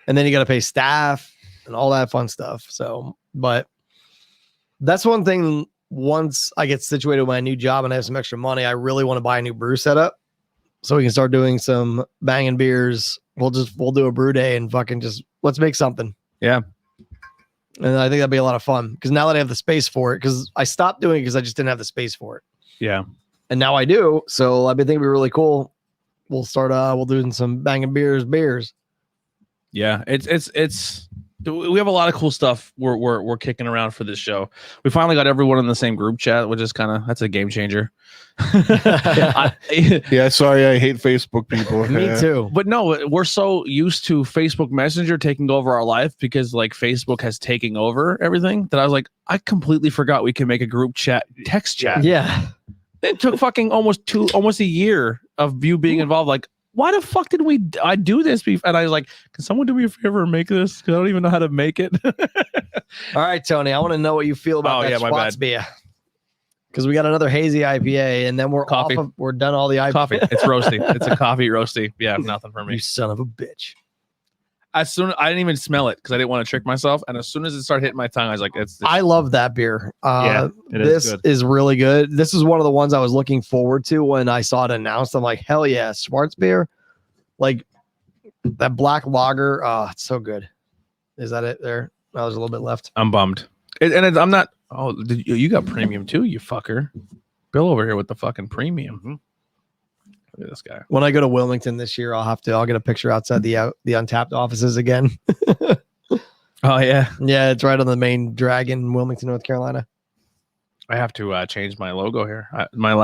And then you got to pay staff and all that fun stuff. So, but that's one thing. Once I get situated with my new job and I have some extra money, I really want to buy a new brew setup. so we can start doing some banging beers. We'll do a brew day and fucking just let's make something. Yeah. And I think that'd be a lot of fun because now that I have the space for it, because I stopped doing it because I just didn't have the space for it. Yeah. And now I do. So I've been thinking it'd be really cool. We'll start we'll do some banging beers. Yeah. It's we have a lot of cool stuff we're kicking around for this show. We finally got everyone in the same group chat, which is that's a game changer. Yeah, sorry, I hate Facebook people. Me too. But no, we're so used to Facebook Messenger taking over our life because like Facebook has taken over everything that I was like, I completely forgot we can make a group chat, text chat. Yeah. It took fucking almost a year of you being involved. Like, why the fuck did I do this? And I was like, can someone do me a favor and make this? Because I don't even know how to make it. All right, Tony, I want to know what you feel about that my bad. Schwartz beer. Because we got another hazy IPA, and then we're Coffee. we're done all the IPA. Coffee. It's roasty. It's a coffee roasty. Yeah, nothing for me. You son of a bitch. As soon I didn't even smell it because I didn't want to trick myself. And as soon as it started hitting my tongue, I was like, I love that beer. Yeah, it is this good. is really good. This is one of the ones I was looking forward to when I saw it announced. I'm like, hell yeah, Schwartz beer. Like that black lager. Oh, it's so good. Is that it there? Oh, there's a little bit left. I'm bummed. I'm not. Oh, you got premium too, you fucker. Bill over here with the fucking premium. Mhm. Look at this guy. When I go to Wilmington this year, I'll get a picture outside the Untapped offices again. Oh yeah, Yeah, it's right on the main Dragon in Wilmington, North Carolina. I have to change my logo here. My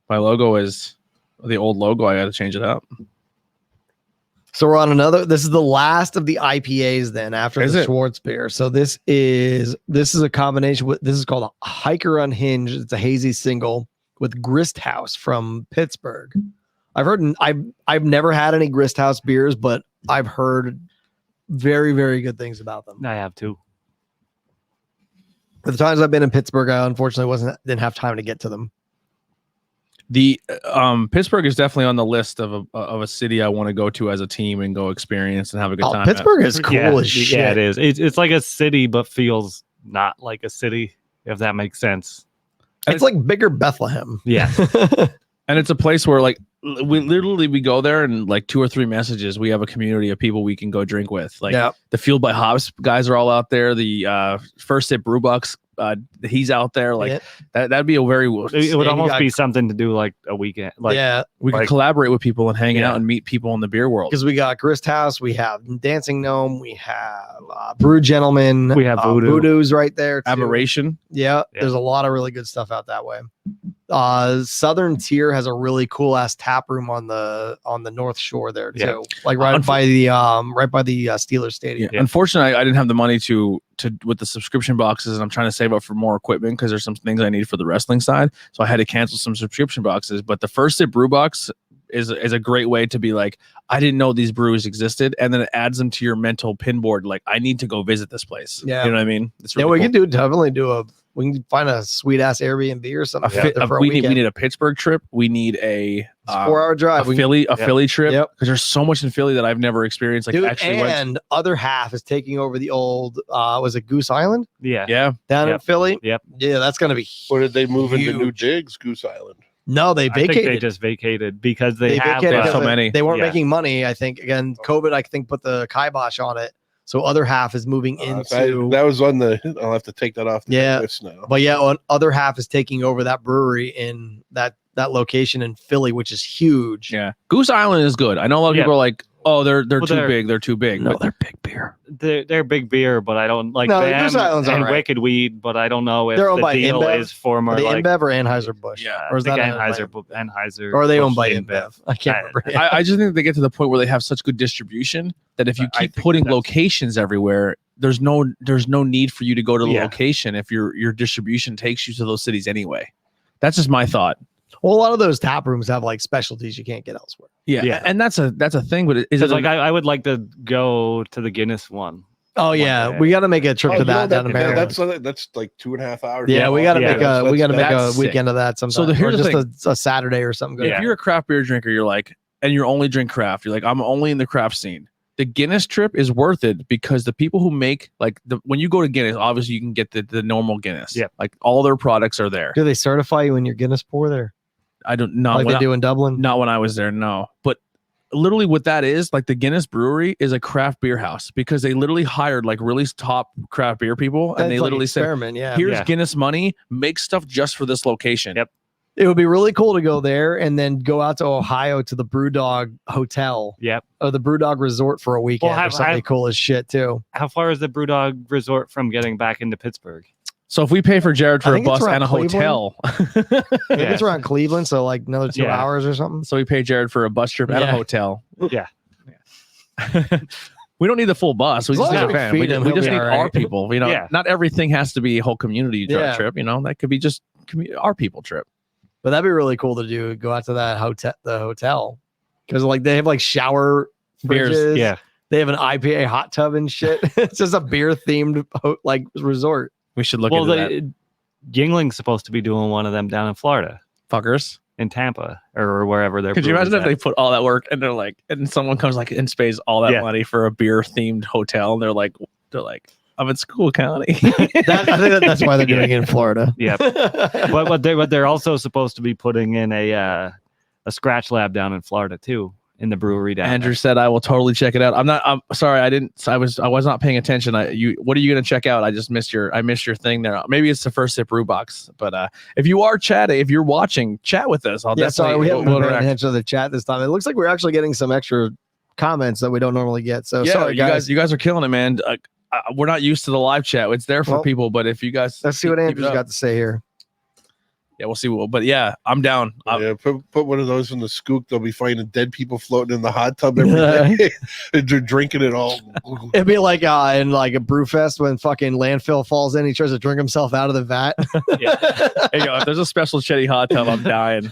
logo is the old logo. I got to change it up. So we're on another. This is the last of the IPAs. Then after Is the it? Schwartz beer. So this is a combination. This is called a Hiker Unhinged. It's a hazy single with Grist House from Pittsburgh. I've never had any Grist House beers, but I've heard very, very good things about them. I have two. The times I've been in Pittsburgh, I unfortunately didn't have time to get to them. The Pittsburgh is definitely on the list of a city I want to go to as a team and go experience and have a good time. Pittsburgh is cool yeah, as shit. Yeah, it is. It's like a city, but feels not like a city, if that makes sense. It's like bigger Bethlehem. Yeah. And it's a place where like we go there and like 2 or 3 messages, we have a community of people we can go drink with. Like Yeah. the Fueled by Hops guys are all out there. The First Sip Brewbucks, he's out there. Like that'd be a very. It would almost be something to do like a weekend. Like, yeah, we could like- collaborate with people and hang Yeah. out and meet people in the beer world. because we got Grist House, we have Dancing Gnome, we have Brew Gentlemen, We have Voodoo. Voodoo's right there. Too. Aberration. Yeah, Yeah. there's a lot of really good stuff out that way. Southern Tier has a really cool ass tap room on the North Shore there too, Yeah. like right by the Steelers Stadium. Yeah. Unfortunately, I didn't have the money to with the subscription boxes, and I'm trying to save up for more equipment because there's some things I need for the wrestling side. So I had to cancel some subscription boxes. But the First Sip Brew Box is a great way to be like, I didn't know these brews existed, and then it adds them to your mental pinboard. Like, I need to go visit this place. Yeah. You know what I mean? It's Yeah, really we cool. can definitely we can find a sweet ass Airbnb or something. We need a Pittsburgh trip. We need a 4-hour drive. Philly trip. Yep. Because there's so much in Philly that I've never experienced. Like Dude, actually went. and other half is taking over the old was it Goose Island Yeah. Yeah. down in Yep. Philly? Yep. Yeah, that's gonna be Or did they move into New Huge. Jigs, Goose Island? no, they I think they vacated. just vacated because they have vacated so because many. They weren't Yeah. making money. I think again, COVID. I think put the kibosh on it. So other half is moving into. That was on the. I'll have to take that off the Yeah. list now. But yeah, other half is taking over that brewery in that location in Philly, which is huge. Yeah. Goose Island is good. I know a lot of Yeah. people are like, oh, they're Well, too they're- big. They're too big. No, But they're big beer. they're big beer, but I don't like No, them Goose Island's and alright. Wicked Weed, but I don't know if They're owned the by deal InBev? is former Are they like InBev or Anheuser-Busch? yeah, Or is that Anheuser? Or are they owned by Busch InBev? I can't remember. I just think they get to the point where they have such good distribution that if you I keep think putting that's- locations everywhere, there's no need for you to go to the Yeah. location if your distribution takes you to those cities anyway. That's just my thought. Well, a lot of those tap rooms have like specialties you can't get elsewhere. Yeah. And that's a thing, but is it Because like I would like to go to the Guinness one. Oh yeah, day. we got to make a trip Oh, to you know that down in Maryland. That's like 2.5 hours. Yeah, we got to Yeah, make a sick. weekend of that sometime. So here's or the just a Saturday or something. Good. Yeah. if you're a craft beer drinker, you're like, and you're only drink craft, you're like, I'm only in the craft scene. The Guinness trip is worth it because the people who make when you go to Guinness, obviously you can get the normal Guinness. Yeah. Like all their products are there. Do they certify you in your Guinness pour there? I don't know. like they do in Dublin. Not when I was there, no. But literally what that is, like the Guinness Brewery is a craft beer house because they literally hired like really top craft beer people and That's they like literally said, experiment, yeah. here's Yeah. Guinness money, make stuff just for this location. Yep. It would be really cool to go there and then go out to Ohio to the Brewdog Hotel Yep. or the Brewdog Resort for a weekend or something cool as shit too. How far is the Brewdog Resort from getting back into Pittsburgh? So if we pay for Jared I for a think it's bus around and a hotel, I think it's around Cleveland, so like another 2 Yeah. hours or something. so we pay Jared for a bus trip and a Yeah. hotel. Yeah. We don't need the full bus. We As just long need as a we van. feed We him, just, he'll be need all our right. people. You know, Yeah. not everything has to be a whole community Yeah. trip. You know, that could be just our people trip. But that'd be really cool to do. Go out to that hotel, because like they have like shower Beers, fridges. Yeah. They have an IPA hot tub and shit. It's just a beer themed like resort. We should look Well, into that. Yingling's supposed to be doing one of them down in Florida, Fuckers. in Tampa, or wherever they're. Could you imagine if they put all that work and they're like, and someone comes like and pays all that Yeah. money for a beer themed hotel, and they're like, I'm in School County. I think that's why they're doing it in Florida. Yeah. But they're also supposed to be putting in a scratch lab down in Florida too, in the brewery down Andrew there. said, "I will totally check it out." I'm sorry, I was not paying attention. What are you gonna check out? I missed your thing there. Maybe it's the First Sip Brew Box, but if you are chatting, if you're watching, chat with us. I'll Yeah, sorry, we haven't we'll been paying interact. attention to the chat this time. It looks like we're actually getting some extra comments that we don't normally get. So Yeah, sorry, guys. you guys are killing it, man. We're not used to the live chat. It's there for Well, people, but if you guys Let's see what keep it Andrew's up. got to say here. Yeah, we'll see. But yeah, I'm down. Yeah, put one of those in the scoop. They'll be finding dead people floating in the hot tub every day. And they're drinking it all. It'd be like in like a brew fest when fucking landfill falls in, he tries to drink himself out of the vat. Hey, yo, if there's a special Chetty hot tub, I'm dying.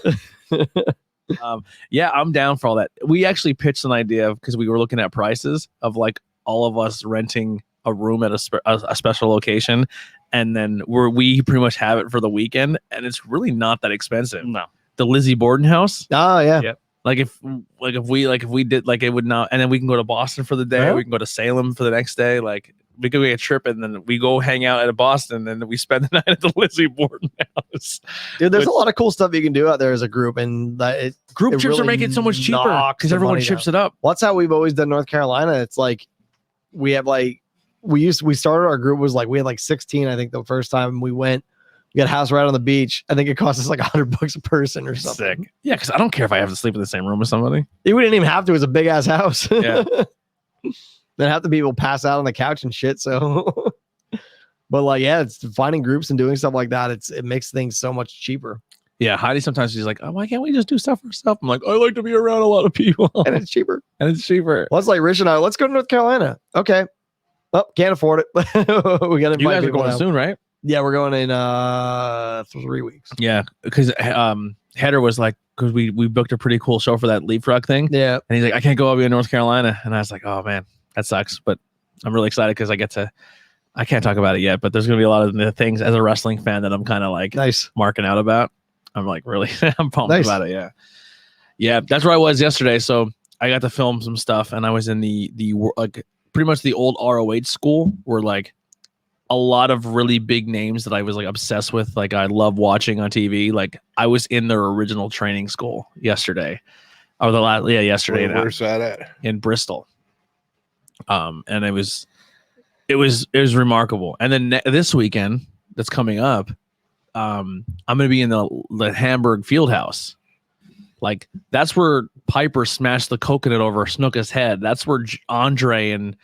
Yeah, I'm down for all that. We actually pitched an idea because we were looking at prices of like all of us renting a room at a special location, and then we pretty much have it for the weekend, and it's really not that expensive. No. The Lizzie Borden house, Oh yeah. Yep. like if we did, like it would not, and then we can go to Boston for the day. Yeah. We can go to Salem for the next day. Like we could make a trip, and then we go hang out at Boston, and then we spend the night at the Lizzie Borden house. Dude, there's Which- a lot of cool stuff you can do out there as a group, and Group It trips are really making it so much cheaper knocks because the everyone money chips it up. Well, that's how we've always done North Carolina. It's like we have like we started our group was like we had like 16, I think, the first time we went. We got a house right on the beach. I think it cost us like $100 a person or something. Sick. Yeah, because I don't care if I have to sleep in the same room with somebody. We didn't even have to. It was a big ass house. Yeah. Then half the people pass out on the couch and shit. So, but like, yeah, it's finding groups and doing stuff like that. It makes things so much cheaper, Yeah, Heidi sometimes she's like, "Oh, why can't we just do stuff for herself?" I'm like, "I like to be around a lot of people, and it's cheaper. and it's cheaper." Well, it's like Rich and I. Let's go to North Carolina. Okay. Oh, can't afford it. We got to You invite guys are people going now. soon, right? Yeah, we're going in 3 weeks. Yeah, because Header was like, because we booked a pretty cool show for that leapfrog thing, Yeah. and he's like, "I can't go. I'll be in North Carolina," and I was like, "Oh man, that sucks." But I'm really excited because I can't talk about it yet, but there's gonna be a lot of the things as a wrestling fan that I'm kind of like Nice. marking out about. I'm like, really, I'm pumped Nice. about it. Yeah, that's where I was yesterday. So I got to film some stuff, and I was in the like pretty much the old ROH school, where like a lot of really big names that I was like obsessed with, like I love watching on TV. Like I was in their original training school yesterday, or yesterday Where's that at? in Bristol. And it was remarkable. And then this weekend that's coming up, I'm going to be in the Hamburg Fieldhouse. Like that's where Piper smashed the coconut over Snuka's head. That's where Andre and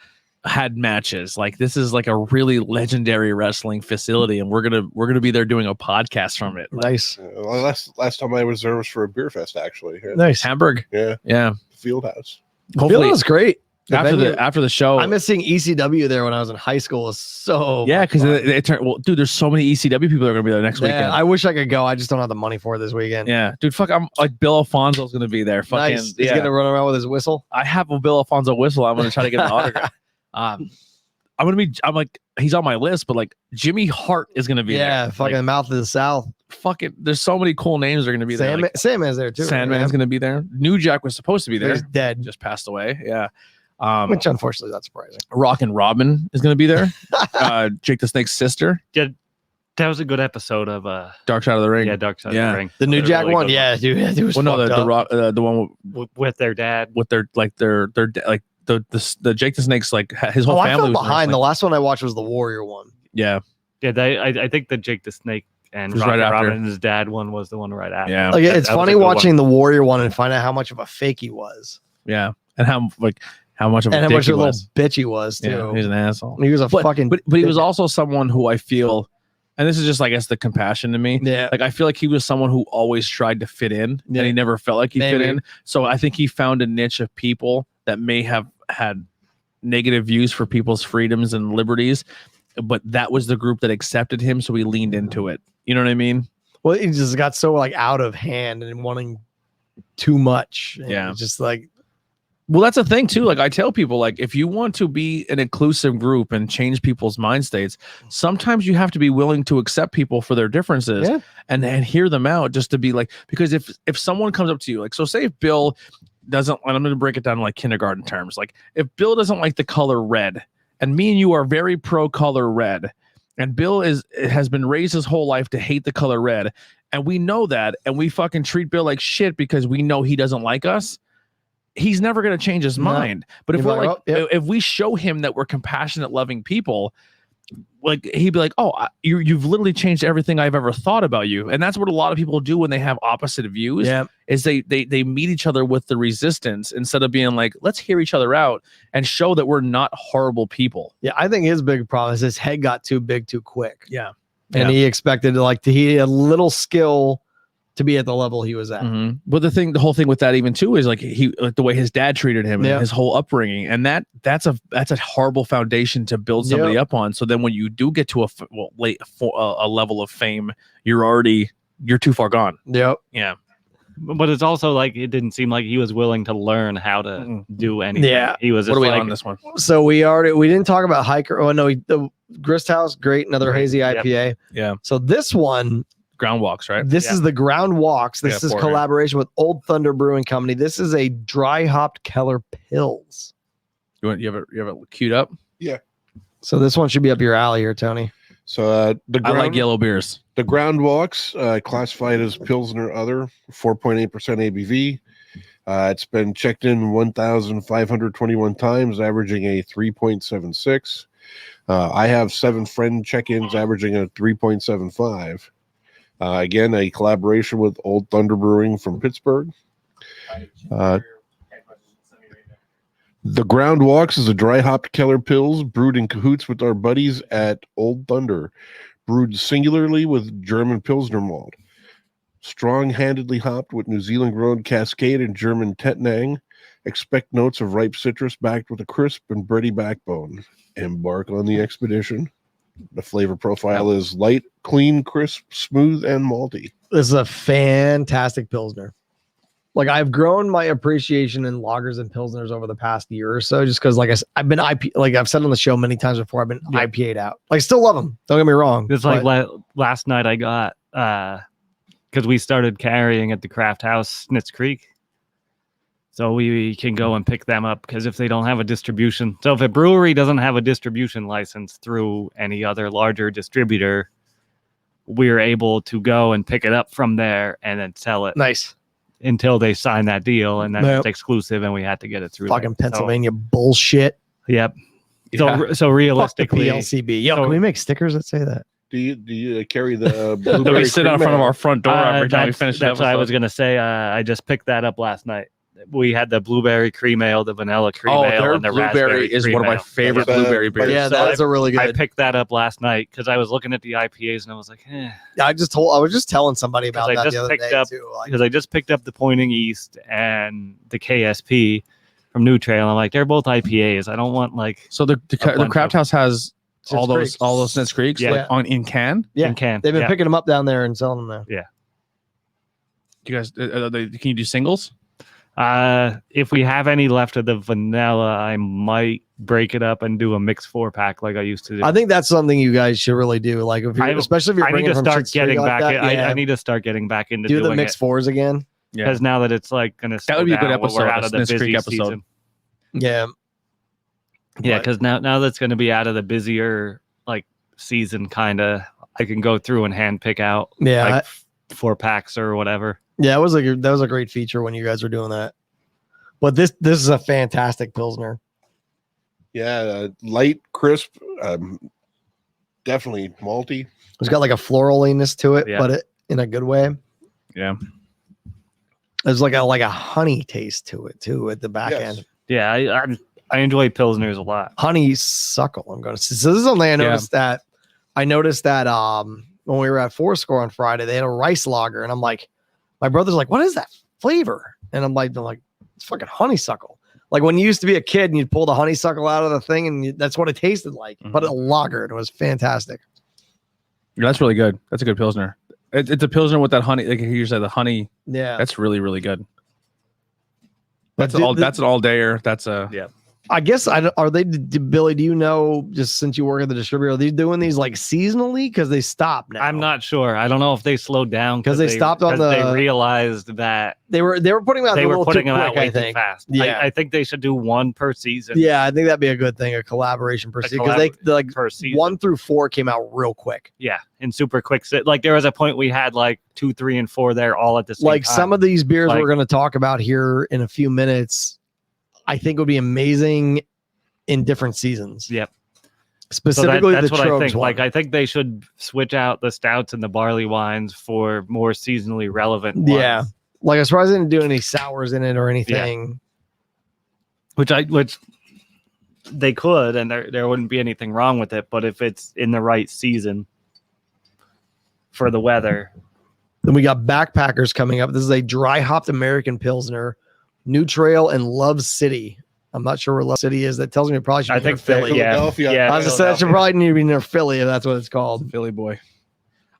had matches. Like this is like a really legendary wrestling facility, and we're gonna be there doing a podcast from it. Like, Nice. Well, last time I was there was for a beer fest, actually. Yeah. Nice. Hamburg, Yeah, yeah. Field House. Hopefully was great. after the show. I miss seeing ECW there when I was in high school. It's so Yeah, much because fun. it turned. Well, dude, there's so many ECW people that are gonna be there next weekend. I wish I could go. I just don't have the money for it this weekend. Yeah, dude, fuck, I'm like Bill Alfonso's gonna be there. Fucking, Nice. He's gonna run around with his whistle. I have a Bill Alfonso whistle. I'm gonna try to get an autograph. I'm like, he's on my list, but like Jimmy Hart is gonna be Yeah, there. fucking Like, Mouth of the South. fucking, there's so many cool names that are gonna be there. Like, Sandman's there too. Sandman's gonna be there. New Jack was supposed to be there, He's dead. just passed away. Yeah. Which unfortunately is not surprising. Rock and Robin is gonna be there. Jake the Snake's sister. That was a good episode of Dark Side of the Ring. yeah, Dark Side Yeah. of the Ring. The New They're Jack really one, good yeah, dude. It was Well, no, fucked the up. rock, the one with their dad. with their like their like the Jake the Snake's like his whole Oh, I family fell was behind. The wrestling. last one I watched was the Warrior one. Yeah, Yeah, I think the Jake the Snake and Was Rocket right after. Robin and his dad one was the one right after. Yeah. Like, it's That was funny a good watching one. the Warrior one and find out how much of a fake he was, yeah, and how much of a and how dick much he of a little was. bitch he was too. Yeah, he's an asshole. He was a fucking. But he was also someone who I feel, and this is just I guess the compassion to me. Yeah. Like I feel like he was someone who always tried to fit in, Yeah. and he never felt like he fit Maybe. in. So I think he found a niche of people that may have had negative views for people's freedoms and liberties, but that was the group that accepted him, so he leaned into it. You know what I mean? Well, he just got so like out of hand and wanting too much. And Yeah. it's just like Well, that's a thing too. Like I tell people, like if you want to be an inclusive group and change people's mind states, sometimes you have to be willing to accept people for their differences Yeah. and hear them out just to be like, because if someone comes up to you, like, so say if Bill doesn't, and I'm going to break it down in like kindergarten terms, like if Bill doesn't like the color red and me and you are very pro color red and Bill has been raised his whole life to hate the color red and we know that and we fucking treat Bill like shit because we know he doesn't like us, he's never going to change his No. mind. But if You're we're like, like, "Oh, yep." if we show him that we're compassionate, loving people, like he'd be like, "Oh, you've literally changed everything I've ever thought about you." And that's what a lot of people do when they have opposite views. yeah. Is they meet each other with the resistance instead of being like, "Let's hear each other out and show that we're not horrible people." Yeah, I think his big problem is his head got too big too quick. Yeah. And he expected he had a little skill to be at the level he was at. Mhm. But the whole thing with that even too is like the way his dad treated him Yeah. and his whole upbringing, and that's a horrible foundation to build somebody Yep. up on. So then when you do get to a level of fame, you're too far gone. Yep. Yeah. But it's also like it didn't seem like he was willing to learn how to Mm-mm. do anything. Yeah. He was What just are we like, on this one? So we didn't talk about Hiker. Oh no, the Grist House, great, another Great, hazy yep. IPA. Yeah. So this one, Ground walks, right? this Yeah. is the Ground Walks. This Yeah, is pour it. collaboration with Old Thunder Brewing Company. This is a dry hopped Keller Pills. You have it queued up? So this one should be up your alley here, Tony. So the I ground, like yellow beers. the ground walks classified as Pilsner Other, 4.8% ABV. It's been checked in 1,521 times, averaging a 3.76. I have 7 friend check-ins averaging a 3.75. Again, a collaboration with Old Thunder Brewing from Pittsburgh. The Ground Walks is a dry hopped Keller Pills brewed in cahoots with our buddies at Old Thunder, brewed singularly with German Pilsner malt. Strong-handedly hopped with New Zealand-grown Cascade and German Tettnang. Expect notes of ripe citrus backed with a crisp and bready backbone. Embark on the expedition. The flavor profile is light, clean, crisp, smooth, and malty. This is a fantastic Pilsner. Like I've grown my appreciation in lagers and Pilsners over the past year or so, just because I've been like I've said on the show many times before, I've been Yeah. IPA'd out. Like still love them. Don't get me wrong. it's like but- last night I got because we started carrying at the Craft House Snitz Creek. So we can go and pick them up because if they don't have a distribution, so if a brewery doesn't have a distribution license through any other larger distributor, we're able to go and pick it up from there and then sell it nice. until they sign that deal, and then Yep. it's exclusive, and we had to get it through Fucking there. Pennsylvania bullshit. So, yep. Yeah. So Fuck the realistically, PLCB. Yo, so- can we make stickers that say that? Do you carry the Do we blueberry sit out cream front of ale? our front door every time we finish the that's what I was episode? gonna say. I just picked that up last night. We had the blueberry cream ale, the vanilla cream Oh, ale, their and the blueberry raspberry is cream one of my ale. favorite That's, blueberry beers. Yeah, so that's a really I good. picked that up last night because I was looking at the IPAs and I was like, I was just telling somebody about 'Cause I that the just other picked day up- too. Like, because I just picked up the Pointing East and the KSP from New Trail. I'm like, they're both IPAs. I don't want like So the bunch Craft of- House has all Snitz those Creek. Snitz Creeks Yeah. like in can. Yeah, in can. they've been Yeah. picking them up down there and selling them there. Do you guys can you do singles? If we have any left of the vanilla, I might break it up and do a mixed 4-pack like I used to do. I think that's something you guys should really do. Like, if you're, especially if you're I need bringing to from start Schitt's Creek getting like back. that, I need to start getting back into do the doing mixed fours again. Yeah. because now that it's like going to That would be a good episode, We're a out of the Snitz Creek busy episode. season. Yeah, Yeah, But- because now that's going to be out of the busier like season kind of. I can go through and hand pick out Yeah, like 4 packs or whatever. yeah, that was a great feature when you guys were doing that. But this is a fantastic pilsner. Yeah, light, crisp, definitely malty. It's got like a floraliness to it, Yeah. but in a good way. Yeah. There's like a honey taste to it too at the back Yes. end. Yeah, I enjoy pilsners a lot. Honeysuckle. I'm going to say. So this is something I noticed that when we were at Fourscore on Friday, they had a rice lager, and I'm like, my brother's like, what is that flavor? And I'm like, it's fucking honeysuckle. Like when you used to be a kid and you'd pull the honeysuckle out of the thing, and that's what it tasted like. But a lager, and it was fantastic. Yeah, that's really good. That's a good pilsner. It's a pilsner with that honey. Like you said, the honey. Yeah, That's really, really good. But That's an all dayer. That's a Yeah. I guess are they, Billy? Do you know, just since you work at the distributor, are they doing these like seasonally? Because they stopped now. I'm not sure. I don't know if they slowed down 'Cause they stopped on 'cause they the- realized that They were putting them out. they a were little putting too them quick, out way I too think. fast. Yeah. I think they should do 1 per season. Yeah, I think that'd be a good thing, a collaboration per season, because they like per season. 1 through 4 came out real quick. Yeah, and super quick. Like there was a point we had like 2, 3, and 4 there all at the same Like time. some of these beers Like- we're going to talk about here in a few minutes, I think would be amazing in different seasons. Yep. Specifically, that's the what I Trogs think. one. Like I think they should switch out the stouts and the barley wines for more seasonally relevant. Yeah. Ones. Like as far as they didn't do any sours in it or anything. Which they could, and there wouldn't be anything wrong with it. But if it's in the right season for the weather, Then we got Backpackers coming up. This is a dry hopped American Pilsner, New Trail and Love City. I'm not sure where Love City is. That tells me it probably should I be near think Philly. Philadelphia. Yeah, I was just saying it should probably need to be near Philly if that's what it's called. Philly boy.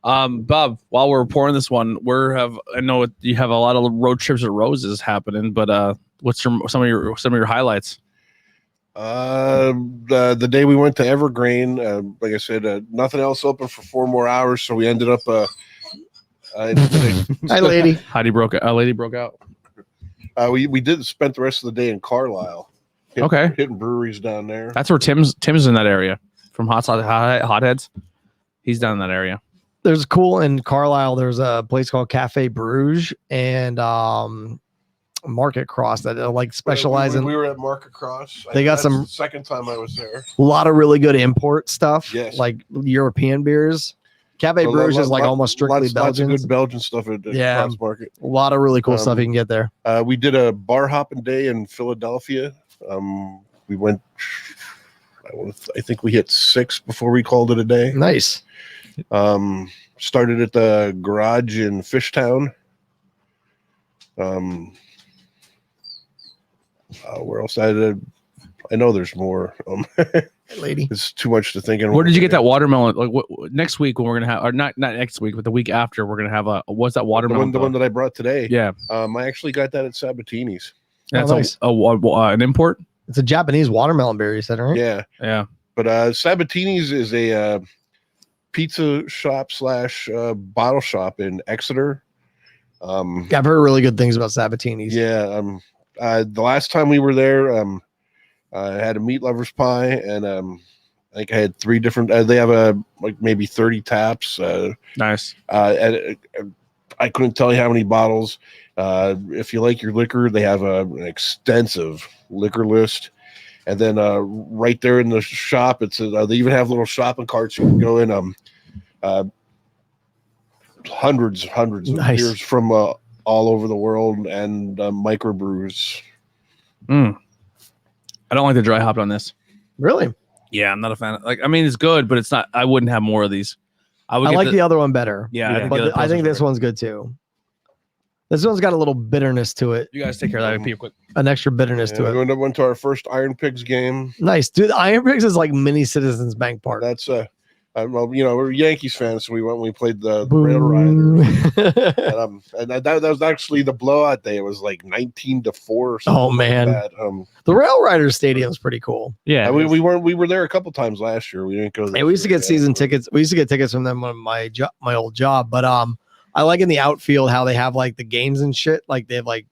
Bob, while we're pouring this one, I know you have a lot of road trips with roses happening, but what's some of your highlights? The day we went to Evergreen, like I said, nothing else open for 4 more hours, so we ended up. Hi, lady. Lady broke out. We did spent the rest of the day in Carlisle. Hitting breweries down there. That's where Tim's in that area from Hotheads. He's down in that area. There's cool in Carlisle. There's a place called Cafe Bruges and Market Cross that like specialize in. We were at Market Cross. They got That's some- the second time I was there. A lot of really good import stuff. Yes. Like European beers. Cafe So Bruges is like almost strictly lots of Belgian. good Belgian stuff at Yeah. Cross Market. A lot of really cool stuff you can get there. We did a bar hopping day in Philadelphia. We went. I think we hit 6 before we called it a day. Nice. Started at the garage in Fishtown. Where else? I know there's more. Lady. It's too much to think. Where did you get that watermelon? Like next week when we're gonna have, or not next week, but the week after, we're gonna have what's that watermelon? The one that I brought today. Yeah, I actually got that at Sabatini's. that's nice. an import. It's a Japanese watermelon beer, you said, right? Yeah. But Sabatini's is a pizza shop / bottle shop in Exeter. I've heard really good things about Sabatini's. Yeah. The last time we were there, I had a meat lover's pie, and I think I had 3 different. They have like maybe 30 taps. Nice. And I couldn't tell you how many bottles. If you like your liquor, they have an extensive liquor list. And then right there in the shop, they even have little shopping carts you can go in. Hundreds of Nice. beers from all over the world and microbrews. I don't like the dry hop on this. Really? Yeah, I'm not a fan. I mean, it's good, but it's not. I wouldn't have more of these. I like the other one better. Yeah, But I think this one's good too. This one's got a little bitterness to it, You guys take care of that. I pee quick. an extra bitterness to it. We went to our first Iron Pigs game. Nice, dude. Iron Pigs is like mini Citizens Bank Park. That's well, we're Yankees fans, so we went. We played the Rail Rider, and that was actually the blowout day. It was like 19-4 or something. Oh, man. like that. The Rail Rider Stadium is pretty cool. yeah, we were there a couple times last year. We didn't go. Hey, we used to get season tickets. We used to get tickets from them on my old job. But I like in the outfield how they have like the games and shit. Like they have like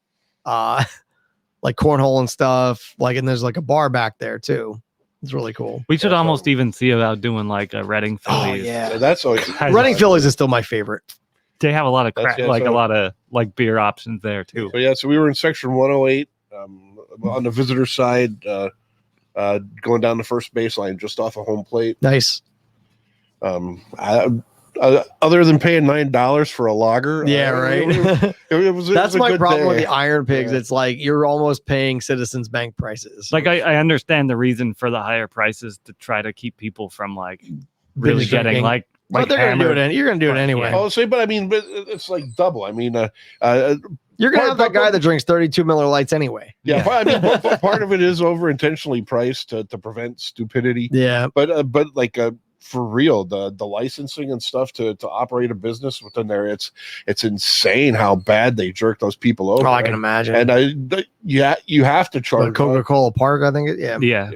like cornhole and stuff. Like, and there's like a bar back there too. It's really cool. We should Yeah, almost so- even see about doing like a Reading Phillies. So that's always Reading Phillies is still my favorite. They have a lot of That's- yeah, like a so- lot of like beer options there too. But yeah, so we were in section 108 on the visitor side, going down the first baseline just off of home plate. Nice. Other than paying $9 for a lager, Yeah, right. it was That's a my good problem with day. the Iron Pigs. Yeah. It's like you're almost paying Citizens Bank prices. Like I understand the reason for the higher prices to try to keep people from like really Binge getting drinking. like But they're gonna do hammered. it. You're gonna do it Right, anyway. Oh, say, but I mean, but it's like double. I mean, You're gonna part- have that guy that drinks 32 Miller Lights anyway. yeah. I mean, part of it is over intentionally priced to prevent stupidity. Yeah. But like for real, the licensing and stuff to operate a business within there, it's insane how bad they jerk those people over. Oh, I can imagine. And you have to charge Coca-Cola Park, I think. Yeah. Yeah.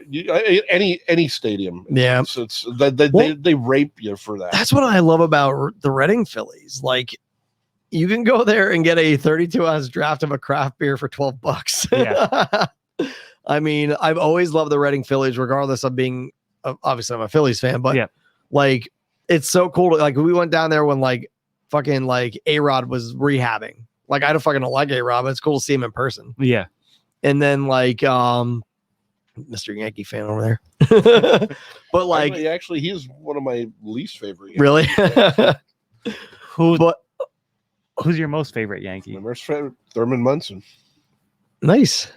any stadium. Yeah. It's they, Well, they rape you for that. That's what I love about the Reading Phillies. Like, you can go there and get a 32-ounce draft of a craft beer for $12. Yeah. I mean, I've always loved the Reading Phillies, regardless of being obviously I'm a Phillies fan, but Yeah. like it's so cool. Like we went down there when like fucking like A-Rod was rehabbing. Like I don't fucking like A-Rod, but it's cool to see him in person. Yeah. And then like Mr. Yankee fan over there. But like Actually, he is one of my least favorite. really? Who's But who's your most favorite Yankee? Thurman Munson. nice.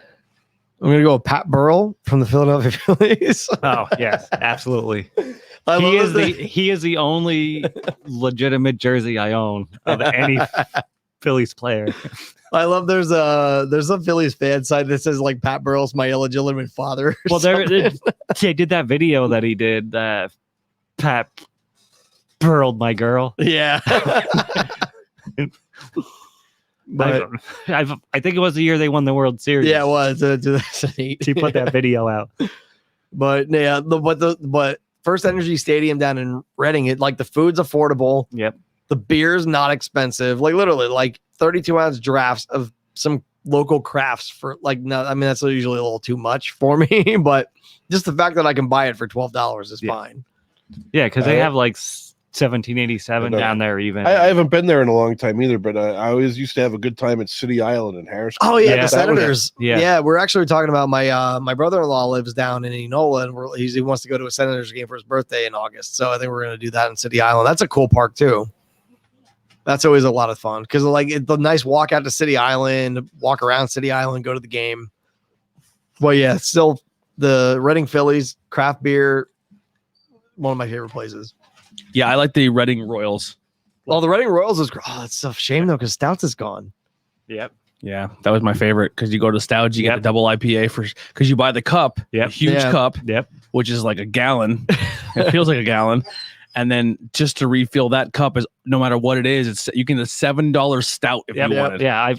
I'm gonna go with Pat Burrell from the Philadelphia Phillies. Oh yes, absolutely. I He love is the- he is the only legitimate jersey I own of any Phillies player. I love there's a Phillies fan site that says like Pat Burrell's my illegitimate father. or Well, something. they did that video that he did. Pat burled my girl. Yeah. But I think it was the year they won the World Series. yeah, it was 2008. He put that video out. But yeah, but First Energy Stadium down in Reading, it like the food's affordable, Yep. the beer's not expensive. Like literally, like 32-ounce drafts of some local crafts for like no, I mean that's usually a little too much for me, but just the fact that I can buy it for $12 is Yeah. fine. Yeah, because they I- have like 1787 I know. down there even. I haven't been there in a long time either, but I always used to have a good time at City Island in Harris. Oh yeah, Yeah, the that Senators. yeah. Yeah, we're actually talking about my brother-in-law lives down in Enola, and he wants to go to a Senators game for his birthday in August. So I think we're gonna do that in City Island. That's a cool park too. That's always a lot of fun because like it's a nice walk out to City Island, walk around City Island, go to the game. Well, yeah, still the Reading Phillies craft beer, one of my favorite places. Yeah, I like the Reading Royals. Well, the Reading Royals is oh, it's a shame though because Stouts is gone. Yep. Yeah, that was my favorite because you go to Stouts, you get Yep. the double IPA because you buy the cup, Yep. a huge Yeah. cup, Yep. which is like a gallon. It feels like a gallon. And then just to refill that cup is no matter what it is, it's you can get a $7 stout if Yep. you want it. Yeah.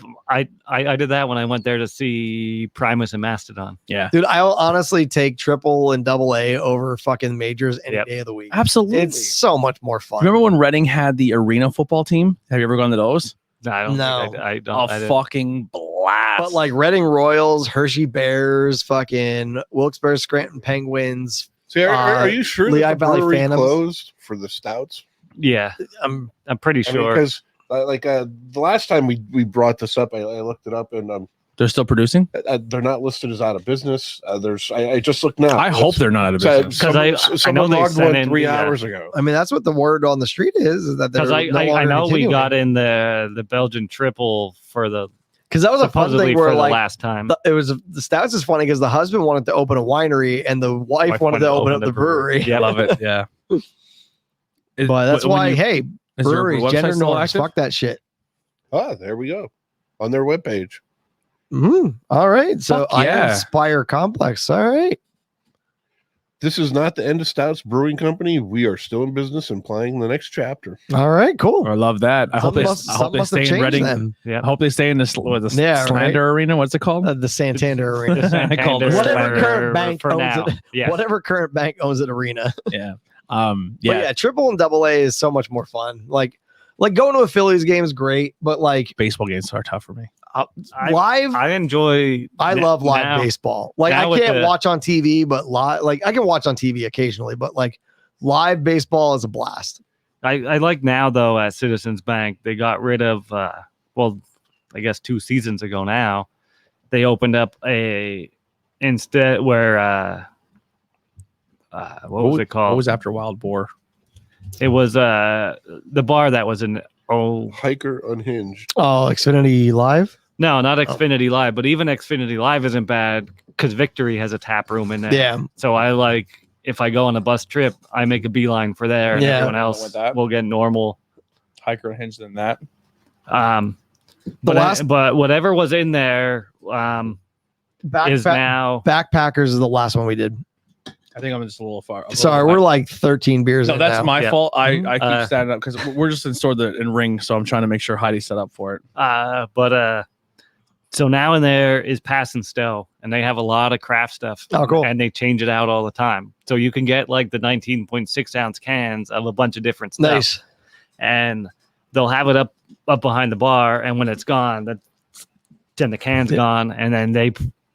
I did that when I went there to see Primus and Mastodon. Yeah, Dude, I'll honestly take triple and double A over fucking majors any Yep. day of the week. absolutely. It's so much more fun. Remember when Reading had the arena football team? Have you ever gone to those? I don't No. think I don't. Oh, I didn't. fucking blast! But like Reading Royals, Hershey Bears, fucking Wilkes-Barre Scranton Penguins. See, are you sure Lehigh that the Valley brewery Phantoms? closed for the stouts? Yeah, I'm I'm pretty I mean, sure. because the last time we brought this up, I looked it up, and they're still producing. they're not listed as out of business. I just looked now. I hope they're not out of business. Because I know someone they logged sent one in 3 the, hours ago. I mean, that's what the word on the street is that they're Because I no know we got in the Belgian triple for the because that was a fun supposedly thing for where the like last time. it was the Stouts is funny because the husband wanted to open a winery and the wife wanted to open up the brewery. Yeah, Love it. Yeah. But that's When why, you- hey, is their breweries, website gender still norms, active? fuck that shit. Ah, there we go. On their webpage. All right. So Fuck yeah. Iron Spire Complex. All right. This is not the end of Stouts Brewing Company. We are still in business and playing the next chapter. All right. Cool. I love that. I hope they stay in Reading. Yeah. I hope they stay in this with the Yeah, Slander Arena. What's it called? The Santander Arena. I called it Whatever Slander current bank for owns now. it. Yeah. Whatever current bank owns it arena. Yeah. But Yeah. triple and double A is so much more fun. Like going to a Phillies game is great, but like Baseball games are tough for me. live. I enjoy. I love live now- baseball. Like I now with can't the- watch on TV, but live, like I can watch on TV occasionally, but like live baseball is a blast. I like now though at Citizens Bank they got rid of well, I guess 2 seasons ago now they opened up a instead where what was it called? What was after Wild Boar? It was the bar that was in Hiker Unhinged. Oh, Xfinity Live. no, not Xfinity Live, but even Xfinity Live isn't bad because Victory has a tap room in there. Yeah, So I like if I go on a bus trip, I make a beeline for there, and Yeah. everyone With else that. will get normal. Hiker Unhinged than that. But last- but whatever was in there is Backpack- now. Backpackers is the last one we did. I think I'm just a little far. Sorry, we're like 13 beers. No, in that's now. my Yeah. fault. I keep Uh, standing up because we're just in store in ring, so I'm trying to make sure Heidi's set up for it. So now in there is Pass and Stow, and they have a lot of craft stuff. Oh, cool. And they change it out all the time. So you can get like the 19.6 ounce cans of a bunch of different stuff. Nice. And they'll have it up behind the bar, and when it's gone, then the can's gone, and then they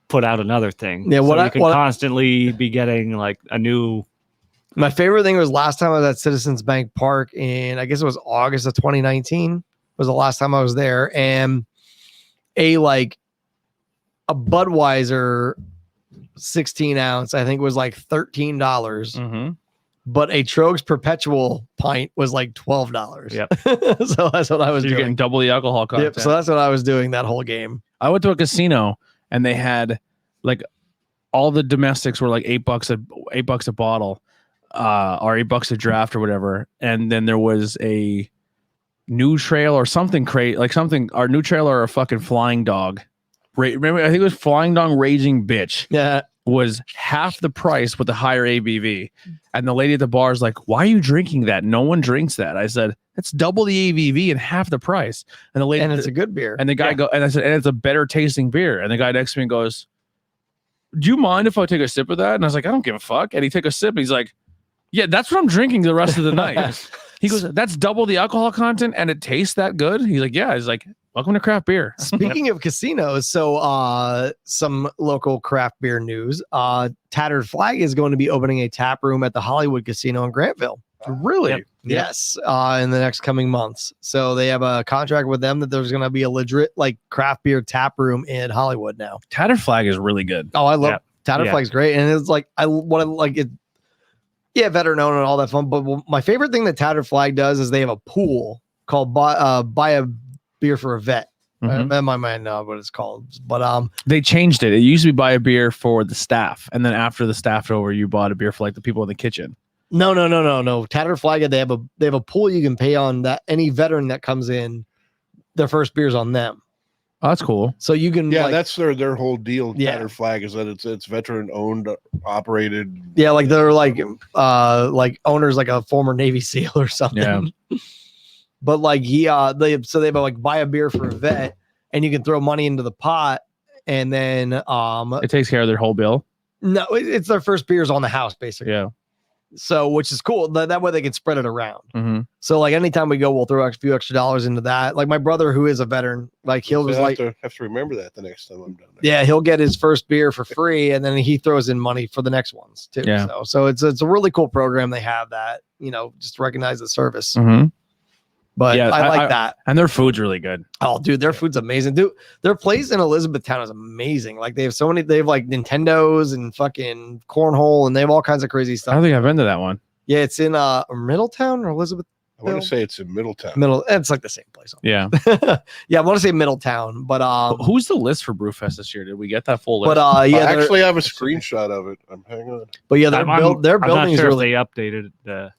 put out another thing. Yeah, so you can constantly be getting like a new. My favorite thing was last time I was at Citizens Bank Park in, I guess it was August of 2019 was the last time I was there. And a Budweiser 16 ounce, I think was like $13, Mm-hmm. but a Trogs Perpetual pint was like $12. Yep. So that's what I was You're doing. getting double the alcohol content. Yep, so that's what I was doing that whole game. I went to a casino and they had like all the domestics were like $8 a bottle, or $8 a draft or whatever. And then there was a new trail or something our new trail or a fucking flying dog. Remember, I think it was Flying Dog Raging Bitch Yeah. was half the price with the higher ABV. And the lady at the bar is like, "Why are you drinking that? No one drinks that." I said, "It's double the ABV and half the price." And the lady And it's a good beer. and the guy and I said, "And it's a better tasting beer." And the guy next to me goes, "Do you mind if I take a sip of that?" And I was like, "I don't give a fuck." And he took a sip and he's like, "Yeah, that's what I'm drinking the rest of the night." He goes, "That's double the alcohol content and it tastes that good?" He's like, "Yeah." He's like, "Welcome to craft beer." Speaking of casinos, so some local craft beer news. Tattered Flag is going to be opening a tap room at the Hollywood Casino in Grantville. Really? Yep. Yes, in the next coming months. So they have a contract with them that there's going to be a legit like craft beer tap room in Hollywood now. Tattered Flag is really good. Oh, I love Yep. Tattered Yeah. Flag's great, and it's like I like it. Yeah, veteran owned and all that fun. But my favorite thing that Tattered Flag does is they have a pool called buy a beer for a vet. Mhm. In my mind, know what it's called, but They changed it. It used to be buy a beer for the staff, and then after the staff over, you bought a beer for like the people in the kitchen. No. Tattered Flag, they have a pool you can pay on that any veteran that comes in, their first beer's on them. Oh, that's cool. So you can Yeah, like, that's their whole deal. Yeah. Tattered Flag is that it's veteran owned, operated. yeah, like they're like owners like a former Navy SEAL or something. Yeah. But like they have like buy a beer for a vet and you can throw money into the pot and then It takes care of their whole bill. no, it's their first beers on the house basically. Yeah. So which is cool. That way they can spread it around. Mm-hmm. So like anytime we go, we'll throw a few extra dollars into that. Like my brother who is a veteran, like he'll So just I like have to remember that the next time I'm done. There. yeah, he'll get his first beer for free and then he throws in money for the next ones too. Yeah. So it's a really cool program they have that, just to recognize the service. Mm-hmm. But Yeah, I like I- that. And their food's really good. Oh, dude, their food's amazing. Dude, their place in Elizabethtown is amazing. Like they have like Nintendos and fucking cornhole and they have all kinds of crazy I stuff. don't think I've been to that one. Yeah, it's in Middletown or Elizabeth I want to say it's in Middletown. Middle. It's like the same place. Yeah. Yeah, I want to say Middletown, but Who's the list for Brewfest this year? Did we get that full list? but yeah, I they're- actually have a screenshot of it. Hang on. but yeah, their I'm not building is sure really if they updated the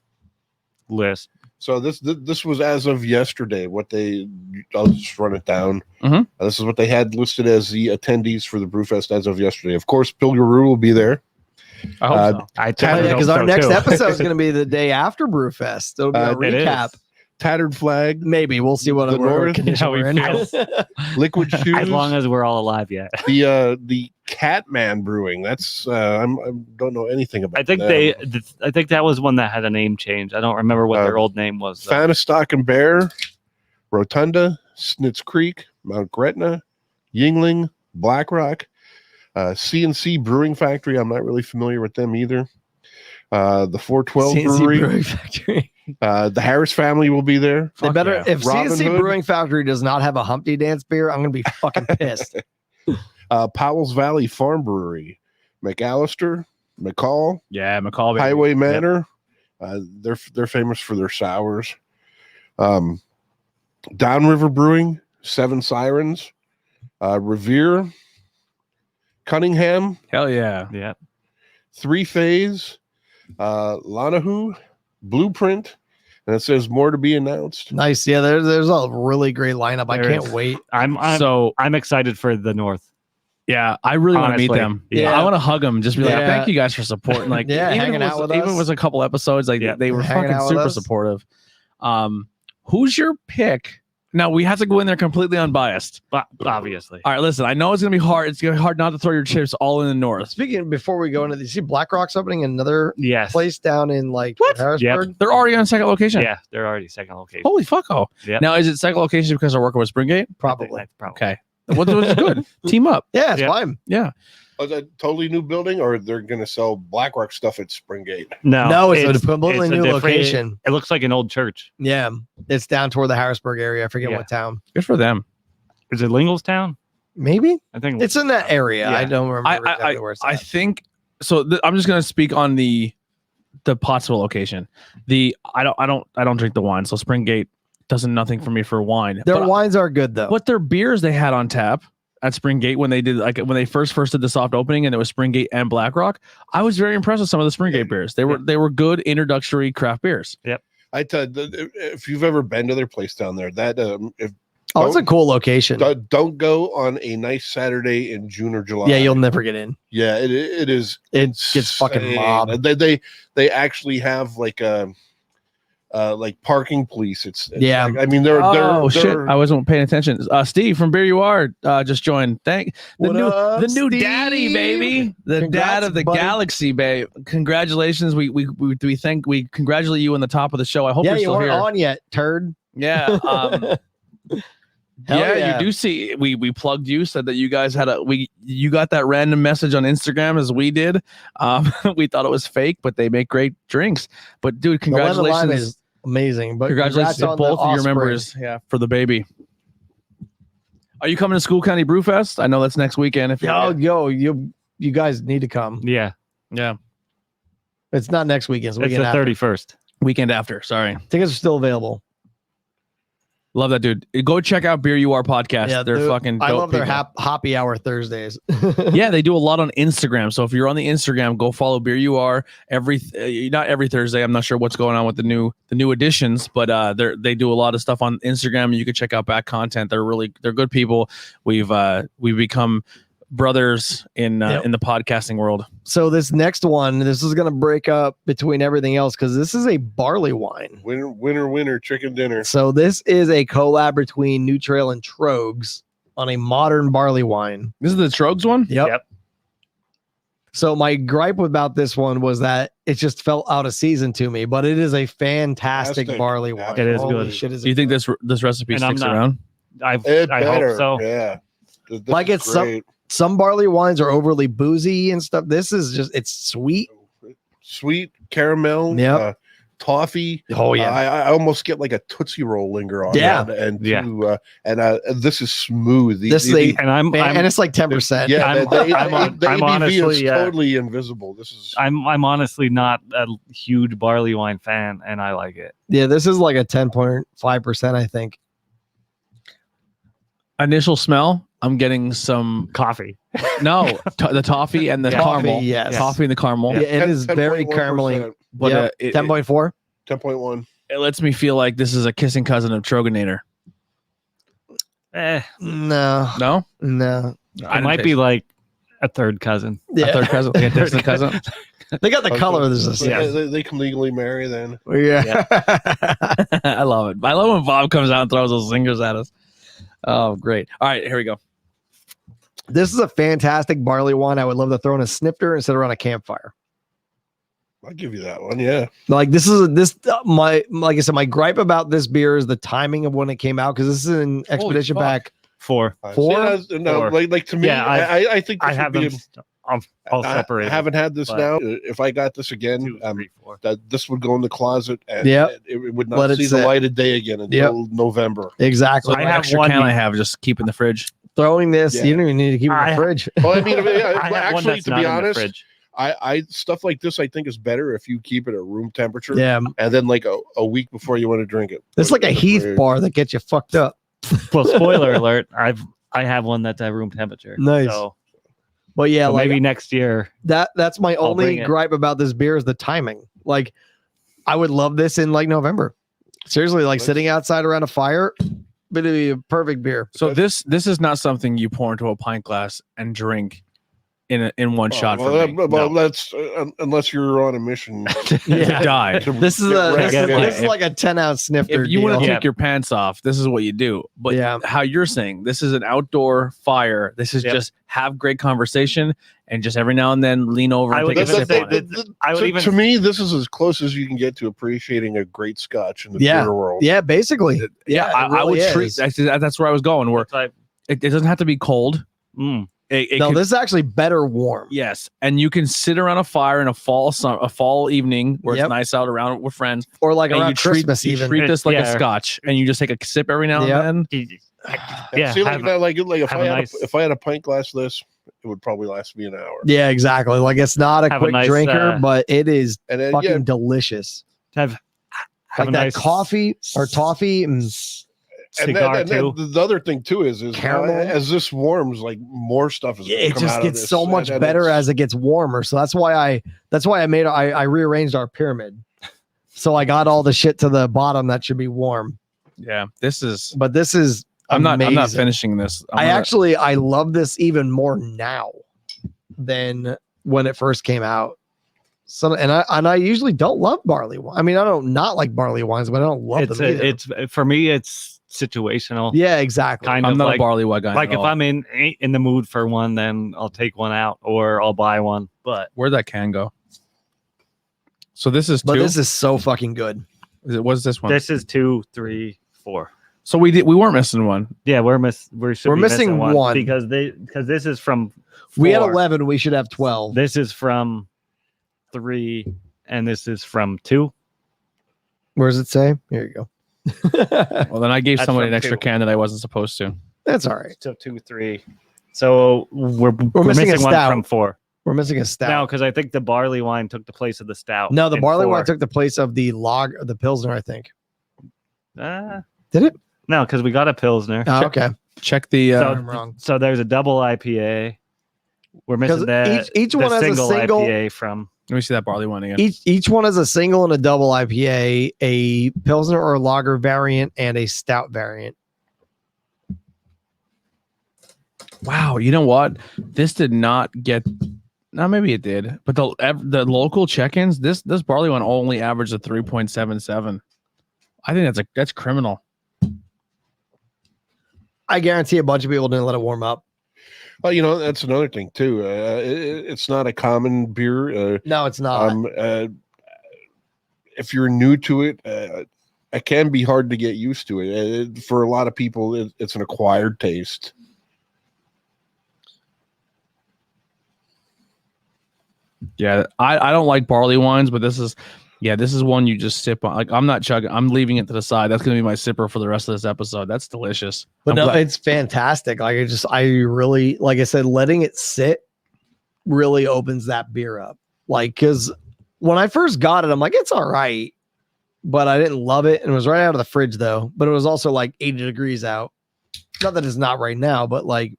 list. So this was as of yesterday. I'll just run it down. Mhm. This is what they had listed as the attendees for the Brewfest as of yesterday. Of course, Pilgaroo will be there. I hope so. I because our next episode is going to be the day after Brewfest. It'll be a It is. recap. Tattered Flag, Maybe we'll see what The we're North, condition how we we're in. Liquid Shoes, As long as we're all alive yet. the Catman Brewing. That's I don't know anything about. I think them. I think that was one that had a name change. I don't remember what their old name was. though. Fanistock and Bear, Rotunda, Snitz Creek, Mount Gretna, Yingling, BlackRock, CNC Brewing Factory. I'm not really familiar with them either. The 412 CNC Brewery. Brewing Factory. The Harris family will be there. They Fuck better yeah. if Robin CNC Hood. Brewing Factory does not have a Humpty Dance beer, I'm gonna be fucking pissed. Powell's Valley Farm Brewery, McAllister, McCall, Yeah, McCall. baby. Highway Yep. Manor. They're famous for their sours. Downriver Brewing, Seven Sirens, Revere, Cunningham, Hell yeah. Yeah. Three Phase, Lanahoo, Blueprint, and it says more to be announced. Nice. Yeah, there's a really great lineup. I There can't is. wait. I'm excited for the North. Yeah, I really want to meet Honestly, them. yeah. I want to hug them. Just be like, Yeah. thank you guys for supporting. Like, Yeah, even hanging if it out was, with even if us. it was a couple episodes. Like, Yeah. they were Hanging fucking out with super us. supportive. Who's your pick? Now we have to go in there completely unbiased. But obviously. All right, listen. I know it's gonna be hard. It's gonna be hard not to throw your chips all in the North. Speaking before we go into, you see BlackRock's opening another Yes. place down in like What? Harrisburg. They're already on second location. Yeah, they're already second location. Holy fucko. Yep. Now is it second location because they're working with Springgate? Probably. Okay. What's good? Team up. Yeah, it's Yeah. fine. Yeah. Is that a totally new building, or they're going to sell BlackRock stuff at Springgate? No, it's a completely it's a new different- location. It looks like an old church. Yeah, it's down toward the Harrisburg area. I forget Yeah. what town. Good for them. Is it Linglestown? Maybe I think it's in that area. Yeah. I don't remember I exactly where it's I at. think so. I'm just gonna speak on the Pottsville location. I don't drink the wine, so Springgate doesn't nothing for me for wine. Their but, wines are good though. but their beers they had on tap at Springgate when they first did the soft opening and it was Springgate and BlackRock. I was very impressed with some of the Springgate beers. They were good introductory craft beers. I tell you, if you've ever been to their place down there, that It's a cool location. don't go on a nice Saturday in June or July. Yeah, you'll never get in. Yeah, it is. It gets fucking insane. mobbed. They actually have like parking police. It's Yeah. like, I mean they're Shit! I wasn't paying attention. Steve from Beer You Are just joined. Thank the What new up, the new daddy Steve? baby, the Congrats, dad of the buddy. galaxy, babe. Congratulations! We congratulate you on the top of the show. I hope Yeah, you're you still weren't here. on yet, turd. Yeah. Hell yeah, you do see. We plugged you. Said that you guys had you got that random message on Instagram as we did. We thought it was fake, but they make great drinks. But dude, The lemon lime congratulations! is amazing. But Congratulations congrats to on the both of your offspring. members. Yeah, for the baby. Are you coming to School County Brew Fest? I know that's next weekend. If You guys need to come. Yeah. yeah, It's not next weekend. It's the It's weekend the after. 31st. weekend after. Sorry, Tickets are still available. love that dude. Go check out Beer You Are podcast. Yeah, They're dude, fucking. I dope love their people. happy hour Thursdays. Yeah, they do a lot on Instagram. So if you're on the Instagram, go follow Beer You Are not every Thursday. I'm not sure what's going on with the new additions, but they do a lot of stuff on Instagram. You can check out back content. They're good people. We've become brothers in the podcasting world. So this next one, this is going to break up between everything else because this is a barley wine. winner, chicken dinner. So this is a collab between New Trail and Trogs on a modern barley wine. This is the Trogs one. Yep. So my gripe about this one was that it just felt out of season to me, but it is a fantastic Fantastic. barley wine. It is Holy good. Shit, is Do you it think good. this recipe And I'm sticks not- around? I Better. hope so. Yeah. This Like is it's some- great. Some barley wines are overly boozy and stuff. This is just, it's sweet. Sweet caramel. Yep. Toffee. Oh yeah. I almost get like a Tootsie Roll linger on Yeah. that. And Yeah. this is smooth. And I'm it's like 10%. yeah, I'm- the I'm ABV honestly, is totally invisible. This is I'm honestly not a huge barley wine fan, and I like it. Yeah, this is like a 10.5%, I think. Initial smell. I'm getting some Coffee. the toffee and the Yeah. caramel. Coffee, yes. Toffee and the caramel. Yeah, it is very 10.1%, caramelly. But Yep. it 10.4. 10.1. lets me feel like this is a kissing cousin of Troganator. Eh, No. No, No. it might be like a third cousin. a Yeah. third cousin, like a distant cousin. They got the color of this. Yeah. They can legally marry then. Yeah. I love it. I love when Bob comes out and throws those zingers at us. Oh, great. All right, here we go. This is a fantastic barley wine. I would love to throw in a snifter and sit around a campfire. I'll give you that one. Yeah. Like like I said, my gripe about this beer is the timing of when it came out because this is an expedition fuck. pack 4. Four? No, Four. like to me, Yeah, I think this I have would be them all separated. I haven't had this but now. If I got this again, 2, 3, 4. that this would go in the closet and Yep. it would Let not it see the sit. light of day again until November. Exactly. So I the have extra one can you- I have just keep in the fridge. Throwing this, Yeah. you don't even need to keep it in the I- fridge. Well, I mean, I have one actually, that's to not be in the honest, fridge. I stuff like this I think is better if you keep it at room temperature. Yeah. And then like a week before you want to drink it. It's put like it a in the Heath fridge. bar that gets you fucked up. Well, spoiler alert, I have one that's at room temperature. Nice. So, But yeah, so like maybe next year. that's my I'll only bring it. gripe about this beer is the timing. Like, I would love this in like November. Seriously, like Let's- sitting outside around a fire, but it'd be a perfect beer. So this is not something you pour into a pint glass and drink in one shot Well, for me. well, No. that's unless you're on a mission. Yeah. Die. to This is get a wrecked. this is like a 10-ounce snifter. If you want to deal. take your pants off, this is what you do. But Yeah. how you're saying, this is an outdoor fire. This is Yep. just have great conversation and just every now and then lean over I and would take a even sip say on it. that- I would even- to me, this is as close as you can get to appreciating a great scotch in the Yeah. beer world. Yeah, basically. Yeah, it I would really treat. is. That's where I was going. Where It's like, it doesn't have to be cold. It No, could- this is actually better warm. yes, and you can sit around a fire in a fall evening where Yep. it's nice out around with friends, Or like and around you treat Christmas you even. treat this like a Yeah. scotch, and you just take a sip every now Yep. and then. yeah, See, like, have- now, like if have I a had nice- if I had a pint glass of this, it would probably last me an hour. Yeah, exactly. Like it's not a Have a quick nice, drinker, but it is And then fucking yeah, delicious. have Like a that nice coffee or toffee. cigar and too. then the other thing too is Caramel. as this warms, like more stuff is gonna It come just out of gets this, so much and better it's- as it gets warmer. So that's why I rearranged our pyramid. So I got all the shit to the bottom that should be warm. Yeah, this is. But this is I'm not amazing. finishing this. I love this even more now than when it first came out. So and I usually don't love barley wine. I mean, I don't not like barley wines, but I don't love It's them either. it's for me. It's situational. Yeah, exactly. Kind I'm of not like a barley wine guy. like at if all. I'm in the mood for one, then I'll take one out or I'll buy one. But Where'd that can go? So this is two. But this is so fucking good. What's this one? this is 2, 3, 4. So we weren't missing one. Yeah, we're We're missing one. because this is from 4. We had 11. We should have 12. This is from 3, and this is from 2. Where does it say? Here you go. Well, then I gave That's somebody from an extra two. can that I wasn't supposed to. That's all right. So 2, 3. So we're missing a missing one stout. from 4 We're missing a stout. now because I think the barley wine took the place of the stout. No, the in barley 4. wine took the place of the the Pilsner, I think. Did it? No, because we got a pilsner. Oh, okay. Check the. So- I'm wrong. So there's a double IPA. We're missing 'Cause that. each the one has a single single- IPA from. let me see that barley one again. Each one has a single and a double IPA, a Pilsner or lager variant, and a stout variant. Wow, you know what? This did not get. No, maybe it did, but the local check-ins, this barley one only averaged a 3.77. I think that's criminal. I guarantee a bunch of people didn't let it warm up. Well, you know, that's another thing too. It's not a common beer. No, it's not. If you're new to it, it can be hard to get used to it. For a lot of people, it's an acquired taste. Yeah, I don't like barley wines, but this is one you just sip on. Like I'm not chugging. I'm leaving it to the side. That's gonna be my sipper for the rest of this episode. That's delicious. But I'm no, glad- it's fantastic. Like I really, like I said, letting it sit really opens that beer up. Like, cause when I first got it, I'm like, it's all right, but I didn't love it. And it was right out of the fridge though. But it was also like 80 degrees out. Not that it's not right now, but like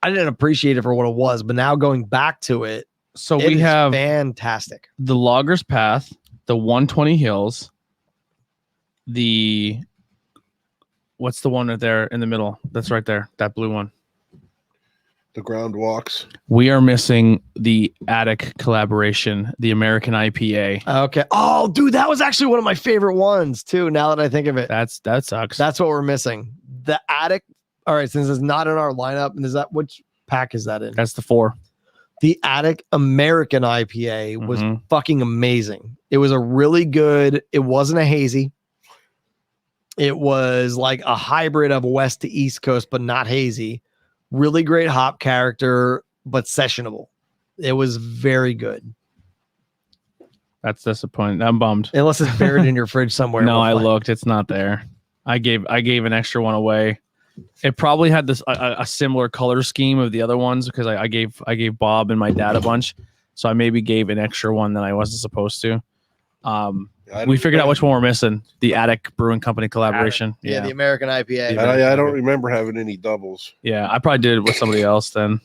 I didn't appreciate it for what it was. But now going back to it, so it we is have fantastic. the Logger's Path, the 120 Hills, the what's the one right there in the middle? That's right there, that blue one. The ground walks. We are missing the Attic collaboration, the American IPA. Okay. Oh, dude, that was actually one of my favorite ones too. Now that I think of it, That sucks. that's what we're missing. The Attic. All right, since it's not in our lineup, and is that which pack is that in? That's the 4. The Attic American IPA was Mhm. fucking amazing. It was a really good. It wasn't a hazy. It was like a hybrid of West to East Coast, but not hazy. Really great hop character, but sessionable. It was very good. That's disappointing. I'm bummed. Unless it's buried in your fridge somewhere. No, we'll I find- looked. It's not there. I gave an extra one away. It probably had this a similar color scheme of the other ones because I gave Bob and my dad a bunch, so I maybe gave an extra one that I wasn't supposed to. We figured out which one we're missing. The Attic Brewing Company collaboration. Yeah, the American IPA. And I don't remember having any doubles. Yeah, I probably did it with somebody else then.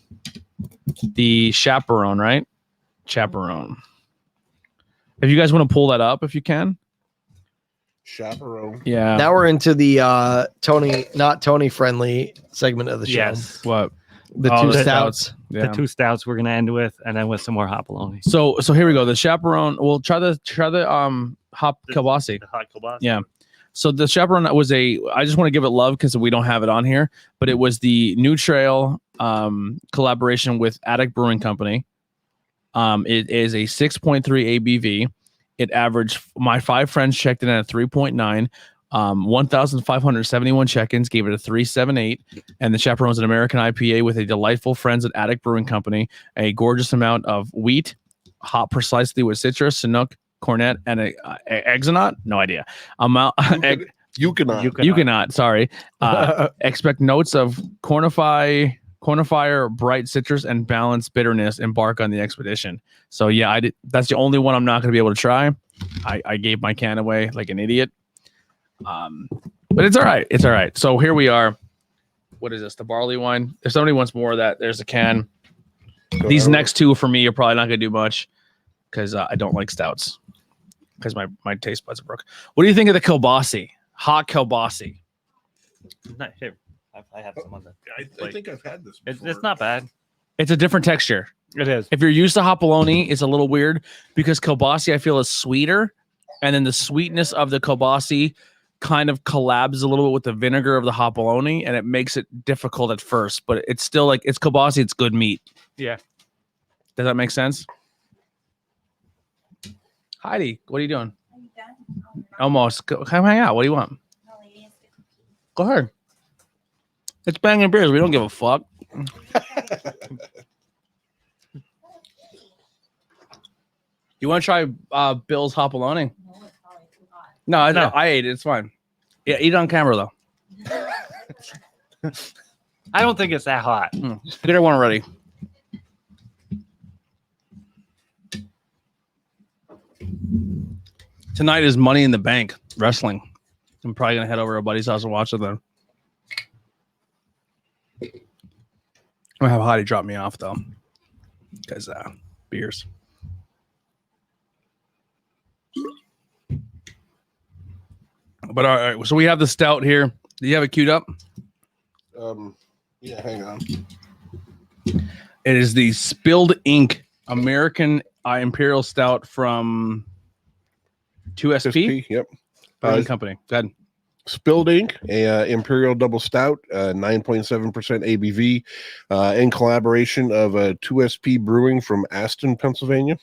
The Chaperone, right? Chaperone. If you guys want to pull that up, if you can. Chaperone. Yeah. Now we're into the not Tony friendly segment of the show. Yes. What? The Oh, two the stouts. Yeah. The 2 stouts we're gonna end with, and then with some more hopaloni. So here we go. The Chaperone. We'll try the hop kielbasi. The hot kielbasa. Yeah. So the Chaperone was I just want to give it love because we don't have it on here, but it was the New Trail collaboration with Attic Brewing Company. It is a 6.3 ABV. It averaged, my 5 friends checked in at a 3.9. 1,571 check-ins, gave it a 3.78. And the Chaperone is an American IPA with a delightful friends at Attic Brewing Company. A gorgeous amount of wheat, hop precisely with citrus, Chinook, cornet, and a exonaut. No idea. You cannot. You cannot. Sorry. Expect notes of cornifier, bright citrus, and balanced bitterness. Embark on the expedition. So yeah, I did. That's the only one I'm not going to be able to try. I gave my can away like an idiot. But it's all right. It's all right. So here we are. What is this? The barley wine. If somebody wants more of that, there's a can. These next two for me are probably not going to do much because I don't like stouts because my taste buds are broke. What do you think of the kielbasi? Hot kielbasi. Not here. I have some on the. I think I've had this It's before. not bad. It's a different texture. It is. If you're used to hopaloni, it's a little weird because kielbasi I feel is sweeter, and then the sweetness of the kielbasi kind of collabs a little bit with the vinegar of the hopaloni, and it makes it difficult at first. But it's still like it's kielbasi. It's good meat. Yeah. Does that make sense? Heidi, what are you doing? Are you done? Almost. Come hang out. What do you want? Go ahead. It's Bangin beers. We don't give a fuck. You want to try Bill's hopaloni? No, I ate it. It's fine. Yeah, eat it on camera though. I don't think it's that hot. Get everyone ready. Tonight is Money in the Bank wrestling. I'm probably gonna head over to a buddy's house and watch it then. I'm gonna have Heidi drop me off though, because beers. But all right, so we have the stout here. Do you have it queued up? Yeah, hang on. It is the Spilled Ink American Imperial Stout from 2SP Yep. Brewing Company. Go ahead. Spilled Ink, a Imperial Double Stout, 9.7% ABV, in collaboration of 2SP Brewing from Aston, Pennsylvania.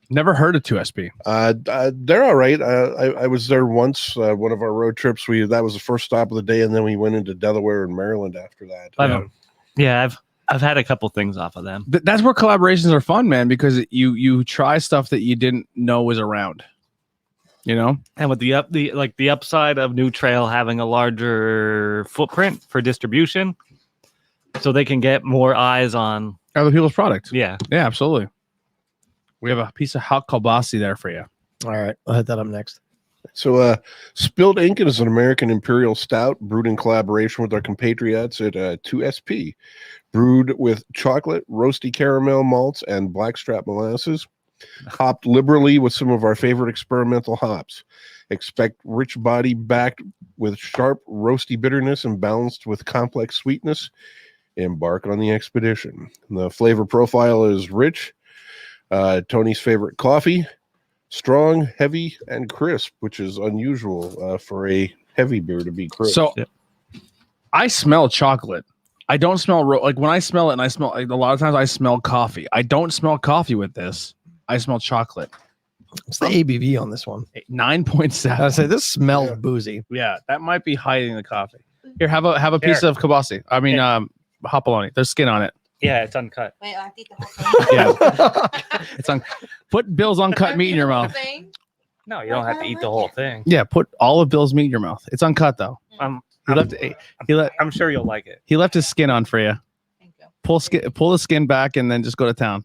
Never heard of 2SP. They're all right. I was there once. One of our road trips. That was the first stop of the day, and then we went into Delaware and Maryland after that. I've had a couple things off of them. That's where collaborations are fun, man, because you try stuff that you didn't know was around. You know, And with the upside of New Trail having a larger footprint for distribution, so they can get more eyes on. other people's products. Yeah. Yeah, absolutely. We have a piece of hot kielbasi there for you. All right, I'll hit that up next. So, Spilled Ink is an American Imperial Stout brewed in collaboration with our compatriots at 2SP. Brewed with chocolate, roasty caramel malts, and blackstrap molasses. Hopped liberally with some of our favorite experimental hops. Expect rich body backed with sharp, roasty bitterness and balanced with complex sweetness. Embark on the expedition. The flavor profile is rich. Tony's favorite coffee. Strong, heavy, and crisp, which is unusual for a heavy beer to be crisp. So I smell chocolate. I don't smell like when I smell it, and I smell like, a lot of times I smell coffee. I don't smell coffee with this. I smell chocolate. What's the ABV on this one? 9.7. I'd say this smells Yeah. boozy. Yeah, that might be hiding the coffee. Here, have a piece Here. of kibasi. I mean, hopaloni. There's skin on it. Yeah, it's uncut. Wait, I have to eat the whole thing. Yeah, it's on. Put Bill's uncut meat in your mouth. No, you don't have to eat the whole thing. Yeah, put all of Bill's meat in your mouth. It's uncut though. He left. I'm sure you'll like it. He left his skin on for you. Thank you. Pull the skin back, and then just go to town.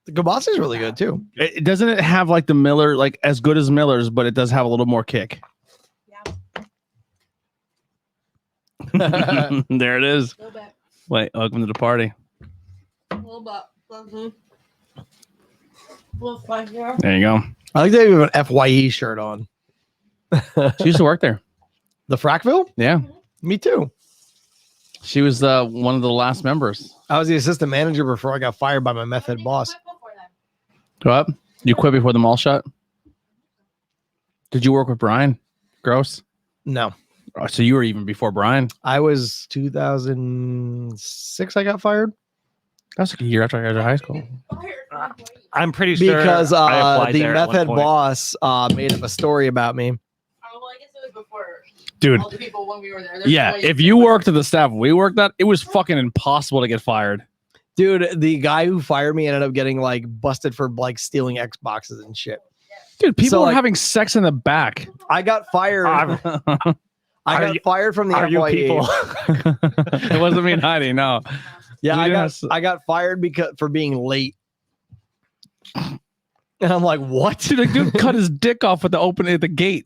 The kibasi is really good too. Doesn't it have like the Miller, like as good as Miller's, but it does have a little more kick. Yeah, There it is. a little bit. Wait, welcome to the party. A little bit. Mhm. A little spicy. There you go. I like that you have an FYE shirt on. She used to work there. The Frackville? Yeah, Me too. she was one of the last members. I was the assistant manager before I got fired by my meth head boss. What? You quit before the mall shut? Did you work with Brian Gross? No, Oh, so you were even before Brian. I was 2006. I got fired That was like a year after I graduated high school. I'm pretty sure because I applied the there at meth one head point. boss made up a story about me. Oh, well, I guess it was before Dude, all the people when we were there. There's yeah, way if you before. worked at the staff we worked at, it was fucking impossible to get fired. Dude, the guy who fired me ended up getting like busted for like stealing Xboxes and shit. Dude, people So, were like- having sex in the back. I got fired. I Are got you- fired from the Are you FYE. people? It wasn't me and Heidi, no. Yeah, Yes. I got fired because for being late. And I'm like, what? Dude, like, dude cut his dick off at the gate.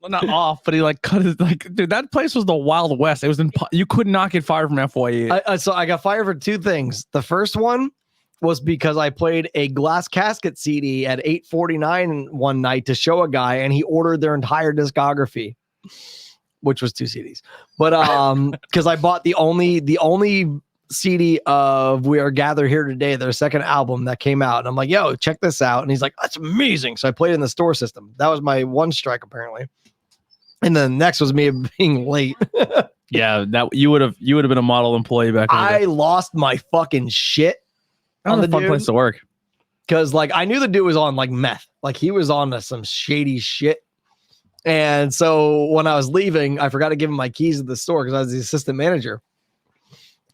Well, not off, but he like cut his dude. That place was the Wild West. It was you could not get fired from FYE. So I got fired for two things. The first one was because I played a Glass Casket CD at 8:49 one night to show a guy, and he ordered their entire discography, which was two CDs. But because I bought the only CD of We Are Gathered Here Today, their second album that came out, and I'm like, yo, check this out. And he's like, that's amazing. So I played it in the store system. That was my one strike apparently. And then next was me being late. Yeah, that you would have been a model employee back in the I day. lost my fucking shit That was on a the fun dude. place to work. Because like I knew the dude was on like meth, like he was on some shady shit. And so when I was leaving, I forgot to give him my keys at the store because I was the assistant manager.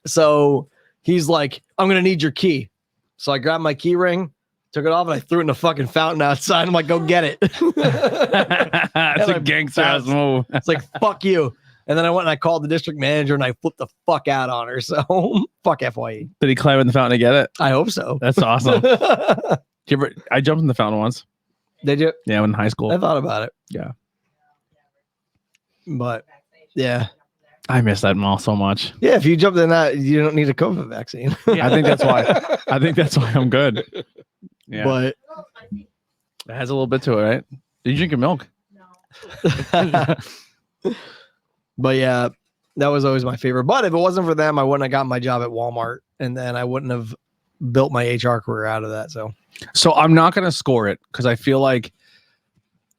So he's like, I'm gonna need your key. So I grabbed my key ring, took it off, and I threw it in a fucking fountain outside. I'm like, go get it. That's a I gangster ass bounced. move. It's like, fuck you. And then I went and I called the district manager and I flipped the fuck out on her. So fuck FYE. Did he climb in the fountain to get it? I hope so. That's awesome. I jumped in the fountain once. Did you? Yeah, when in high school. I thought about it. Yeah. But yeah. I miss that mall so much. Yeah, if you jump in that, you don't need a COVID vaccine. I think that's why. I think that's why I'm good. Yeah, But it has a little bit to it, right? Did you drink your milk? but yeah, that was always my favorite. But if it wasn't for them, I wouldn't have gotten my job at Walmart, and then I wouldn't have built my HR career out of that. So I'm not gonna score it because I feel like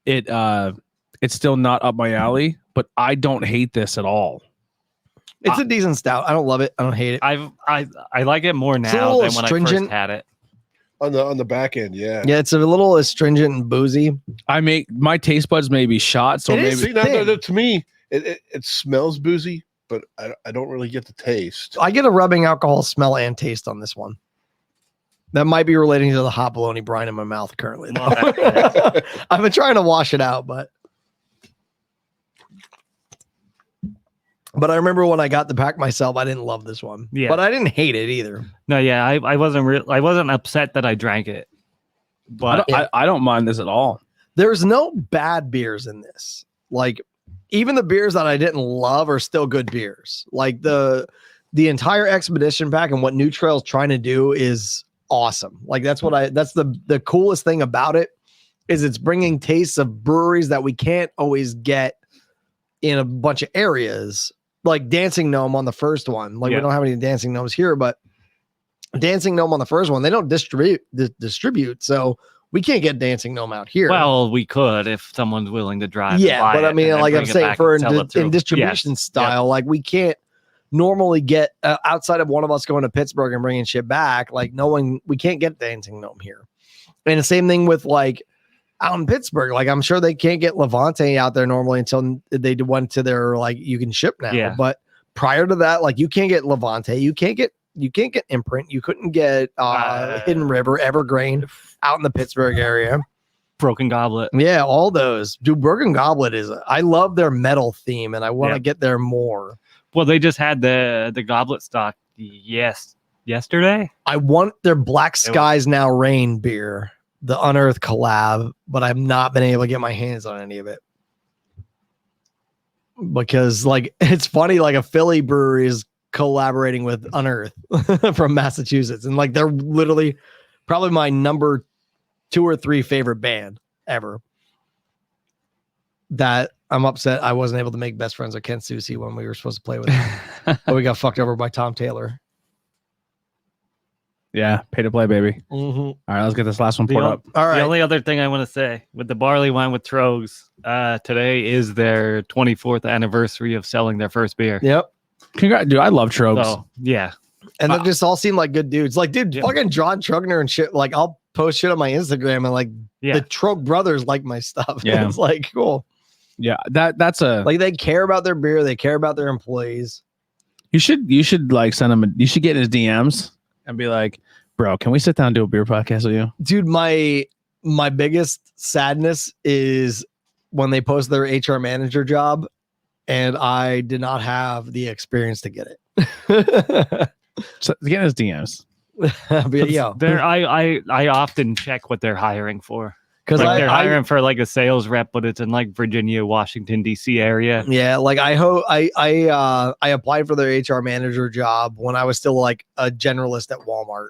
it's still not up my alley. But I don't hate this at all. it's a decent stout. I don't love it. I don't hate it. I like it more a now little than when I astringent. first had it. On the back end, yeah. Yeah, it's a little astringent and boozy. My taste buds may be shot, so It maybe is. See, no, to me, it smells boozy, but I don't really get the taste. I get a rubbing alcohol smell and taste on this one. That might be relating to the hot bologna brine in my mouth currently. Though. I've been trying to wash it out, but I remember when I got the pack myself, I didn't love this one. Yeah. But I didn't hate it either. No, yeah, I wasn't upset that I drank it, but I don't mind this at all. There's no bad beers in this. Like even the beers that I didn't love are still good beers. Like the entire expedition pack and what New Trail's trying to do is awesome. Like that's the coolest thing about it is it's bringing tastes of breweries that we can't always get in a bunch of areas. Like Dancing Gnome on the first one. Like we don't have any Dancing Gnomes here, but Dancing Gnome on the first one, they don't distribute. So we can't get Dancing Gnome out here. well, we could if someone's willing to drive. to Yeah, buy but I it mean, and then like I'm bring it saying, back for and sell it in through. distribution Yes. style, like we can't normally get outside of one of us going to Pittsburgh and bringing shit back. Like we can't get Dancing Gnome here. And the same thing with like out in Pittsburgh. Like I'm sure they can't get Levante out there normally until they went to their like you can ship now. Yeah. But prior to that, like you can't get Levante, you can't get Imprint, you couldn't get Hidden River, Evergreen out in the Pittsburgh area. Broken Goblet. Yeah, all those. Dude, Broken Goblet I love their metal theme and I want to get there more. Well, they just had the goblet stock yesterday. I want their Black Skies Now Rain beer, the Unearth collab, but I've not been able to get my hands on any of it. Because like it's funny, like a Philly brewery is collaborating with Unearth from Massachusetts. And like they're literally probably my number 2 or 3 favorite band ever. That I'm upset I wasn't able to make best friends with Ken Susi when we were supposed to play with him. But we got fucked over by Tom Taylor. Yeah, pay to play, baby. All right, let's get this last one poured up. All right. The only other thing I want to say with the barley wine with Trogs, today is their 24th anniversary of selling their first beer. Yep. Congrats, dude. I love Trogs. So, yeah. And they just all seem like good dudes. Like, dude, fucking John Trugner and shit. Like, I'll post shit on my Instagram and like the Trog brothers like my stuff. Yeah. It's like cool. Yeah, that's a like they care about their beer, they care about their employees. You should like send him you should get in his DMs and be like, bro, can we sit down and do a beer podcast with you? Dude, my biggest sadness is when they post their HR manager job and I did not have the experience to get it. So get in his DMs. But, yeah. I often check what they're hiring for. Because like they're hiring for like a sales rep, but it's in like Virginia, Washington, DC area. Yeah, like I applied for their HR manager job when I was still like a generalist at Walmart.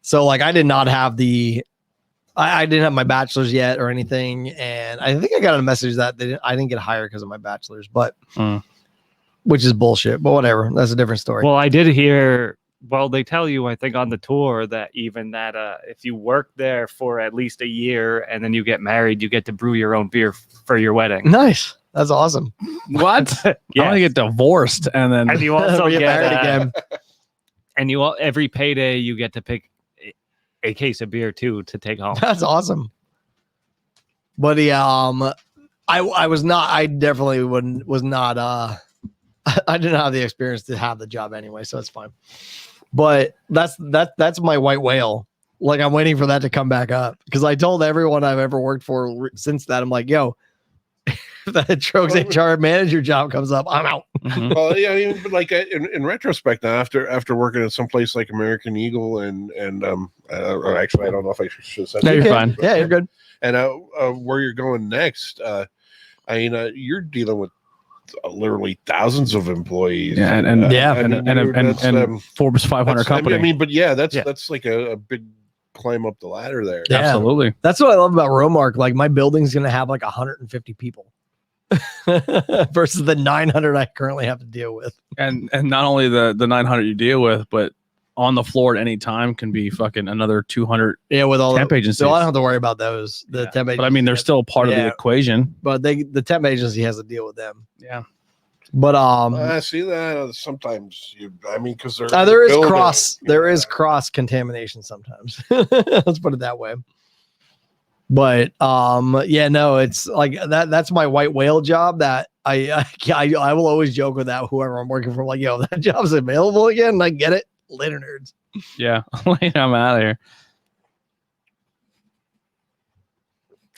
So like I did not have I didn't have my bachelor's yet or anything, and I think I got a message that I didn't get hired because of my bachelor's, but which is bullshit. But whatever, that's a different story. Well, I did hear. Well, they tell you, I think, on the tour that even that if you work there for at least a year and then you get married, you get to brew your own beer for your wedding. Nice. That's awesome. What? Yeah. I want to get divorced and then And you also get married again. And every payday you get to pick a case of beer too to take home. That's awesome. But yeah, I definitely was not I didn't have the experience to have the job anyway, so it's fine. But that's my white whale. Like I'm waiting for that to come back up because I told everyone I've ever worked for since that, I'm like, yo, if that Trogs HR manager job comes up, I'm out. Well, yeah, I mean, but like in retrospect, now after working at some place like American Eagle and or actually, I don't know if I should have said No, that. you're fine. Yeah, you're good. And where you're going next, I mean, you're dealing with literally thousands of employees. Yeah, and Forbes 500 company. I mean, but yeah, that's like a big climb up the ladder there. Yeah. Absolutely. That's what I love about Romark. Like my building's gonna have like 150 people versus the 900 I currently have to deal with. And not only the 900 you deal with, but on the floor at any time can be fucking another 200. Yeah, with all temp agencies. So I don't have to worry about those. The temp agencies. But I mean, they're still part of the equation. But the temp agency has to deal with them. Yeah. But I see that sometimes because there is cross contamination sometimes. Let's put it that way. But yeah, no, it's like that's my white whale job that I will always joke with that whoever I'm working for, like, yo, that job's available again and I get it. Later, nerds. Yeah. I'm out of here.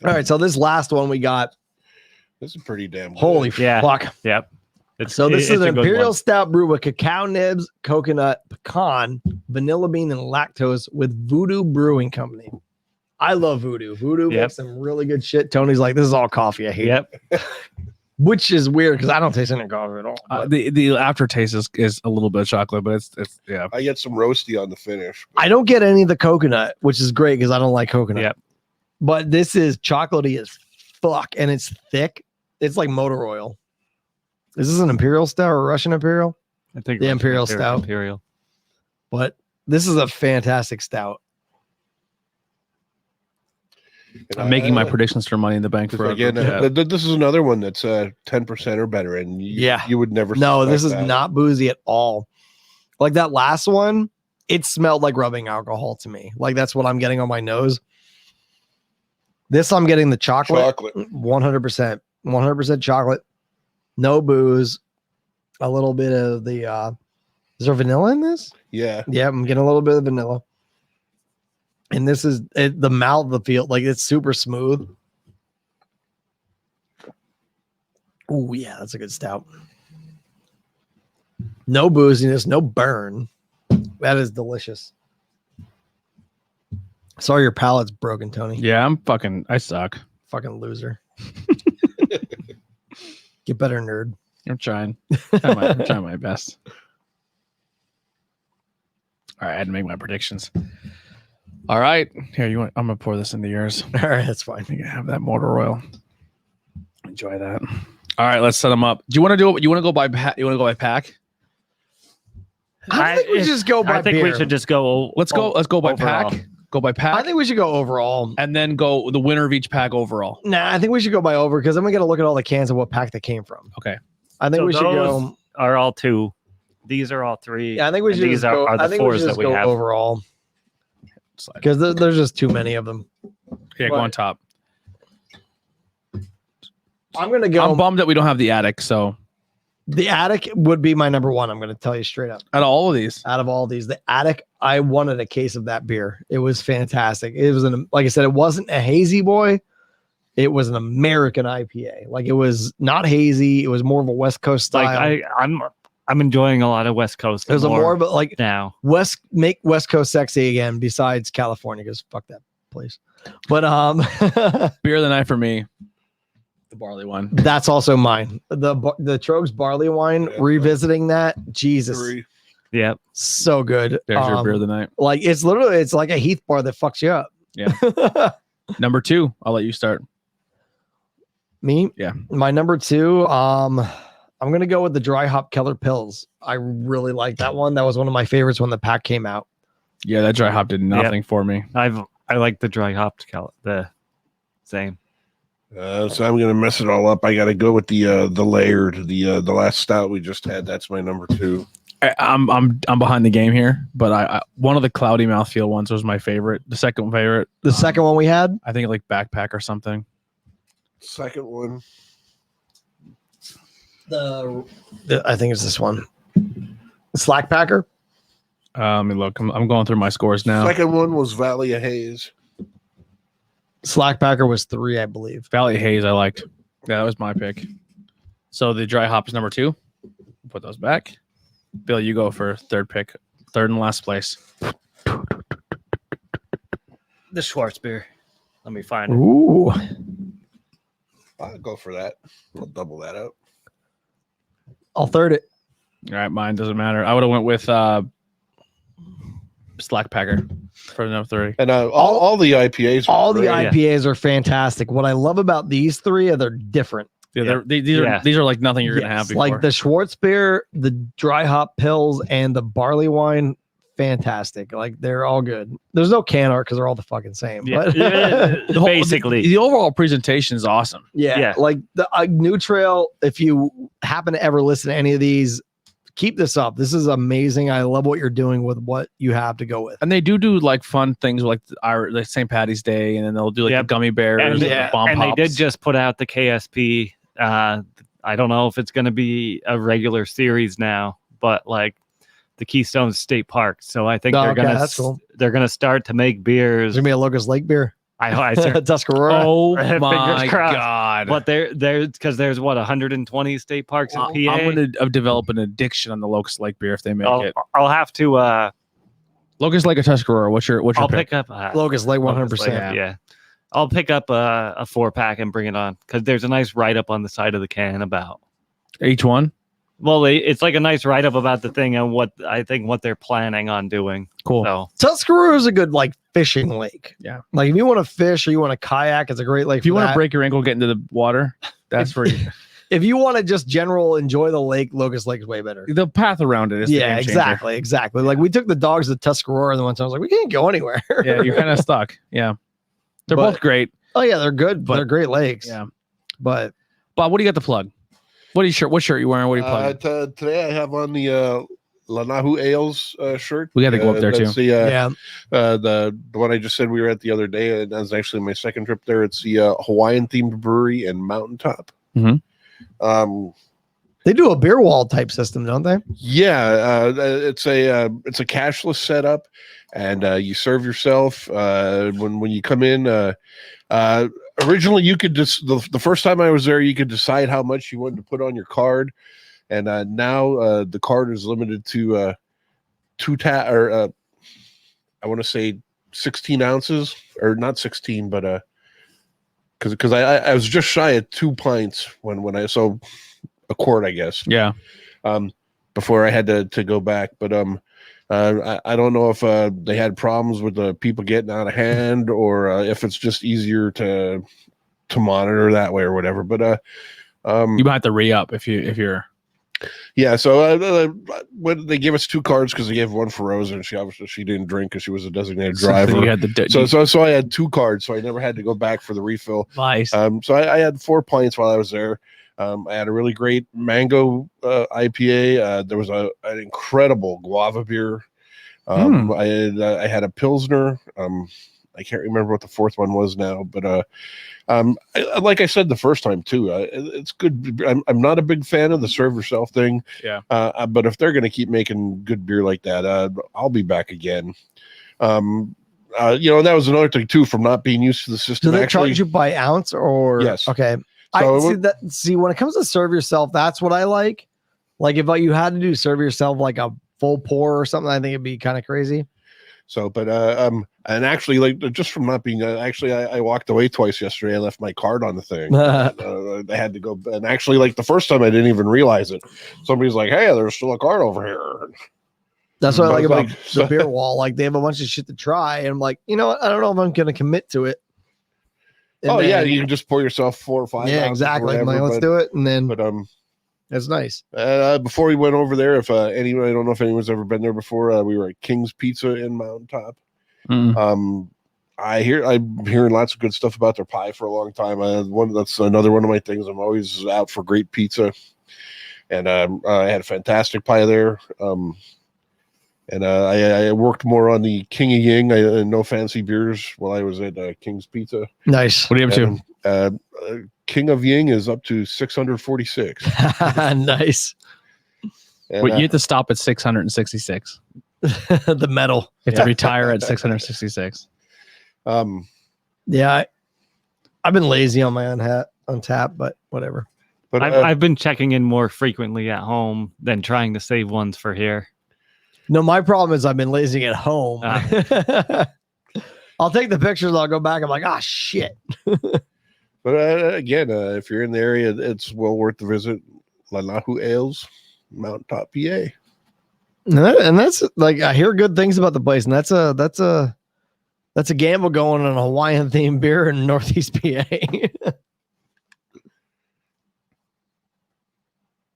All right, so this last one we got. This is pretty damn good. Holy fuck. Yep. This is an imperial stout brew with cacao nibs, coconut, pecan, vanilla bean, and lactose with Voodoo Brewing Company. I love Voodoo. Voodoo makes some really good shit. Tony's like, this is all coffee. I hate it. Which is weird because I don't taste any coffee at all. The aftertaste is a little bit of chocolate, but it's yeah. I get some roasty on the finish. I don't get any of the coconut, which is great because I don't like coconut. Yep. But this is chocolatey as fuck, and it's thick. It's like motor oil. Is this an imperial stout or a Russian imperial? I think the imperial stout. Imperial. But this is a fantastic stout. I'm making my predictions for Money in the Bank for again. This is another one that's 10% or better, and you would never. No, this is not boozy at all. Like that last one, it smelled like rubbing alcohol to me. Like that's what I'm getting on my nose. This I'm getting the chocolate. Chocolate. 100% chocolate. No booze. A little bit of the is there vanilla in this? Yeah. Yeah, I'm getting a little bit of vanilla. And this is the mouth, the feel like it's super smooth. Oh yeah, that's a good stout. No booziness, no burn. That is delicious. Sorry, your palate's broken, Tony. Yeah, I suck. Fucking loser. Get better, nerd. I'm trying. I'm trying my best. All right, I had to make my predictions. All right, here I'm gonna pour this into yours. All right, that's fine. You can have that motor oil. Enjoy that. All right, let's set them up. Do you want to do it? You want to go by pack? You want to go by pack? I think we just go by I think beer. we should just go. Let's go by overall. pack. Go by pack. I think we should go overall. and then go the winner of each pack overall. Nah, I think we should go by over because then we got to look at all the cans and what pack they came from. Okay. I think So we should those go. Are all 2. These are all 3. Yeah, I think we and should these just go. are I the think we 4s should that just we go have. overall Slide. because there's just too many of them. Yeah, go on top. I'm gonna go. I'm bummed that we don't have the attic. So The attic would be my number one. I'm going to tell you straight up. out of all of these, Out of all these, the attic, I wanted a case of that beer. It was fantastic. It was like I said, it wasn't a hazy boy. It was an American IPA. Like it was not hazy. It was more of a West Coast style. Like I'm enjoying a lot of West Coast. it was a more of a, like now. make West Coast sexy again. Besides California, because fuck that place. But beer of the night for me, the barley one. that's also mine. The Trogs barley wine. Yeah. Revisiting that, Jesus, 3. Yep. so good. There's your beer of the night. Like it's like a Heath bar that fucks you up. Yeah. Number 2, I'll let you start. Me? Yeah. My number 2, I'm gonna go with the dry hop Keller Pills. I really like that one. That was one of my favorites when the pack came out. Yeah, that dry hop did nothing for me. I like the dry hopped the same. So I'm gonna mess it all up. I gotta go with the layered, the last stout we just had. That's my number 2. I'm behind the game here, but I one of the cloudy mouthfeel ones was my favorite. The second favorite, The second one we had, I think like backpack or something. Second one. I think it's this one. Slack Packer. Let me look. I'm going through my scores now. Second one was Valley of Haze. Slack Packer was 3, I believe. Valley Haze, I liked. Yeah, that was my pick. So the dry hop is number 2. Put those back. Bill, you go for third pick, third and last place. The Schwartz beer. Let me find it. Ooh. I'll go for that. I'll double that up. I'll third it. All right, mine doesn't matter. I would have went with Slack Packer for the number 3. And all the IPAs. All the great. IPAs are fantastic. What I love about these 3 are they're different. Yeah, these are like nothing you're gonna have before. Like the Schwartz beer, the dry hop pills, and the barley wine, fantastic. Like they're all good. There's no can art because they're all the fucking same. Yeah. But The whole- Basically. the overall presentation is awesome. yeah, like the New Trail. If you happen to ever listen to any of these, keep this up. This is amazing. I love what you're doing with what you have to go with. And they do like fun things like like St. Patty's Day, and then they'll do like Yep. the gummy bears And, and the bomb and pops. they did just put out the KSP. I don't know if it's going to be a regular series now, but like the Keystone State Park. So I think Oh, they're okay, gonna that's cool. they're gonna start to make There's beers. gonna be a Locust Lake beer. I certainly Tuscarora. Oh Fingers my crossed. god! But there's because there's what 120 state parks in PA. I'm going to develop an addiction on the Locust Lake beer if they make it. I'll have to. Locust Lake or Tuscarora? What's your I'll pick? pick up Locust Lake, 100%. Locust Lake, yeah. I'll pick up a 4-pack and bring it on because there's a nice write up on the side of the can about. Each one? Well, it's like a nice write up about the thing and what they're planning on doing. Cool. So Tuscarora is a good like fishing lake. Yeah. Like if you want to fish or you want to kayak, it's a great lake. If you for want to that. break your ankle, get into the water. That's for you. If you want to just general enjoy the lake, Locust Lake is way better. The path around it is the Yeah, game changer. exactly. Like we took the dogs to Tuscarora and the one time I was like, we can't go anywhere. Yeah, you're kind of stuck. Yeah, they're But- both great. Oh yeah, they're good. But- They're great lakes. Yeah, But Bob, what do you got to plug? What shirt you wearing? What are you plugging? Today I have on the Lanahu Ales shirt. We got to go up there that's too. Yeah. The one I just said we were at the other day. And that's actually my second trip there. It's the Hawaiian themed brewery in Mountaintop. Mhm. They do a beer wall type system, don't they? Yeah, it's a cashless setup, and you serve yourself when you come in. Originally, you could just the first time I was there, you could decide how much you wanted to put on your card, and now the card is limited to I want to say 16 ounces, or not 16, but because I was just shy of 2 pints when I so a quart, I guess. Yeah. Before I had to go back, but I don't know if they had problems with the people getting out of hand, or if it's just easier to monitor that way or whatever. But You might have to re-up if you're. yeah. So when they gave us 2 cards, because they gave one for Rosa, and she didn't drink because she was a designated driver. So you had the So I had 2 cards, so I never had to go back for the refill. nice. So I had 4 pints while I was there. I had a really great mango IPA. There was an incredible guava beer. I had a Pilsner. I can't remember what the 4th one was now, but like I said the first time too, it's good. I'm not a big fan of the serve yourself thing. Yeah. But if they're going to keep making good beer like that, I'll be back again. And that was another thing too, from not being used to the system. Do they charge you by ounce or? Yes. Okay. So See when it comes to serve yourself, that's what I like. Like if you had to do serve yourself like a full pour or something, I think it'd be kind of crazy. So, but and actually, like just from not being, I walked away twice yesterday. I left my card on the thing. I had to go, and actually, like the first time, I didn't even realize it. Somebody's like, "Hey, there's still a card over here." That's what I like But about the beer wall. Like they have a bunch of shit to try, and I'm like, you know what? I don't know if I'm gonna commit to it. And yeah, then- you can just pour yourself 4 or 5. yeah, ounces or exactly. I'm whatever, like, let's do it, and then But it's nice. before we went over there, if anyone, I don't know if anyone's ever been there before. We were at King's Pizza in Mountaintop. Mm. I'm hearing lots of good stuff about their pie for a long time. That's another one of my things. I'm always out for great pizza, and I had a fantastic pie there. And I worked more on the King of Ying, no fancy beers, while I was at King's Pizza. Nice. What are you up to? King of Ying is up to 646. Nice. And, Wait, you have to stop at 666. The metal. You have to retire at 666. Yeah, I've been lazy on my on tap, but whatever. but I've been checking in more frequently at home than trying to save ones for here. No, my problem is I've been lazy at home. I'll take the pictures. I'll go back. I'm like, ah, shit. But again, if you're in the area, it's well worth the visit. Lanahu Ales, Mountaintop, PA. And that's like I hear good things about the place, and that's a gamble going on a Hawaiian themed beer in Northeast PA.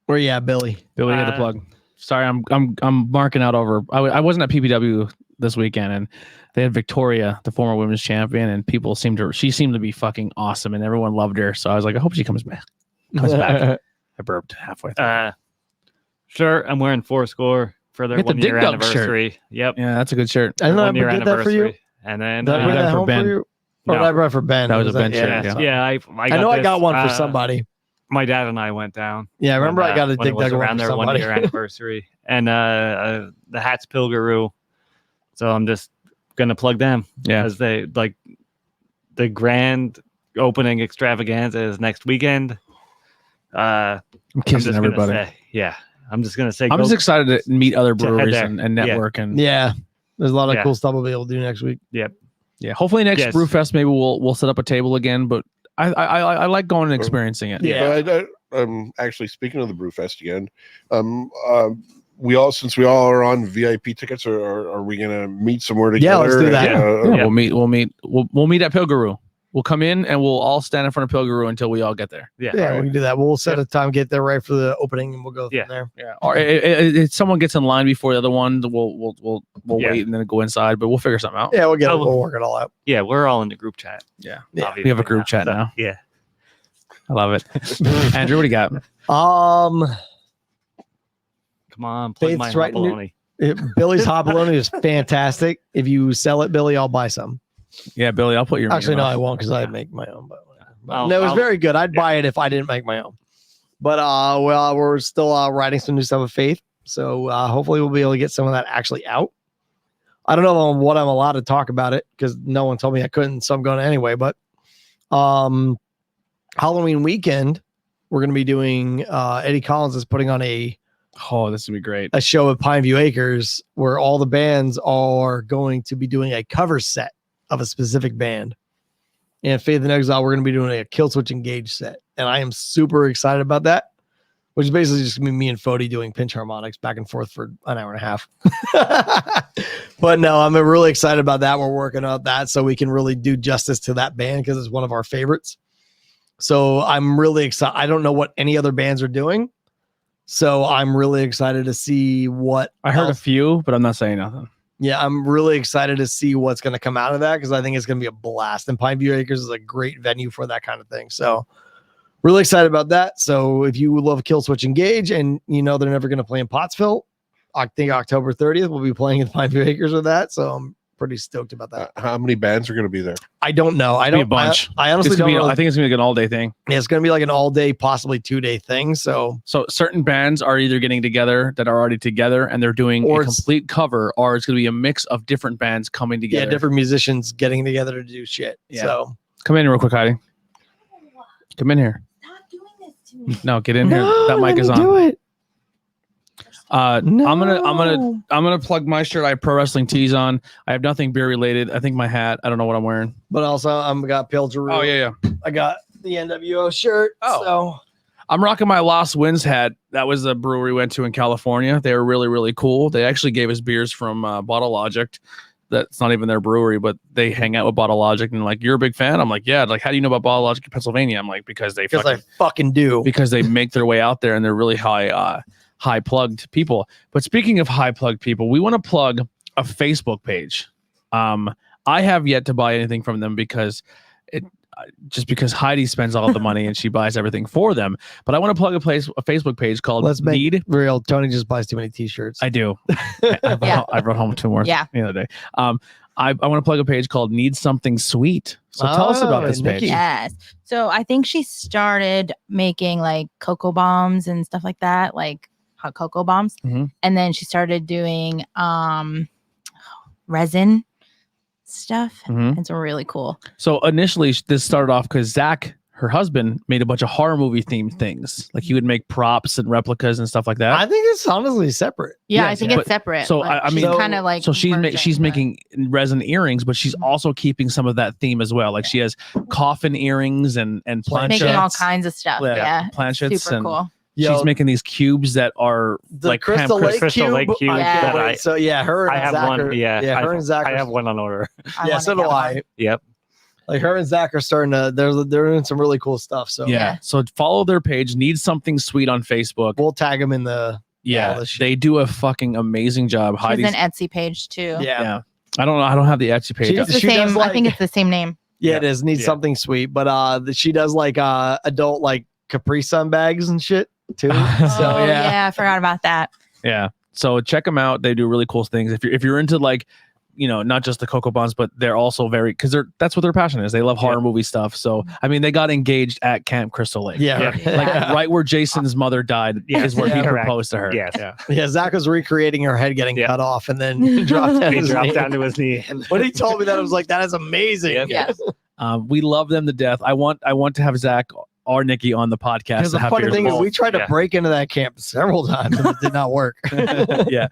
Where you at, Billy? Billy, get a plug. Sorry, I'm marking out over. I wasn't at PPW this weekend, and they had Victoria, the former women's champion, and she seemed to be fucking awesome, and everyone loved her. So I was like, I hope she comes back. I burped halfway through. Sure, I'm wearing 4score for their Get the 1 year Dig Dug shirt. anniversary. Yep. Yeah, that's a good shirt. I don't know. I 1 year did that for you. anniversary. And then Did I bring that that for home Ben. for you? Or did No. I bring it for Ben? That was a Ben shirt. Yeah. Yeah. I I know I this, got one for somebody. My dad and I went down. Yeah, I remember I got a when Dig it was Dug one around for their 1 somebody. year anniversary, and the hat's Pilgaroo. So I'm just gonna plug them. Yeah. As they like the grand opening extravaganza is next weekend. I'm kissing everybody. I'm just gonna say. I'm just excited to meet other to head breweries there. and network and Yeah, there's a lot of Yeah. cool stuff we'll be able to do next week. yeah. Hopefully next Yes. Brewfest maybe we'll set up a table again. But I like going and experiencing it. Yeah. But actually, speaking of the Brewfest again, since we all are on VIP tickets, are we gonna meet somewhere together? Yeah, let's do that. Yeah, we'll meet at Pilgaroo. We'll come in and we'll all stand in front of Pilgaroo until we all get there. Yeah. Yeah, we can do that. We'll set a time, get there right for the opening, and we'll go Yeah. from there. Yeah. Or if someone gets in line before the other one, we'll Yeah. wait and then go inside. But we'll figure something out. Yeah, Oh, we'll work it all out. Yeah, we're all in the group chat. Yeah. Yeah. We have a group chat now. Yeah. I love it. Andrew, what do you got? Come on, plug my Faith's right in your- bologna. Billy's hot bologna is fantastic. If you sell it, Billy, I'll buy some. Yeah, Billy, I'll put your Actually, name no, on. I won't because I make my own. But I'll- no, it was I'll- very good. I'd buy it if I didn't make my own. But well, we're still writing some new stuff with Faith, so hopefully we'll be able to get some of that actually out. I don't know what I'm allowed to talk about it because no one told me I couldn't, so I'm going anyway. But Halloween weekend, we're going to be doing. Eddie Collins is putting on Oh, this would be great. a show at Pineview Acres where all the bands are going to be doing a cover set of a specific band. And Faith and Exile, we're going to be doing a Kill Switch Engage set. And I am super excited about that, which is basically just going to be me and Fody doing pinch harmonics back and forth for an hour and a half. But no, I'm really excited about that. We're working on that so we can really do justice to that band because it's one of our favorites. So I'm really excited. I don't know what any other bands are doing. So I'm really excited to see what I heard a else. few, but I'm not saying nothing. Yeah, I'm really excited to see what's going to come out of that because I think it's going to be a blast. And Pineview Acres is a great venue for that kind of thing. So really excited about that. So if you love Kill Switch Engage and you know they're never going to play in Pottsville, I think October 30th we'll be playing in Pineview Acres with that. So I'm pretty stoked about that. How many bands are going to be there? I don't know. I Be don't. a bunch. I honestly It's gonna don't be, know. I think it's gonna be like an all-day thing. It's going to be like an all-day, possibly 2-day thing. So So certain bands are either getting together that are already together and they're doing Or a it's- complete cover, or it's gonna be a mix of different bands coming together. yeah, different musicians getting together to do shit. Yeah. So Come in real quick, Heidi. Come in here. Stop doing this to me. No, get in here. That mic is on. Do it. I'm gonna plug my shirt. I have pro wrestling tees on. I have nothing beer related. I think my hat. I don't know what I'm wearing. But also, I'm got Pale Giroux. Oh yeah. I got the NWO shirt. Oh. So I'm rocking my Lost Winds hat. That was the brewery we went to in California. They were really, really cool. They actually gave us beers from Bottle Logic. That's not even their brewery, but they hang out with Bottle Logic and like, you're a big fan? I'm like, yeah. Like, how do you know about Bottle Logic in Pennsylvania? I'm like, because they fucking do. because they make their way out there and they're really high plugged people. But speaking of high plugged people, we want to plug a Facebook page. I have yet to buy anything from them because because Heidi spends all the money and she buys everything for them. But I want to plug a Facebook page called Let's make Need. real. Tony just buys too many t-shirts. I do. I brought home 2 more Yeah. the other day. I want to plug a page called Need Something Sweet. So tell us about this Nikki. page. Yes. So I think she started making like cocoa bombs and stuff like that, like hot cocoa bombs. Mhm. And then she started doing resin stuff. Mhm. It's really cool. So initially, this started off because Zach, her husband, made a bunch of horror movie themed things. Like he would make props and replicas and stuff like that. I think it's honestly separate. Yeah, I Yes, think but- it's separate. so like, I mean- she's kind of like So she's merging, but- making resin earrings, but she's also keeping some of that theme as well. Like she has coffin earrings and planchets. making all kinds of stuff. Yeah, Yeah, planchets super and- cool. She's making these cubes that are the like Crystal handcrafted. Lake Crystal cube. Lake cube I can't that wait. I- so yeah, her and I have Zach one. are- Yeah, her and Zach. I have one on order. I Yeah, wanna so do get one. I. Yep. Like her and Zach are starting to. They're doing some really cool stuff. So Yeah. So follow their page. Need Something Sweet on Facebook. we'll tag them in the. Yeah, all this shit. they do a fucking amazing job. She has Heidi's. an Etsy page too. Yeah. Yeah. I don't know. I don't have the Etsy page. She- It's the she does same. I think like- it's the same name. Yeah, it is. Needs Yeah. something sweet, but she does like adult like Capri Sun bags and shit too. So Oh, yeah. I forgot about that. Yeah. So check them out. They do really cool things. If you're into like, not just the cocoa buns, but they're also that's what their passion is. They love horror movie stuff. So I mean, they got engaged at Camp Crystal Lake. Yeah. Yeah. Like right where Jason's mother died is where he Yeah. Correct. proposed to her. Yes. Yeah. Yeah, Zach was recreating her head getting Yeah. cut off and then dropped down. He his dropped knee. down to his knee. When he told me that, I was like, "That is amazing." Yep. Yes. We love them to death. I want to have Zach or Nikki on the podcast. Because to the have funny beers thing with is, us. we tried to Yeah. break into that camp several times and it did not work. yeah.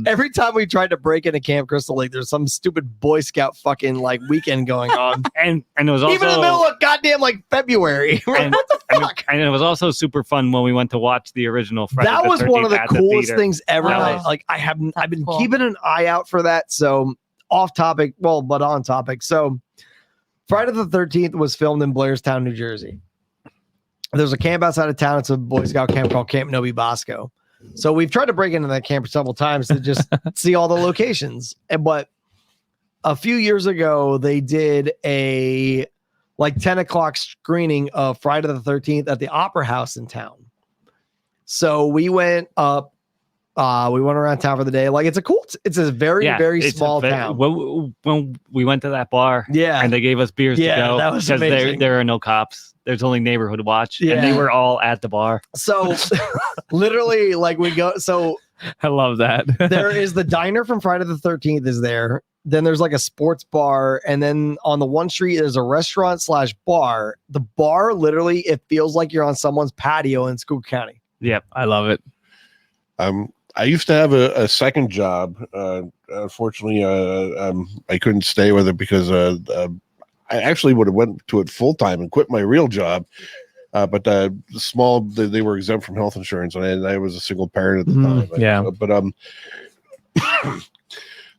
Every time we tried to break into Camp Crystal Lake, there's some stupid Boy Scout fucking like weekend going on. And it was also Even in the middle of goddamn like February. We're like, And- what the and, fuck? and it was also super fun when we went to watch the original Friday That the was one of 13th the at coolest theater. things ever. That Like, was- like I've that's been cool. keeping an eye out for that. So off topic, well, but on topic. So Friday the 13th was filmed in Blairstown, New Jersey. There's a camp outside of town. It's a Boy Scout camp called Camp Nobi Bosco. So we've tried to break into that camp several times to just see all the locations. But a few years ago, they did a like 10 o'clock screening of Friday the 13th at the Opera House in town. So we went up We went around town for the day. Like it's a very very it's small town. When we went to that bar, Yeah. and they gave us beers Yeah, to go that was because amazing. there are no cops. There's only neighborhood watch, and they Yeah. were all at the bar. So literally, like we go. So I love that. there is the diner from Friday the 13th is there. Then there's like a sports bar, and then on the one street there's a restaurant / bar. The bar literally it feels like you're on someone's patio in Schuylkill County. Yep. I love it. I used to have a second job. Unfortunately, I couldn't stay with it because I actually would have went to it full time and quit my real job. But they were exempt from health insurance, and I was a single parent at the time. Yeah.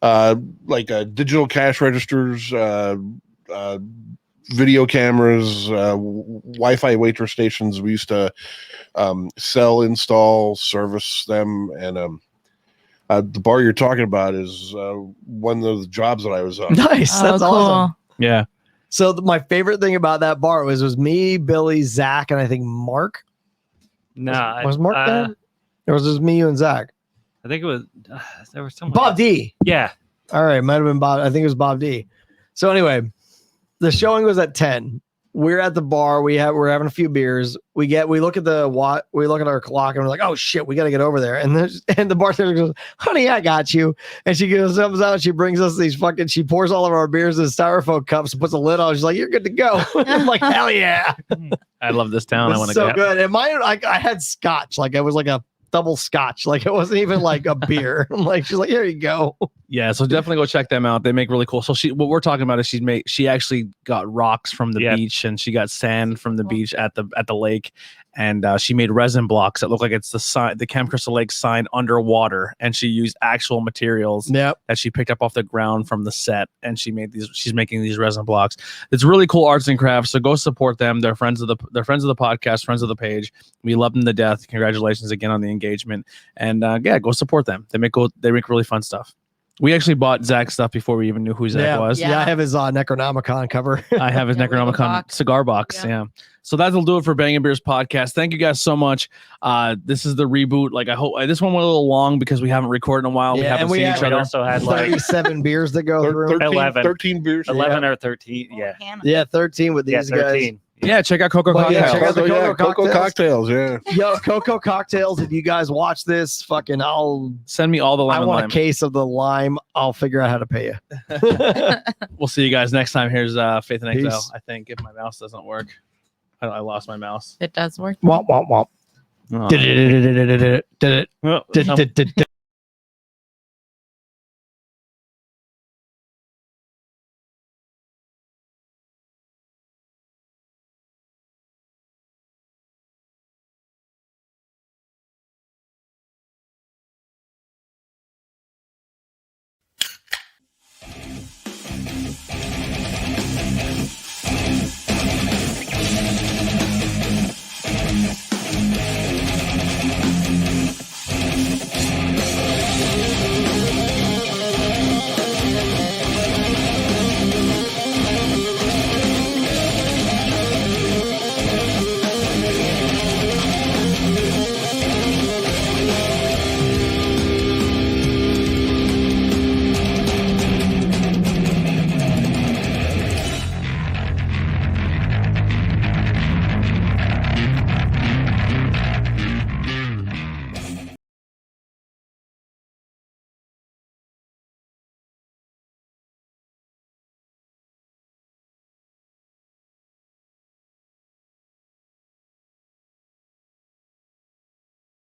But like digital cash registers, video cameras, Wi-Fi waitress stations. We used to sell, install, service them, and the bar you're talking about is one of the jobs that I was on. Nice, that's awesome. Yeah. So my favorite thing about that bar was me, Billy, Zach, and I think Mark. No, Was Mark there? Or was it just me, you, and Zach? I think it was there was someone. Bob D. Yeah. All right, might have been Bob. I think it was Bob D. So anyway, the showing was at 10. We're at the bar. We're having a few beers. We look at our clock and we're like, oh shit, we got to get over there. And the bartender goes, honey, I got you. And she comes out. She brings us she pours all of our beers in styrofoam cups and puts a lid on. She's like, you're good to go. I'm like, hell yeah. I love this town. I want to so go. good. And mine, I had scotch. Like it was like a double scotch. Like it wasn't even like a beer. I'm like, she's like, here you go. Yeah, so definitely go check them out. They make really cool. So what we're talking about is she actually got rocks from the beach, and she got sand from the beach at the lake, and she made resin blocks that look like it's the Camp Crystal Lake sign underwater, and she used actual materials that she picked up off the ground from the set, and she's making these resin blocks. It's really cool arts and crafts. So go support them. They're friends of the podcast, friends of the page. We love them to death. Congratulations again on the engagement, and go support them. They make really fun stuff. We actually bought Zach's stuff before we even knew who Zach was. Yeah, I have his Necronomicon cover. I have his Necronomicon cigar box. Yeah. So that'll do it for Bangin' Beers podcast. Thank you guys so much. This is the reboot. Like I hope this one went a little long because we haven't recorded in a while. We haven't seen each other. We also had like 37 beers to go through. 13 beers. 11 or 13. Yeah. Yeah, 13 with these guys. Yeah, check out Coco Cocktails. Yeah, check out the Coco Cocktails. Yeah. Yo, Coco Cocktails. If you guys watch this, I'll send me all the lime. I want a case of the lime. I'll figure out how to pay you. We'll see you guys next time. Here's Faith and Exile. Peace. I think if my mouse doesn't work, I lost my mouse. It does work. Womp womp womp. Oh. Did it. Well,